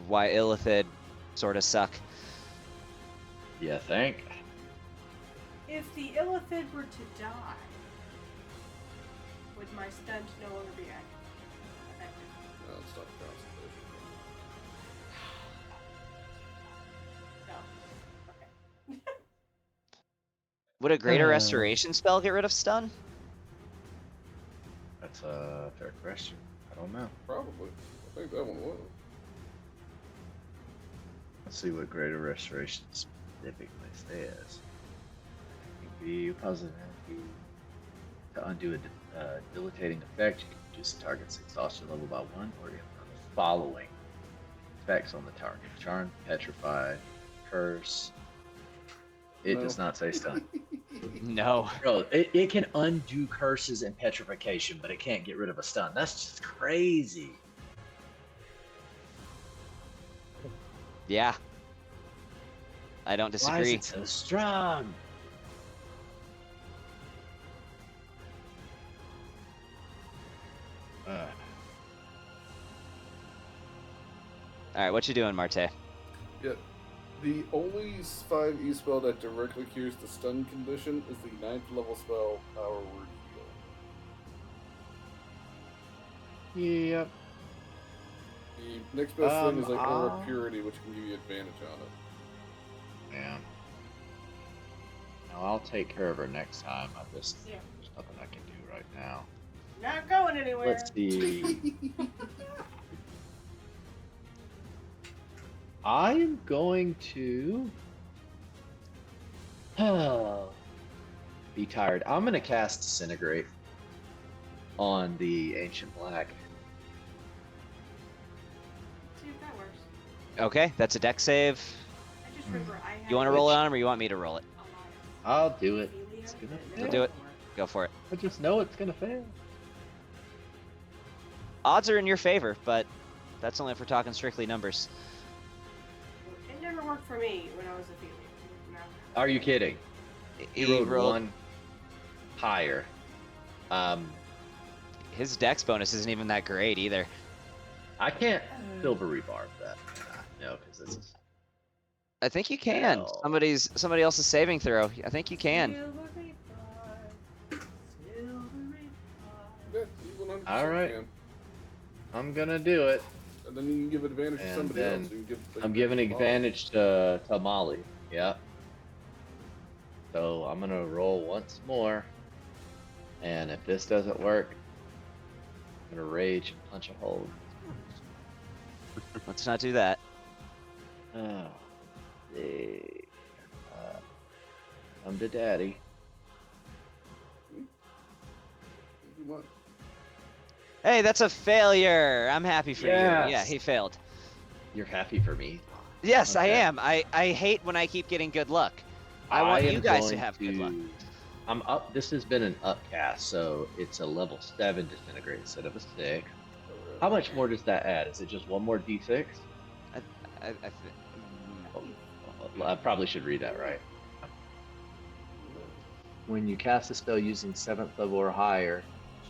Why Illithid sort of suck. You think? If the Illithid were to die, would my stun no longer be effective? No, it's not concentration. No. Okay. Would a Greater Restoration spell get rid of stun? That's a fair question. I don't know. Probably. I think that one was. Let's see what Greater Restoration specifically says. Be positive energy to undo a debilitating effect. You can reduce the target's exhaustion level by 1, or you have the following effects on the target: charm, petrify, curse. It does No. not say stun. No. Bro, it can undo curses and petrification, but it can't get rid of a stun. That's just crazy. Yeah. I don't Why is disagree. it so strong? All right, what you doing, Marte? Yeah. The only 5e spell that directly cures the stun condition is the 9th level spell, Power Word Heal. Yep. The next best thing is like Aura I'll- Purity, which can give you advantage on it. Yeah. No, I'll take care of her next time. There's Yeah. nothing I can do right now. Not going anywhere. Let's see. I am going to be tired. I'm going to cast Disintegrate on the Ancient Black. See if that works. Okay, that's a deck save. I just remember I had. You want to roll it on him, or you want me to roll it? I'll do it. Ophelia It's gonna that fail. never Do it. worked. Go for it. I just know it's going to fail. Odds are in your favor, but that's only if we're talking strictly numbers. It never worked for me when I was Ophelia. No. Are you kidding? He He rolled rolled- one higher. His dex bonus isn't even that great either. I can't silver rebarb that. No, because this is. I think you can. Hell. Somebody else's saving throw. I think you can. Silver rebar, silver rebar. Yeah, you 100% All right. can. I'm gonna do it. And then you can give advantage to And somebody then else. You can give, like, I'm giving Molly. advantage to Molly. Yeah. So I'm gonna roll once more. And if this doesn't work, I'm gonna rage and punch a hole. Let's not do that. Oh, hey. Come to daddy. You want- Hey, that's a failure. I'm happy for you. Yes. Yeah, he failed. You're happy for me. Yes, I Okay. am. I hate when I keep getting good luck. I want am you guys to going have good luck. I'm up. This has been an upcast, so it's a level 7 disintegrate instead of a 6. How much more does that add? Is it just one more d6? I probably should read that right. When you cast a spell using 7th level or higher,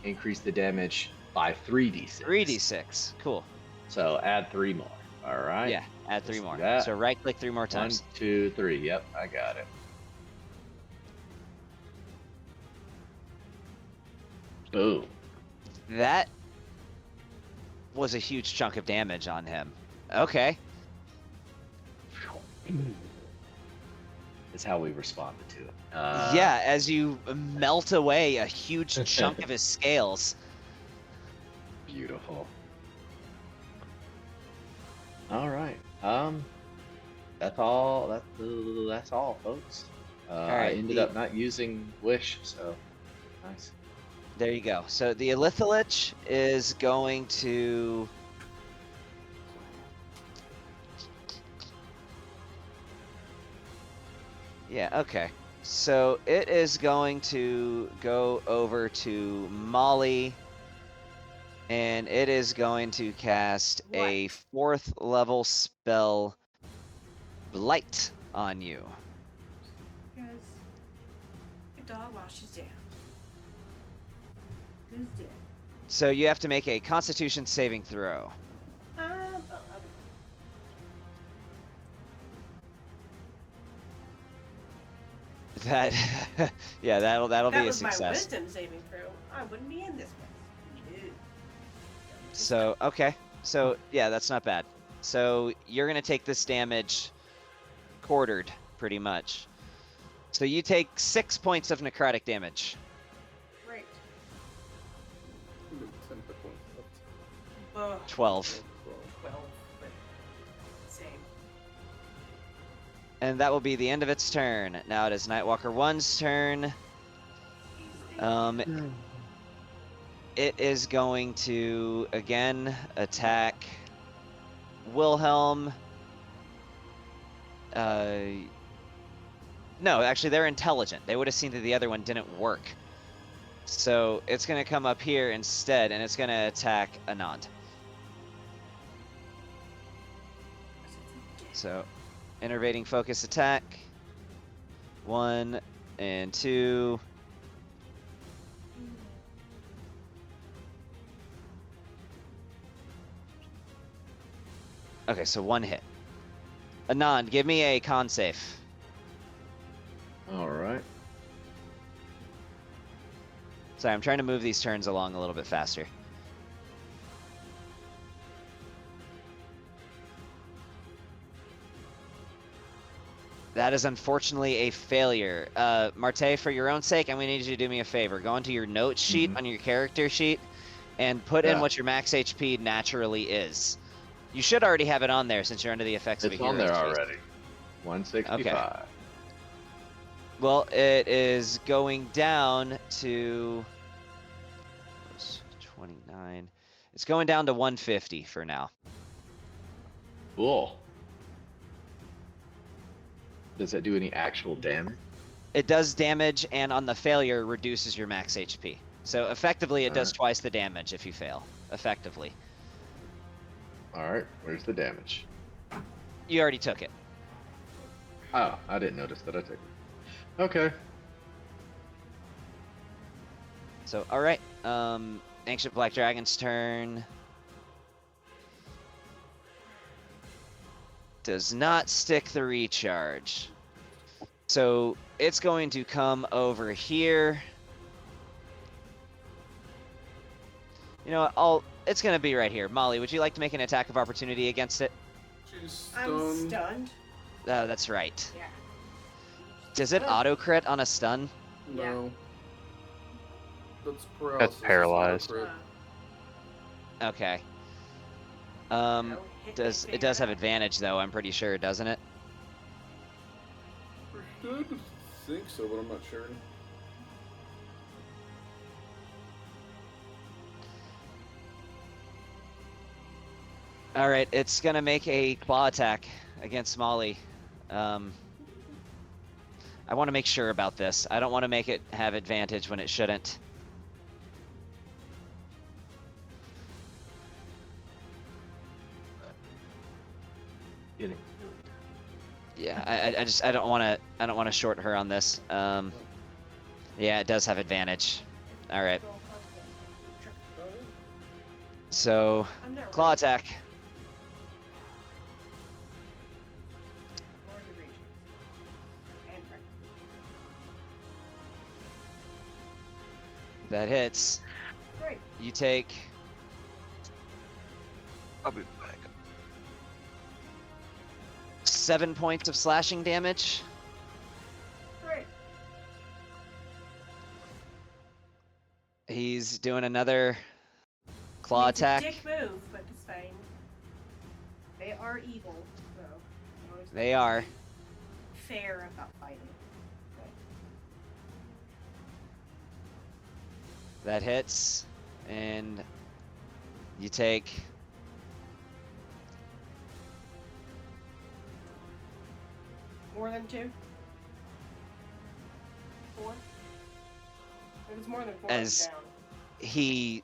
increase the damage by 3d6. 3d6. Cool. So add 3 more. All right. Yeah, add 3 Let's do more. that. So right click 3 more 1, times. 2, 3. Yep, I got it. Boom. That was a huge chunk of damage on him. Okay. Is how we responded to it. Yeah, as you melt away a huge chunk of his scales. Beautiful. All right. That's all. That's all, folks. I right, ended up not using wish, so nice. There you go. So the Elithalich is going to... Yeah, okay. So it is going to go over to Molly, and it is going to cast a 4th level spell, Blight, on you. Because your dog washes down. Who's dead? So you have to make a Constitution saving throw. That, yeah, that'll that be a was success. my wisdom saving throw. I wouldn't be in this mess. No. So, okay. So, yeah, that's not bad. So, you're going to take this damage quartered, pretty much. So, you take 6 points of necrotic damage. Great. 10 hit points left. Ugh, 12. 12, but same. And that will be the end of its turn. Now it is Nightwalker 1's turn. It is going to, again, attack Wilhelm. No, actually, they're intelligent. They would have seen that the other one didn't work. So it's going to come up here instead, and it's going to attack Anand. So, enervating focus attack. 1 and 2. Okay, so 1 hit. Anand, give me a con save. All right. Sorry, I'm trying to move these turns along a little bit faster. That is unfortunately a failure. Marte, for your own sake, I'm going to need you to do me a favor. Go into your note sheet on your character sheet and put in Yeah. what your max HP naturally is. You should already have it on there since you're under the effects of a It's hero. on there already. 165. Well, it is going down to 29. It's going down to 150 for now. Cool. Does that do any actual damage? It does damage, and on the failure, reduces your max HP. So effectively, it does Alright. twice the damage if you fail. Effectively. All right. Where's the damage? You already took it. Oh, I didn't notice that I took it. Okay. So, all right. Ancient Black Dragon's turn. Does not stick the recharge. So it's going to come over here. You know what? It's going to be right here. Molly, would you like to make an attack of opportunity against it? She's I'm stunned. stunned. Oh, that's right. Yeah. Does it auto crit on a stun? No. That's paralysis. it's not a paralyzed. crit. Okay. No, hit me, It figure does have out. advantage though, I'm pretty sure, doesn't it? I should think so, but I'm not sure. All right, it's gonna make a claw attack against Molly. I want to make sure about this. I don't want to make it have advantage when it shouldn't. Get it. Yeah, I don't want to short her on this. Yeah, it does have advantage. All right, so I'm not claw ready. attack. Lord of the Regions. And Frank. That hits. Great. You take I'll be back. 7 points of slashing damage. Great. He's doing another claw It's a attack. dick move, but it's fine. They are evil, so always They are. fair about fighting. That hits, and you take More than 2? 4? If it's more than 4, As- I'm down. he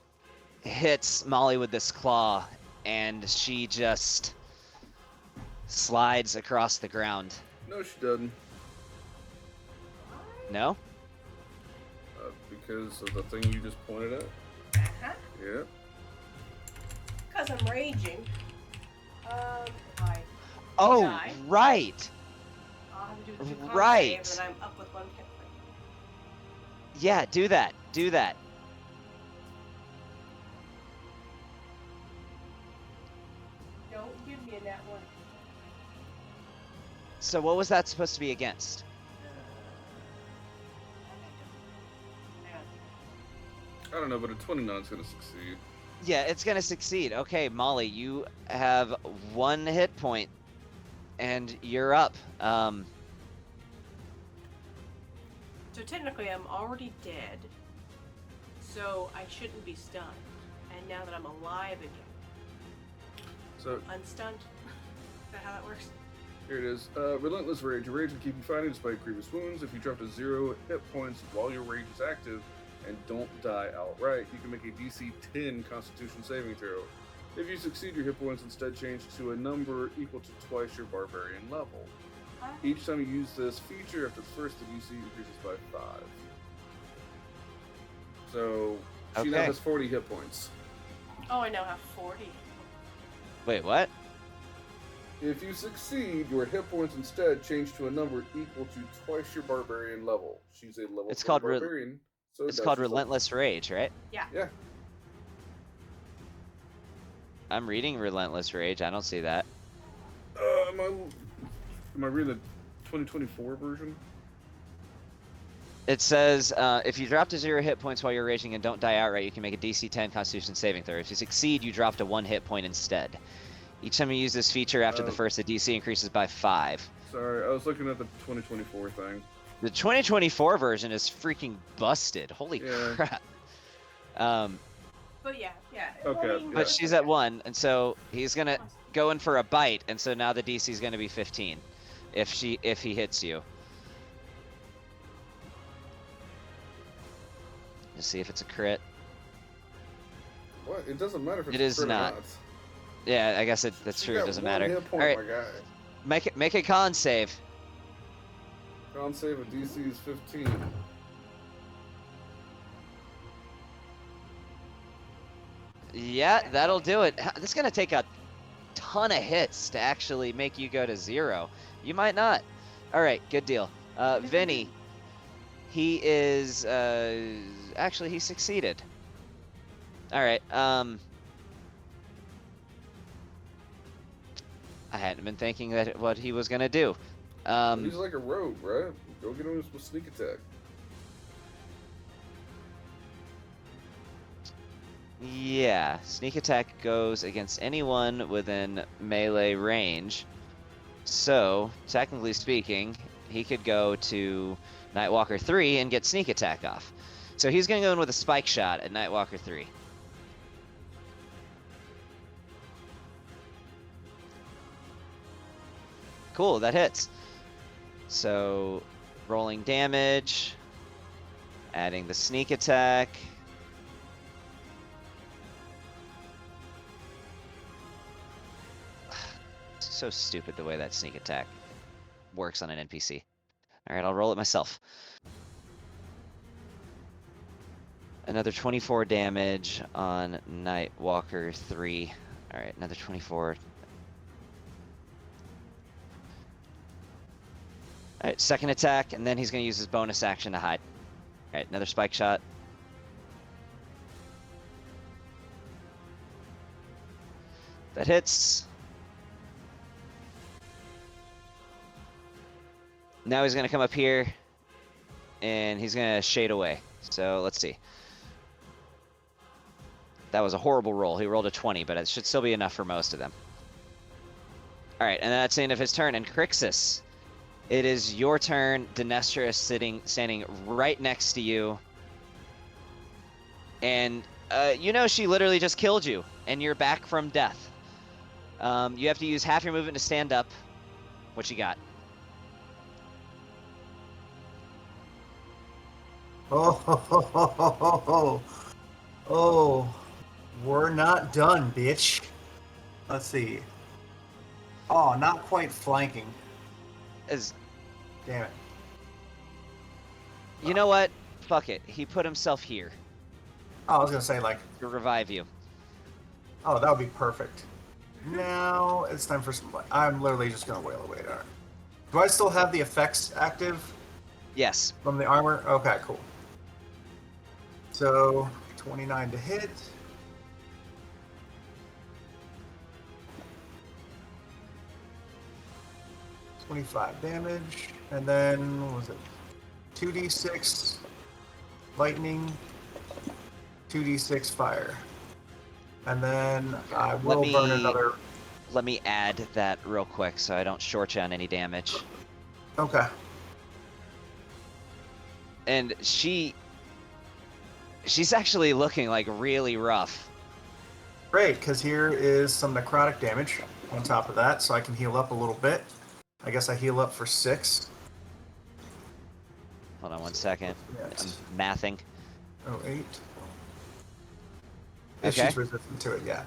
hits Molly with this claw, and she just slides across the ground. No, she doesn't. No? Because of the thing you just pointed at. Uh-huh. Yeah. Because I'm raging. I Oh, Die. right. I'll have to do 2 con Right. saves, and I'm up with 1 hit point. Yeah, do that. Do that. Don't give me a nat 1. So what was that supposed to be against? I don't know, but a 29 is going to succeed. Yeah, it's gonna succeed. Okay, Molly, you have 1 hit point, and you're up. So technically, I'm already dead. So I shouldn't be stunned. And now that I'm alive again, So unstunned. Is that how that works? here it is. Relentless Rage. Your rage will keep you fighting despite previous wounds. If you drop to 0 hit points while your rage is active and don't die outright, you can make a DC 10 Constitution saving throw. If you succeed, your hit points instead change to a number equal to twice your barbarian level. Each time you use this feature after the first, the DC increases by 5. So she now Okay. has 40 hit points. Oh, I now have 40. Wait, what? If you succeed, your hit points instead change to a number equal to twice your barbarian level. She's a level It's 20 called barbarian. So It's that's called yourself- Relentless Rage, right? Yeah. Yeah. I'm reading Relentless Rage. I don't see that. Am I reading the 2024 version? It says, if you drop to 0 hit points while you're raging and don't die outright, you can make a DC 10 Constitution saving throw. If you succeed, you drop to 1 hit point instead. Each time you use this feature after the first, the DC increases by 5. Sorry, I was looking at the 2024 thing. The 2024 version is freaking busted. Holy Yeah. crap. But yeah. Okay, I mean, But she's at 1, and so he's gonna go in for a bite, and so now the DC is gonna be 15 if he hits you. Let's see if it's a crit. What? It doesn't matter if it's It is crit or not. Yeah, I guess that's She true. got It doesn't one matter. hit point, All right, my guy. make a con save. Con save of DC is 15. Yeah, that'll do it. This is gonna take a ton of hits to actually make you go to 0. You might not. All right, good deal. Vinny, he is actually he succeeded. All right. I hadn't been thinking that what he was gonna do. He's like a rogue, right? Go get him with sneak attack. Yeah, sneak attack goes against anyone within melee range. So, technically speaking, he could go to Nightwalker 3 and get sneak attack off. So he's going to go in with a spike shot at Nightwalker 3. Cool, that hits. So, rolling damage, adding the sneak attack. So stupid the way that sneak attack works on an NPC. Alright, I'll roll it myself. Another 24 damage on Nightwalker 3. Alright, another 24. Alright, second attack, and then he's going to use his bonus action to hide. Alright, another spike shot. That hits. Now he's going to come up here, and he's going to shade away. So, let's see. That was a horrible roll. He rolled a 20, but it should still be enough for most of them. Alright, and that's the end of his turn. And Crixus, it is your turn. Dinestra is standing right next to you. And, you know she literally just killed you, and you're back from death. You have to use half your movement to stand up. What you got? Oh, we're not done, bitch. Let's see. Oh, not quite flanking. Damn it. You know what? Fuck it. He put himself here Oh, I was gonna say like, to revive you. oh, that would be perfect. Now it's time for some. I'm literally just gonna wail away. All right. Do I still have the effects active Yes. from the armor? Okay, cool. So 29 to hit. $25 damage, and then what was it? 2d6 lightning, 2d6 fire, and then I will burn another. Let me add that real quick so I don't short you on any damage. Okay. And she's actually looking like really rough. Great, because here is some necrotic damage on top of that, so I can heal up a little bit. I guess I heal up for 6. Hold on one second. Yeah, I'm it's mathing. 08. If Okay. she's resistant to it, yeah.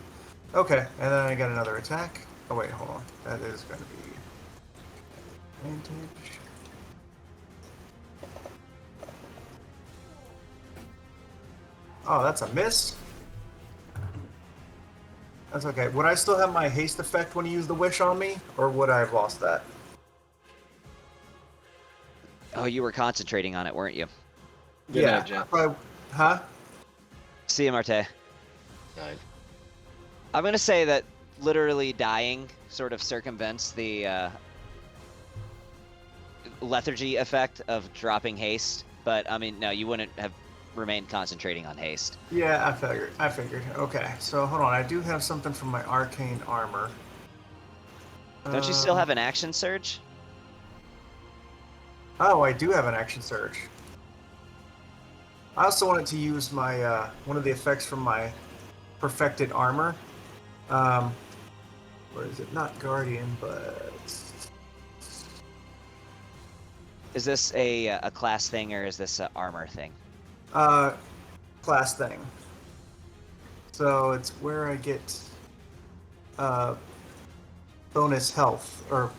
Okay, and then I got another attack. Oh wait, hold on. That is going to be advantage. Oh, that's a miss. That's okay. Would I still have my haste effect when you use the wish on me, or would I have lost that? Oh, you were concentrating on it, weren't you? Good yeah. night, gents. Huh? See you, Marte. Night. I'm gonna say that literally dying sort of circumvents the lethargy effect of dropping haste, but I mean, no, you wouldn't have remained concentrating on haste. Yeah, I figured. Okay, so hold on. I do have something from my arcane armor. Don't you still have an action surge? Oh, I do have an action surge. I also wanted to use my one of the effects from my perfected armor. Where is it? Not guardian, but Is this a class thing or is this an armor thing? class thing. So it's where I get bonus health or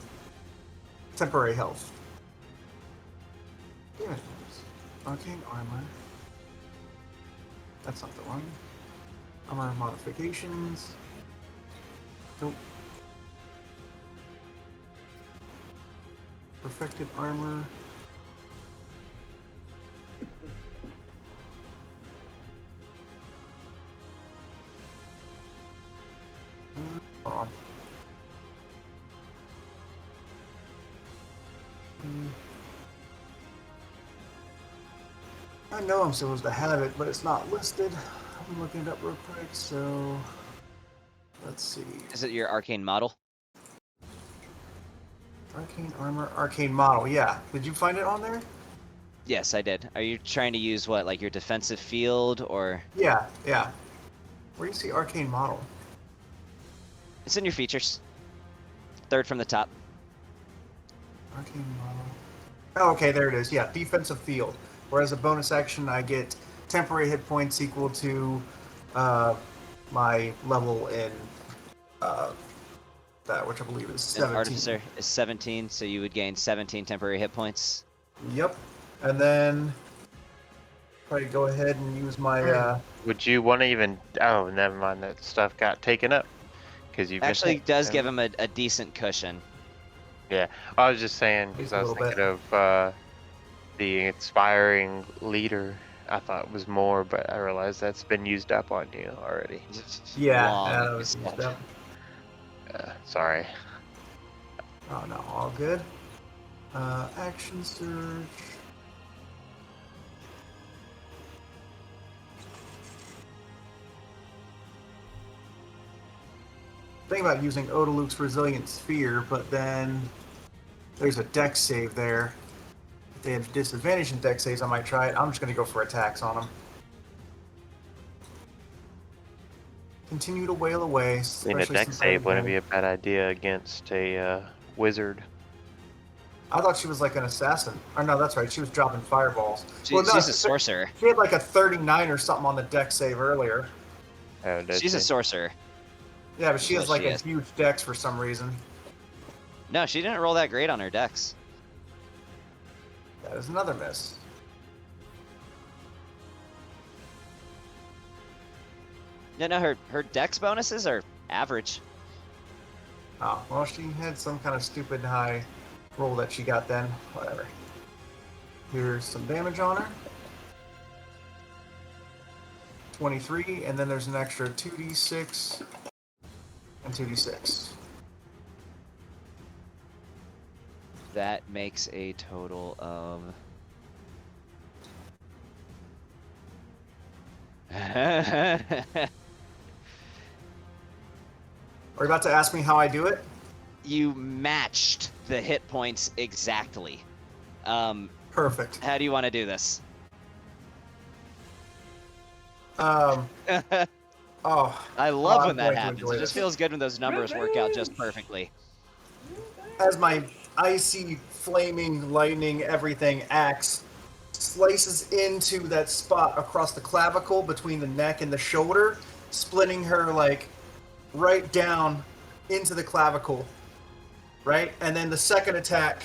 temporary health. Yeah, arcane armor. That's not the one. Armor modifications. Nope. Perfected armor. Hold on. I know I'm supposed to have it, but it's not listed. I'm looking it up real quick, so let's see. Is it your arcane model? Arcane armor, arcane model. Yeah. Did you find it on there? Yes, I did. Are you trying to use what, like your defensive field or? Yeah, yeah. Where do you see arcane model? It's in your features. Third from the top. Arcane model. Oh, okay, there it is. Yeah, defensive field. Whereas a bonus action, I get temporary hit points equal to my level in that, which I believe is 17. Artificer is 17, so you would gain 17 temporary hit points. Yep. And then probably go ahead and use my. Would you want to even? Oh, never mind. That stuff got taken up because you Actually does give him a decent cushion. Yeah, I was just saying because Just a I was little thinking of the inspiring leader. I thought was more, but I realized that's been used up on you already. Yeah, Long that was usage. that. Sorry. Oh no, all good. Action surge. Think about using Odaluke's Resilient Sphere, but then there's a dex save there. If they have disadvantage in dex saves, I might try it. I'm just going to go for attacks on them. Continue to wail away. I mean, a especially deck since save wouldn't I- be a bad idea against a wizard. I thought she was like an assassin. Or no, that's right. She was dropping fireballs. She's a sorcerer. She had like a 39 or something on the dex save earlier. Oh, does She's a she? sorcerer. Yeah, but she Yes, has like she a is. huge dex for some reason. No, she didn't roll that great on her dex. That is another miss. No, her dex bonuses are average. Oh, well, she had some kind of stupid high roll that she got then. Whatever. Here's some damage on her. 23, and then there's an extra 2d6 and 2d6. That makes a total of... Are you about to ask me how I do it? You matched the hit points exactly. Perfect. How do you want to do this? Oh, I love I'm when that going to happens. enjoy It just this. feels good when those numbers work out just perfectly. as my icy, flaming, lightning, everything axe slices into that spot across the clavicle between the neck and the shoulder, splitting her like right down into the clavicle, right? And then the second attack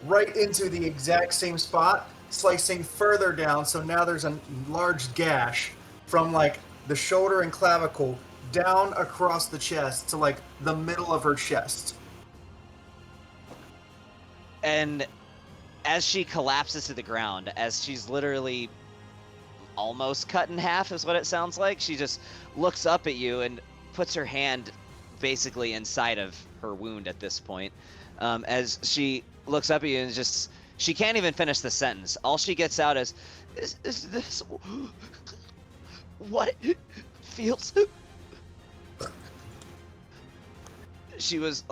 right into the exact same spot, slicing further down. So now there's a large gash from like the shoulder and clavicle down across the chest to like the middle of her chest. And as she collapses to the ground, as she's literally almost cut in half is what it sounds like, she just looks up at you and puts her hand basically inside of her wound at this point. As she looks up at you and just, she can't even finish the sentence. All she gets out is this what it feels? She was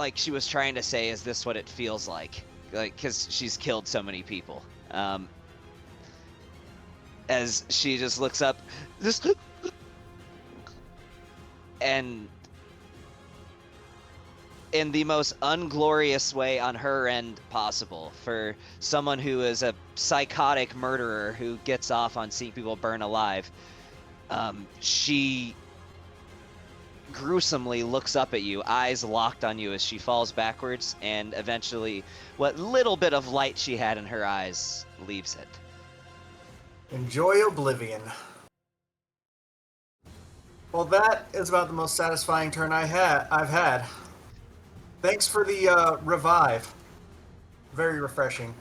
trying to say, is this what it feels like? Like, because she's killed so many people. As she just looks up, and in the most unglorious way on her end possible, for someone who is a psychotic murderer who gets off on seeing people burn alive, she gruesomely looks up at you, eyes locked on you as she falls backwards, and eventually what little bit of light she had in her eyes leaves it. Enjoy oblivion. Well, that is about the most satisfying turn I've had. Thanks for the revive. Very refreshing.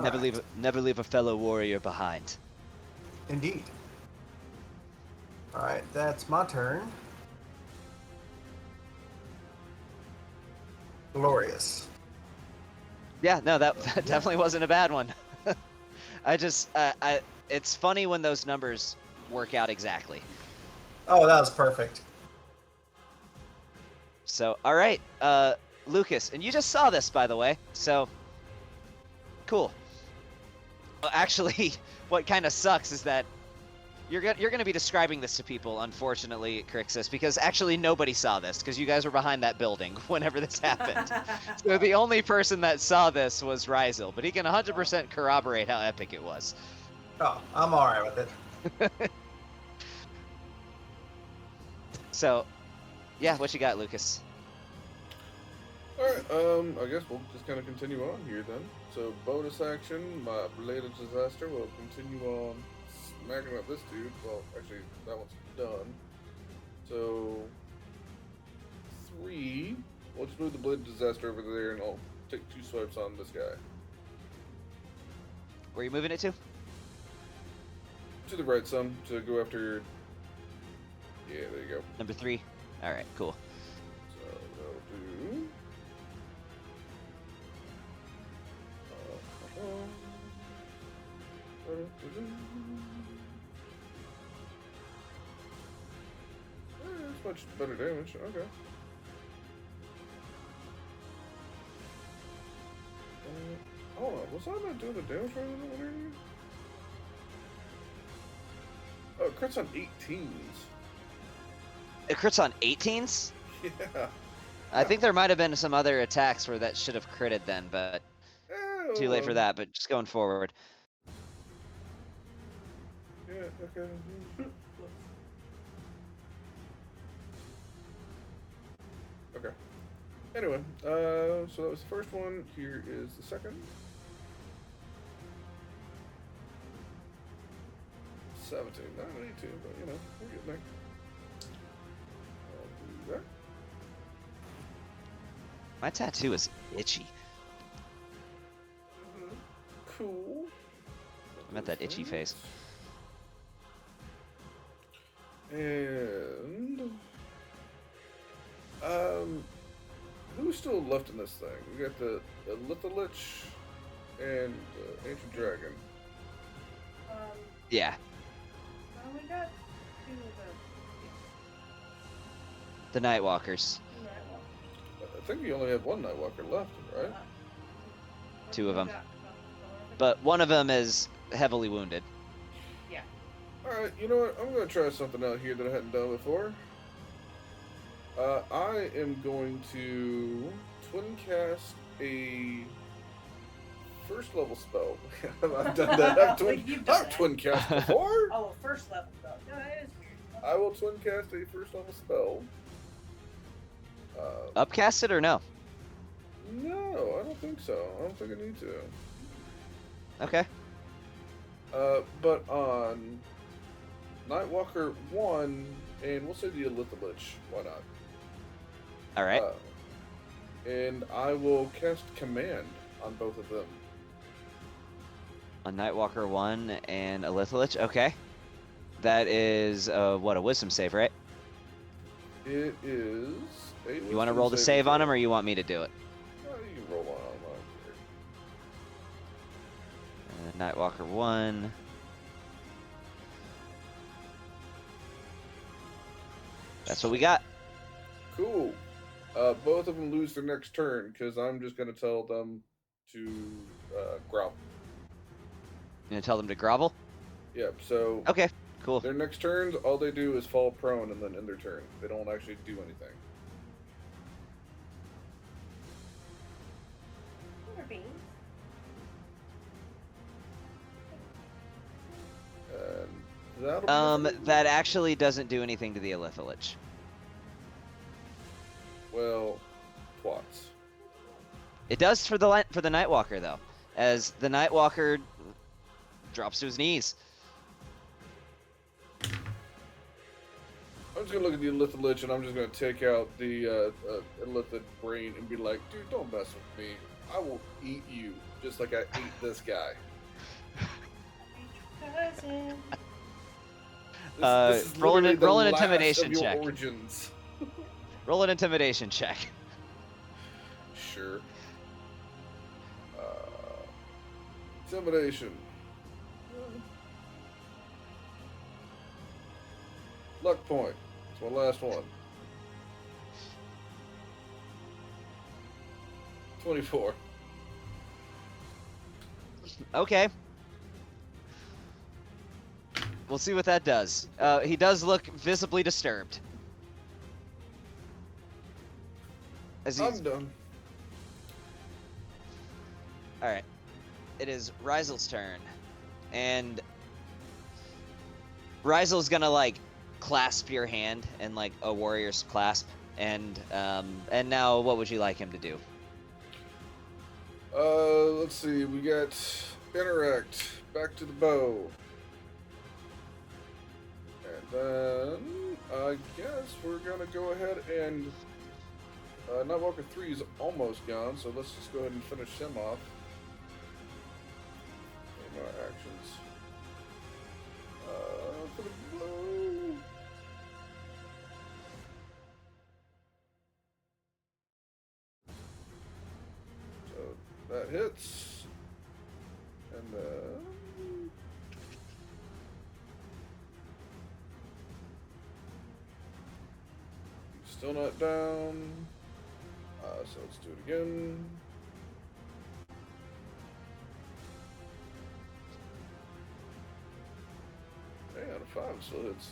Never leave a fellow warrior behind. Indeed. All right, that's my turn. Glorious. Yeah, no, that definitely wasn't a bad one. It's funny when those numbers work out exactly. Oh, that was perfect. So, all right, Lucas, and you just saw this, by the way. So, cool. Well, actually, what kind of sucks is that you're gonna be describing this to people, unfortunately, Crixus, because actually nobody saw this, because you guys were behind that building whenever this happened. So the only person that saw this was Ryzel, but he can 100% corroborate how epic it was. Oh, I'm all right with it. So, yeah, what you got, Lucas? Alright, I guess we'll just kind of continue on here then. So, bonus action, my Blade of Disaster will continue on smacking up this dude. Well, actually, that one's done. So, 3. We'll just move the Blade of Disaster over there and I'll take 2 swipes on this guy. Where are you moving it to? To the right some, to go after... Yeah, there you go. Number 3. All right, cool. So, that'll do... That's much better damage. Okay. Hold on. Was I not doing the damage right over there? Oh, it crits on 18s. It crits on 18s? Yeah. I think there might have been some other attacks where that should have critted then, but too late for that. But just going forward. Yeah, okay. Okay. Anyway, so that was the first one. Here is the second. 17. Not 82, but you know, we're getting there. I'll do that. My tattoo is itchy. Cool. I'm at that itchy face. And who's still left in this thing? We got the Lithalich and Ancient Dragon. Yeah. Well, we got 2 of The Nightwalkers. the Nightwalkers. I think you only have one Nightwalker left, right? 2 of them. But one of them is heavily wounded. Yeah. Alright, you know what? I'm going to try something out here that I hadn't done before. I am going to twin cast a first level spell. I've done that. I've twin cast before. Oh, first level spell. No, that is weird. I will twin cast a first level spell. Upcast it or no? No, I don't think so. I don't think I need to. Okay. But on Nightwalker 1, and we'll say the Elithalich. Why not? All right. And I will cast Command on both of them. A Nightwalker 1 and a Lithalich. Okay. That is, what, a wisdom save, right? It is a You want to roll the save on him, or you want me to do it? You can roll on. Nightwalker 1. That's what we got. Cool. Both of them lose their next turn because I'm just going to tell them to growl. You gonna tell them to grovel? Yep. So Okay, cool. their next turns, all they do is fall prone and then end their turn. They don't actually do anything. Or beans. And that'll be That actually doesn't do anything to the Elithalich. well, twats. It does for the Nightwalker though, as the Nightwalker drops to his knees. I'm just gonna look at the Elithalich and I'm just gonna take out the Elithid brain and be like, dude, don't mess with me. I will eat you just like I ate this guy. Cousin. This is Roll an- literally the roll an last intimidation of your check. Origins. Roll an intimidation check. Sure. Intimidation. Luck point. It's my last one. 24. Okay. We'll see what that does. He does look visibly disturbed. As he's... I'm done. Alright. It is Ryzel's turn. And Ryzel's gonna like clasp your hand in like a warrior's clasp. And now what would you like him to do? Let's see. We got interact. Back to the bow. And then I guess we're gonna go ahead and Nightwalker 3 is almost gone, so let's just go ahead and finish him off. In our actions. For the blow. So that hits. And he's still not down. So let's do it again. Hey, out of 5 it still hits.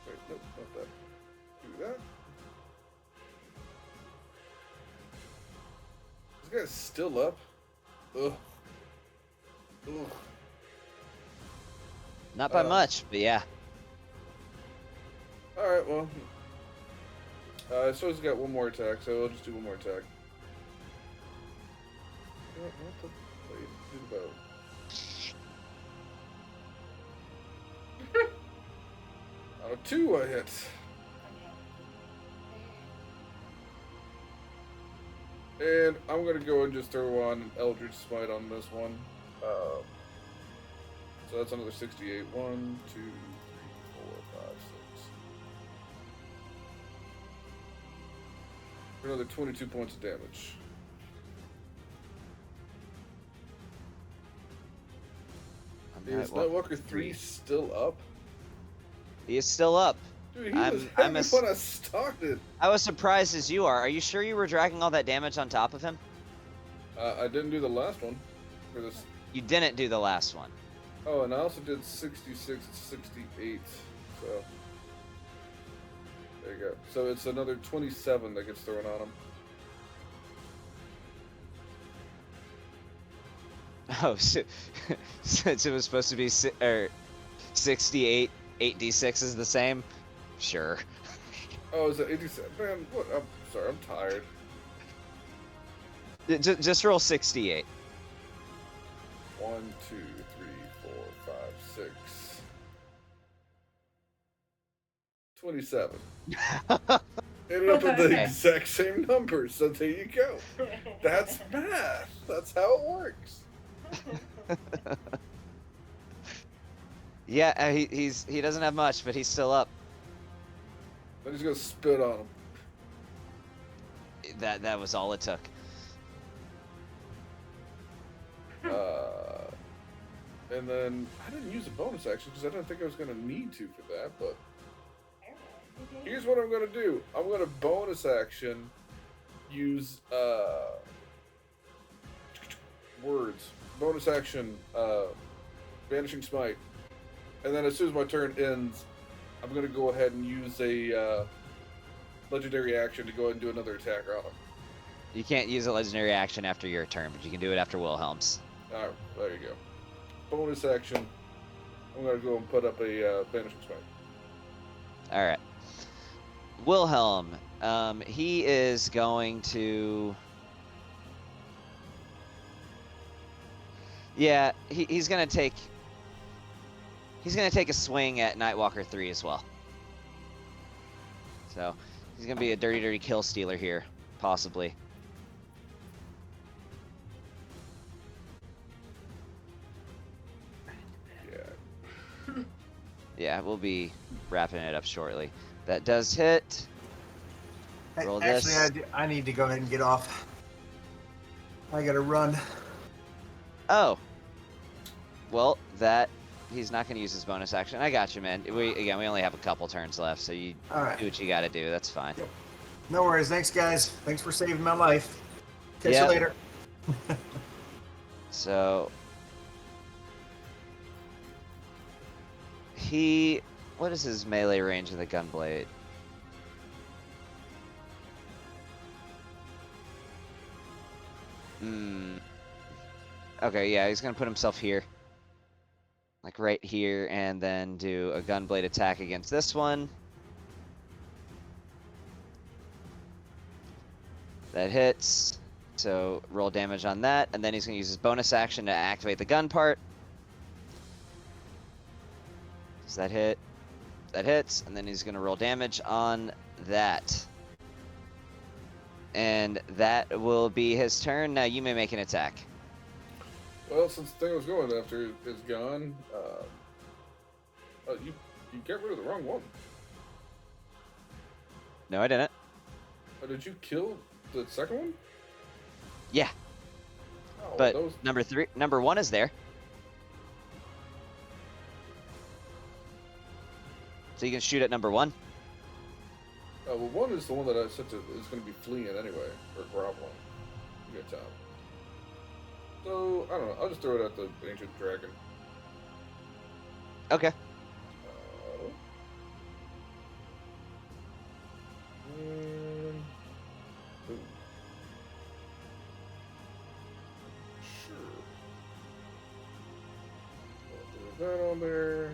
Wait, nope, not that. Do that. This guy's still up. Ugh. Ugh. Not by much, but yeah. Alright, well. So he's got one more attack, so we'll just do one more attack. What the? Wait, do the bow. Out of 2 I hit. And I'm gonna go and just throw on Eldritch Smite on this one. So that's another 68. 1, 2, 3, 4, 5, 6. For another 22 points of damage. Is Nightwalker 3 still up? He is still up. Dude, he was having when I started. I was surprised as you are. Are you sure you were dragging all that damage on top of him? I didn't do the last one. For this. You didn't do the last one. Oh, and I also did 66, 68. So there you go. So it's another 27 that gets thrown on him. Oh, so, since it was supposed to be 68, 8d6 is the same? Sure. Oh, is it 87? Man, what? I'm sorry, I'm tired. Just roll 68. 1, 2, 3, 4, 5, 6. 27. Ended up with the Okay. exact same numbers, so there you go. That's math. That's how it works. Yeah, he doesn't have much, but he's still up. Then he's gonna spit on him. That was all it took. And then I didn't use a bonus action because I didn't think I was gonna need to for that. But here's what I'm gonna do. I'm gonna bonus action use words. Bonus action vanishing smite, and then as soon as my turn ends, I'm gonna go ahead and use a legendary action to go ahead and do another attack on him. You can't use a legendary action after your turn, but you can do it after Wilhelm's. Alright, there you go. Bonus action. I'm gonna go and put up a vanishing smite. All right. Wilhelm, he is going to. Yeah, he's gonna take. He's gonna take a swing at Nightwalker 3 as well. So he's gonna be a dirty kill stealer here, possibly. Yeah, we'll be wrapping it up shortly. That does hit. Roll this. Actually, I need to go ahead and get off. I gotta run. Oh. Well, he's not going to use his bonus action. I got you, man. We only have a couple turns left, so you All right. do what you got to do. That's fine. No worries. Thanks, guys. Thanks for saving my life. Catch Yep. you later. So what is his melee range of the gunblade? Okay, yeah, he's gonna put himself here. Like right here, and then do a gunblade attack against this one. That hits. So roll damage on that, and then he's gonna use his bonus action to activate the gun part. Does that hit? That hits, and then he's gonna roll damage on that. And that will be his turn. Now you may make an attack. Well, since the thing I was going after is gone, you get rid of the wrong one. No, I didn't. Did you kill the second one? Yeah, Oh, but that was... number 1 is there. So you can shoot at number 1. well, one is the one that I said is going to be fleeing anyway, or groveling. Good time. So, I don't know. I'll just throw it at the ancient dragon. Okay. Ooh. Sure. I'll do that on there.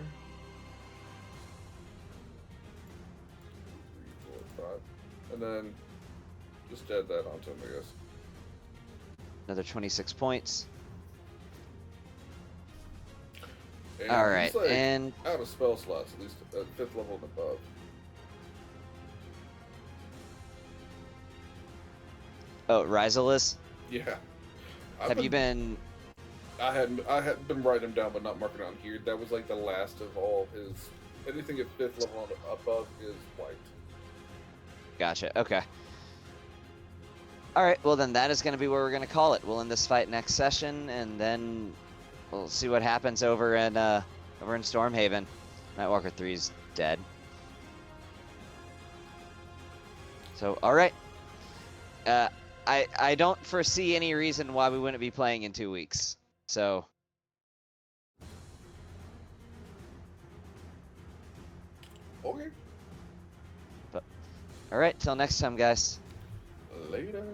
3, 4, 5. And then just add that onto him, I guess. Another 26 points. And All right, he's, like, and out of spell slots, at least at 5th level and above. oh, Rizel is. Yeah. Have you been? I had been writing them down, but not marking on here. That was like the last of all his. Anything at 5th level and above is white. Gotcha. Okay. All right. Well, then that is going to be where we're going to call it. We'll end this fight next session, and then we'll see what happens over in Stormhaven. Nightwalker 3's dead. So, all right. I don't foresee any reason why we wouldn't be playing in 2 weeks. So. Okay. But, all right. Till next time, guys. Later.